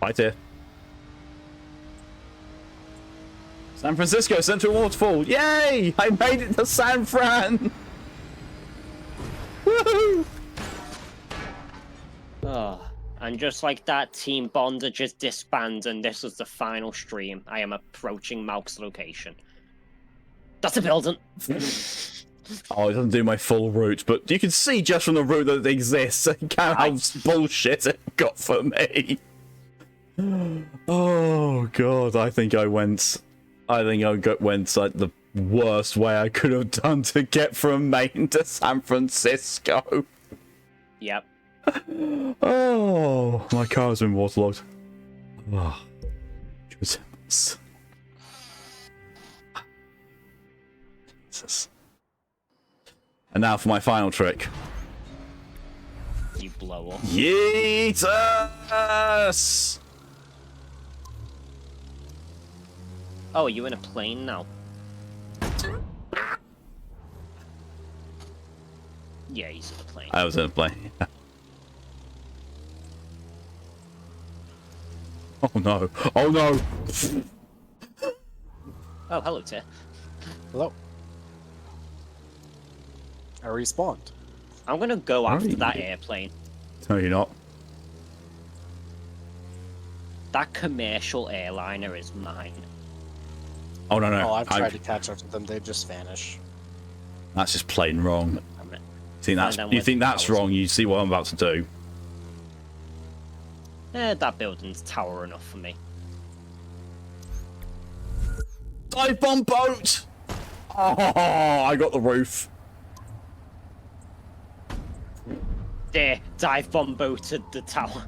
Right here. San Francisco, Central Waterfall. Yay! I made it to San Fran! Woohoo! Oh, and just like that, Team BondAGE just disbanded, and this was the final stream. I am approaching Malk's location. That's a building. Oh, it doesn't do my full route, but you can see just from the route that it exists how bullshit it got for me. Oh god, I think I went like the worst way I could have done to get from Maine to San Francisco. Yep. Oh, my car has been waterlogged. Oh, Jesus. Jesus. And now for my final trick. You blow up. Yeetus! Oh, are you in a plane now? Yeah, he's in a plane. I was in a plane. Oh no! Oh no! Oh, hello, Tier. Hello. I respawned. I'm gonna go after Right. that airplane. No, you're not. That commercial airliner is mine. Oh no no! Oh, I've tried to catch up to them. They just vanish. That's just plain wrong. Damn it. You think that's wrong? You see what I'm about to do? That building's tower enough for me. Dive bomb boat! Oh, I got the roof. There, dive bomb boated the tower.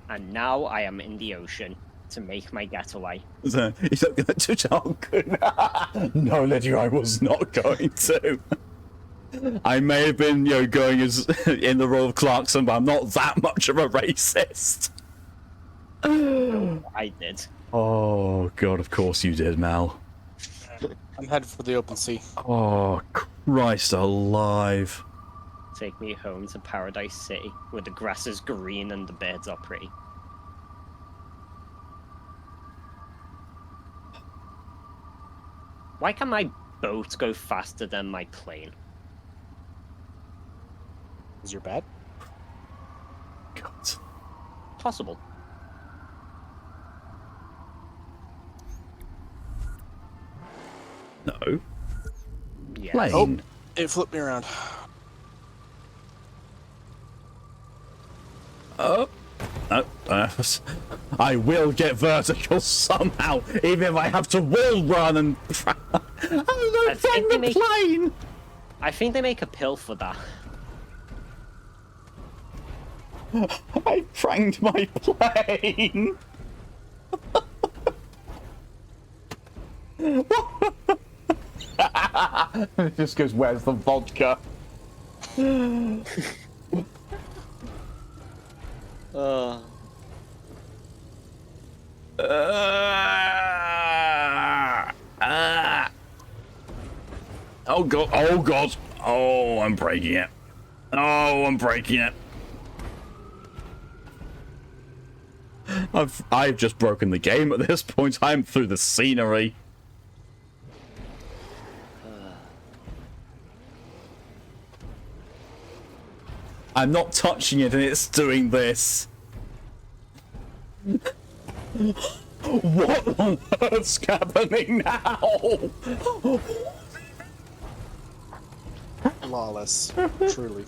And now I am in the ocean to make my getaway. So, he's not going to talk. No, Leggy, I was not going to. I may have been, going as in the role of Clarkson, but I'm not that much of a racist. I did. Oh God, of course you did, Mal. I'm headed for the open sea. Oh Christ alive! Take me home to Paradise City, where the grass is green and the birds are pretty. Why can my boat go faster than my plane? Is your bad? God. Possible. No. Yeah. Plane. It flipped me around. Oh. No. I will get vertical somehow, even if I have to wall run and. I think they the plane. I think they make a pill for that. I pranked my plane. It just goes, where's the vodka? Uh, Oh god, oh god. Oh, I'm breaking it. Oh, I'm breaking it. I've just broken the game at this point. I'm through the scenery. I'm not touching it and it's doing this. What on earth's happening now? Lawless. Truly.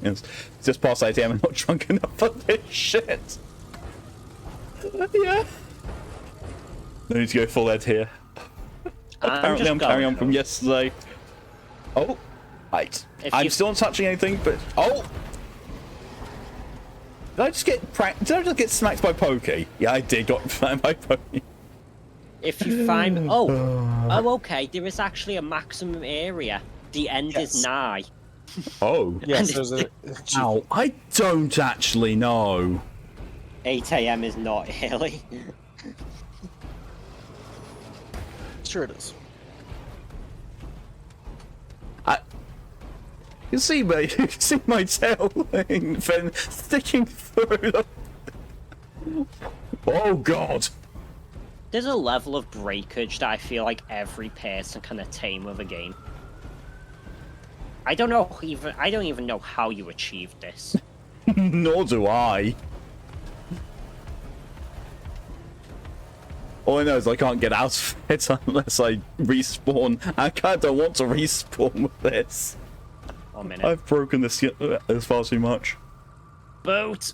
It's just past 8 AM. I'm not drunk enough for this shit. Yeah. No need to go full Ed here. Apparently I'm carrying on from yesterday. Oh. Right. I'm still not touching anything, but... Oh! Did I just get pranked? Did I just get smacked by Pokey? Yeah, I did got smacked by Pokey. if you find... Oh, okay. There is actually a maximum area. The end is nigh. Oh. Yes, there's a... Ow, I don't actually know. 8 AM is not early. Sure it is. You can see my tail thing fin sticking through the... Oh god! There's a level of breakage that I feel like every person can attain with a game. I don't even know how you achieved this. Nor do I. All I know is I can't get out of it unless I respawn. I kinda don't want to respawn with this. 1 minute. I've broken this far too much. Boat!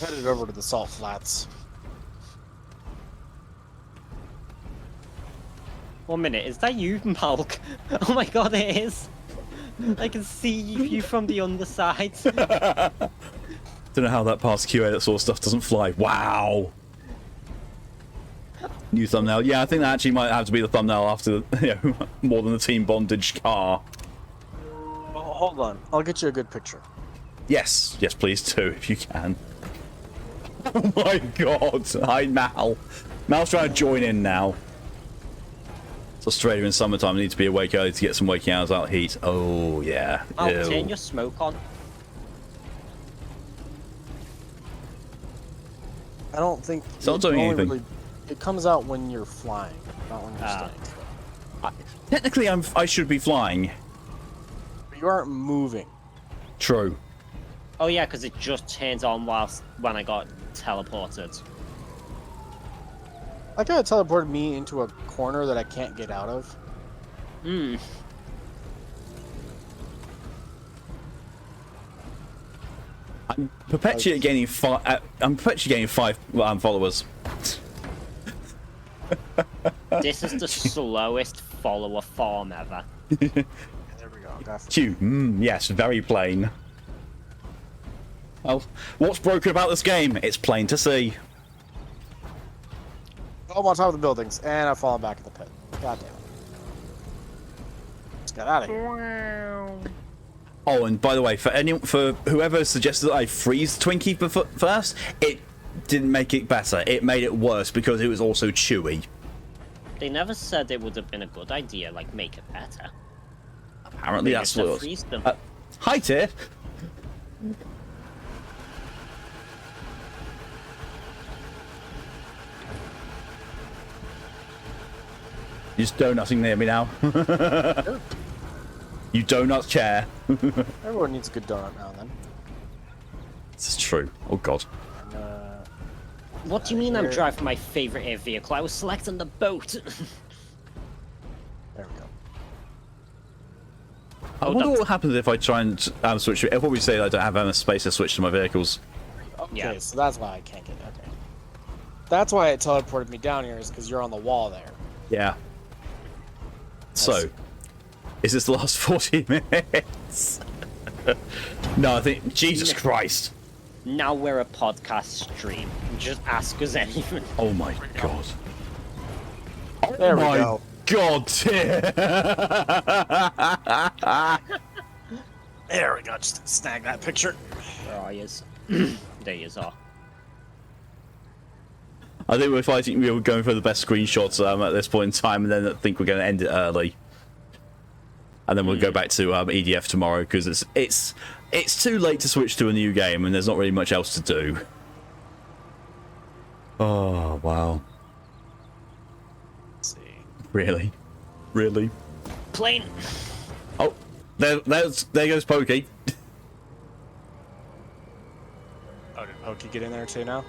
Headed over to the salt flats. 1 minute, is that you, Malk? Oh my god, it is! I can see you from the underside. Don't know how that past QA, that sort of stuff doesn't fly. Wow! New thumbnail. Yeah, I think that actually might have to be the thumbnail after, more than the Team BondAGE car. Oh, hold on. I'll get you a good picture. Yes, yes, please do, if you can. Oh my god. Hi, Mal. Mal's trying to join in now. It's Australia in summertime. I need to be awake early to get some waking hours out of heat. Oh, yeah. Oh, Ew. turn your smoke on. I don't think It's not it doing only anything. really- it comes out when you're flying, not when you're Ah. standing. Technically, I should be flying. But you aren't moving. True. Oh yeah, because it just turns on when I got teleported. Like it teleported me into a corner that I can't get out of. Hmm. I'm perpetually gaining five. I'm perpetually gaining 5 followers. This is the slowest follower farm ever. There we go. Got Q. Yes, very plain. Well, what's broken about this game? It's plain to see. Oh, I'm on top of the buildings, and I've fallen back in the pit. God damn it. Let's get out of here. Oh, and by the way, for whoever suggested that I freeze Twinkie first, it didn't make it better. It made it worse because it was also chewy. They never said it would have been a good idea, like make it better. Apparently, They that's just what. freeze them. Hi, Tiff. You're just donutting near me now. You donut chair. Everyone needs a good donut now and then. This is true. Oh god. And, What do you mean I'm here. driving my favorite air vehicle? I was selecting the boat. there we go. I Oh, wonder that's- what happens if I try and switch. If we say I don't have enough space to switch to my vehicles. Okay, Yeah. so that's why I can't get. Okay. That's why it teleported me down here, is because you're on the wall there. Yeah. So, is this the last 40 minutes? No, I think. Jesus Christ. Now we're a podcast stream. Just ask us anything. Oh my god. Oh There we my go. god, Tim. There we go. Just snag that picture. Where are you? There you are. I think we're fighting. We were going for the best screenshots at this point in time, and then I think we're going to end it early. And then we'll go back to EDF tomorrow because it's too late to switch to a new game, and there's not really much else to do. Oh wow! Let's see. Really, really? Plane. Oh, there goes Pokey. Oh, did Pokey get in there too now?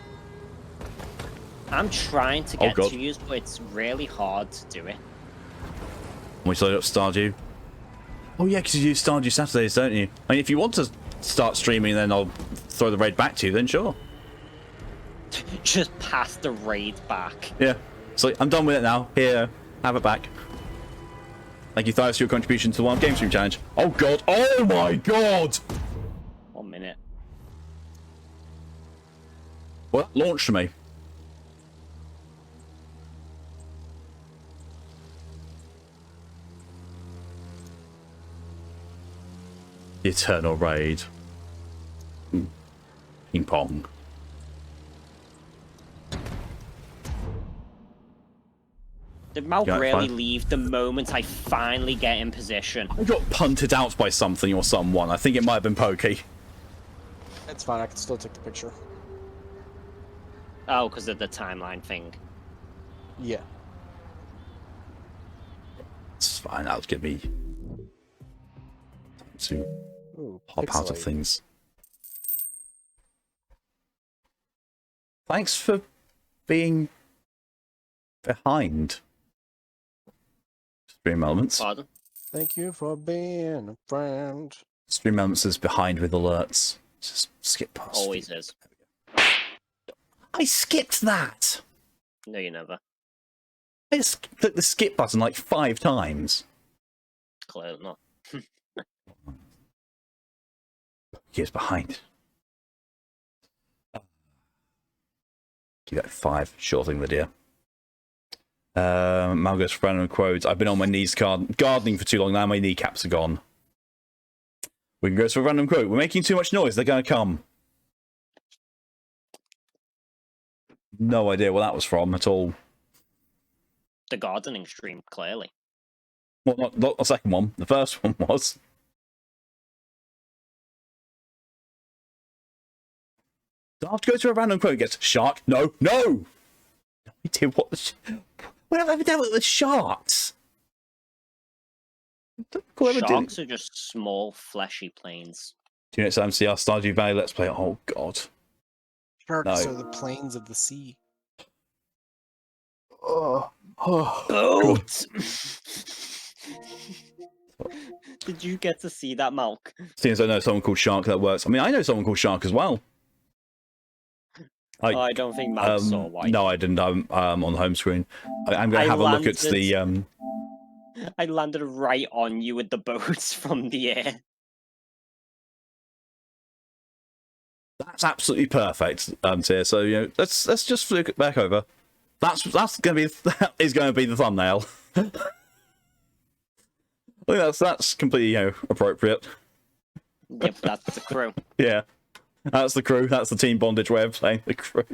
I'm trying to Oh, get God. to you, but it's really hard to do it. We load up Stardew. Oh yeah, because you do Stardew Saturdays, don't you? I mean, if you want to start streaming, then I'll throw the raid back to you. Then sure. Just pass the raid back. Yeah. So I'm done with it now. Here, have it back. Thank you, Thias, for your contribution to the One Game Stream Challenge. Oh god! Oh my god! 1 minute. Well, that launched me. The Eternal Raid. Ping pong. Did Mal Yeah, really fine. leave the moment I finally get in position? I got punted out by something or someone. I think it might have been Pokey. It's fine. I can still take the picture. Oh, because of the timeline thing. Yeah. It's fine. That'll give me time to Ooh, hop out of pixelate. things. Thanks for being behind. Stream Elements. Pardon? Thank you for being a friend. Stream Elements is behind with alerts. Just skip past. Always is. I skipped that. No, you never. I just clicked the skip button like 5 times. Clearly not. He is behind. Give that 5. Sure thing, Lydia. Malgus random quotes. I've been on my knees gardening for too long now. My kneecaps are gone. We can go to a random quote. We're making too much noise. They're going to come. No idea where that was from at all. The gardening stream, clearly. Well, not the second one. The first one was. Do I have to go to a random quote? Gets shark? No. No idea what the. What have I ever done with the sharks? Sharks are just small, fleshy planes. Do you next time see our Stardew Valley Let's Play? Oh, God. Sharks No. are the plains of the sea. Oh. Boat! Did you get to see that, Malk? Seeing as I know someone called Shark that works. I mean, I know someone called Shark as well. I don't think Malk saw why. No, I didn't. On the home screen. I'm going to have a look at the. I landed right on you with the boats from the air. That's absolutely perfect, Tier. So let's just flick it back over. That's going to be is going to be the thumbnail. I think that's completely appropriate. Yep, that's the crew. Yeah, that's the crew. That's the Team BondAGE way of playing the crew.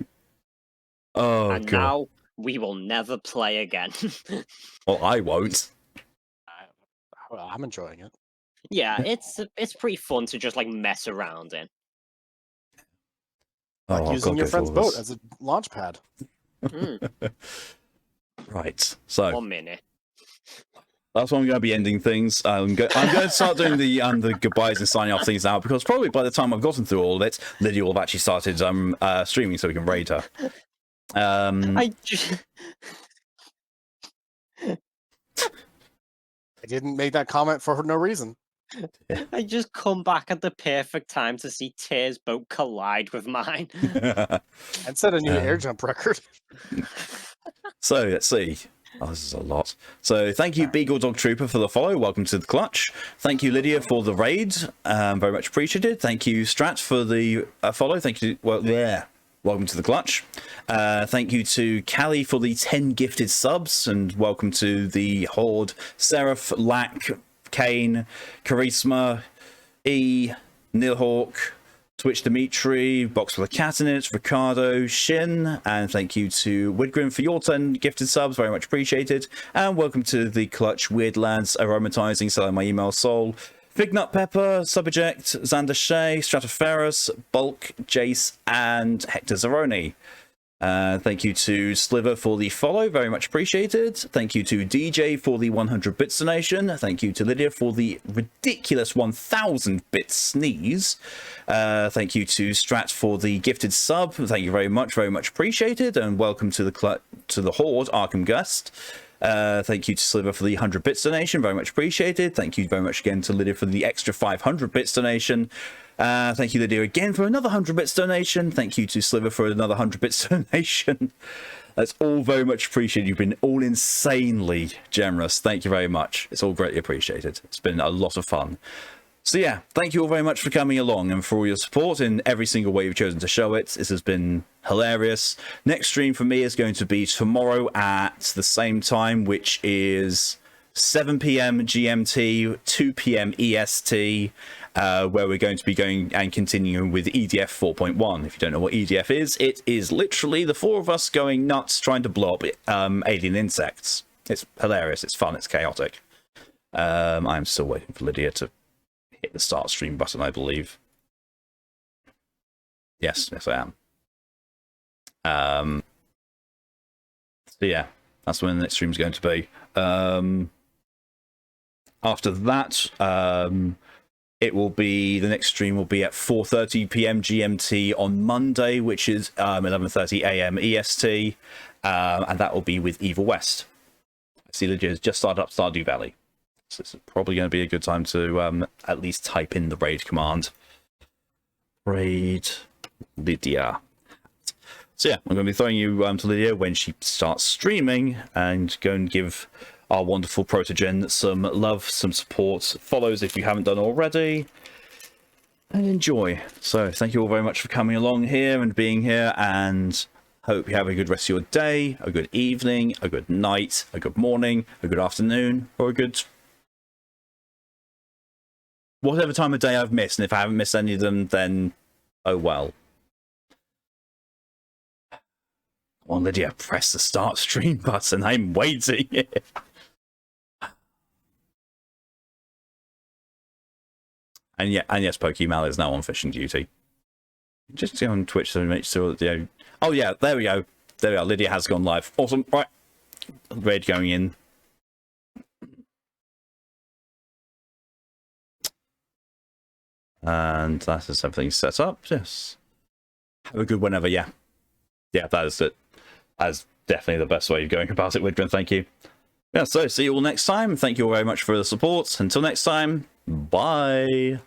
Oh, and God. now we will never play again. Well, I won't. I'm enjoying it. Yeah, it's pretty fun to just like mess around in. Like Oh, using God, your go friend's for this. boat as a launch pad. Right. So 1 minute. that's why I'm going to be ending things. I'm going to start doing the goodbyes and signing off things now, because probably by the time I've gotten through all of it, Lydia will have actually started streaming so we can raid her. I just... I didn't make that comment for no reason. I just come back at the perfect time to see Tier's boat collide with mine. And set a new air jump record. So let's see. Oh, this is a lot. So thank you, Beagle Dog Trooper, for the follow. Welcome to the clutch. Thank you, Lydia, for the raid. Very much appreciated. Thank you, Strat, for the follow. Thank you. Well, yeah. Welcome to the clutch. Thank you to Callie for the 10 gifted subs, and welcome to the Horde. Seraph, Lack, Kane, Charisma, E, Nilhawk, Twitch Dimitri, Box with a Cat in it, Ricardo, Shin, and thank you to Widgrim for your 10 gifted subs, very much appreciated. And welcome to the clutch, Weird Lads, Aromatizing, Selling My Email Soul, Fignut Pepper, Subject, Xander Shea, Stratoferus, Bulk, Jace, and Hector Zeroni. Thank you to Sliver for the follow, very much appreciated. Thank you to DJ for the 100 bits donation. Thank you to Lydia for the ridiculous 1000 bits sneeze. Thank you to Strat for the gifted sub. Thank you very much appreciated. And welcome to the Horde Arkham Guest. Thank you to Sliver for the 100 bits donation, very much appreciated. Thank you very much again to Lydia for the extra 500 bits donation. Thank you, Lydia, again for another 100 bits donation. Thank you to Sliver for another 100 bits donation. That's all very much appreciated. You've been all insanely generous. Thank you very much. It's all greatly appreciated. It's been a lot of fun. So yeah, thank you all very much for coming along and for all your support in every single way you've chosen to show it. This has been hilarious. Next stream for me is going to be tomorrow at the same time, which is 7 p.m. GMT, 2 p.m. EST, where we're going to be going and continuing with EDF 4.1. If you don't know what EDF is, it is literally the four of us going nuts trying to blow up alien insects. It's hilarious, it's fun, it's chaotic. I'm still waiting for Lydia to hit the start stream button, I believe. Yes, I am. So yeah, that's when the next stream's going to be. After that, it will be, the next stream will be at 4:30 p.m. GMT on Monday, which is 11:30 a.m. EST, and that will be with Evil West. I see Lydia has just started up Stardew Valley. So this is probably going to be a good time to at least type in the raid command. Raid Lydia. So yeah, I'm going to be throwing you to Lydia when she starts streaming, and go and give our wonderful Protogen some love, some support, follows if you haven't done already, and enjoy. So thank you all very much for coming along here and being here, and hope you have a good rest of your day, a good evening, a good night, a good morning, a good afternoon, or a good whatever time of day I've missed, and if I haven't missed any of them, then oh well. Come on, Lydia, press the start stream button. I'm waiting. And yes, Pokemal is now on fishing duty. Just go on Twitch to make sure that oh yeah, there we go. There we are. Lydia has gone live. Awesome. Right, raid going in. And that is everything set up. Yes. Have a good whenever. Yeah. Yeah, that is it. That's definitely the best way of going about it, Widgren. Thank you. Yeah, so see you all next time. Thank you all very much for the support. Until next time, bye.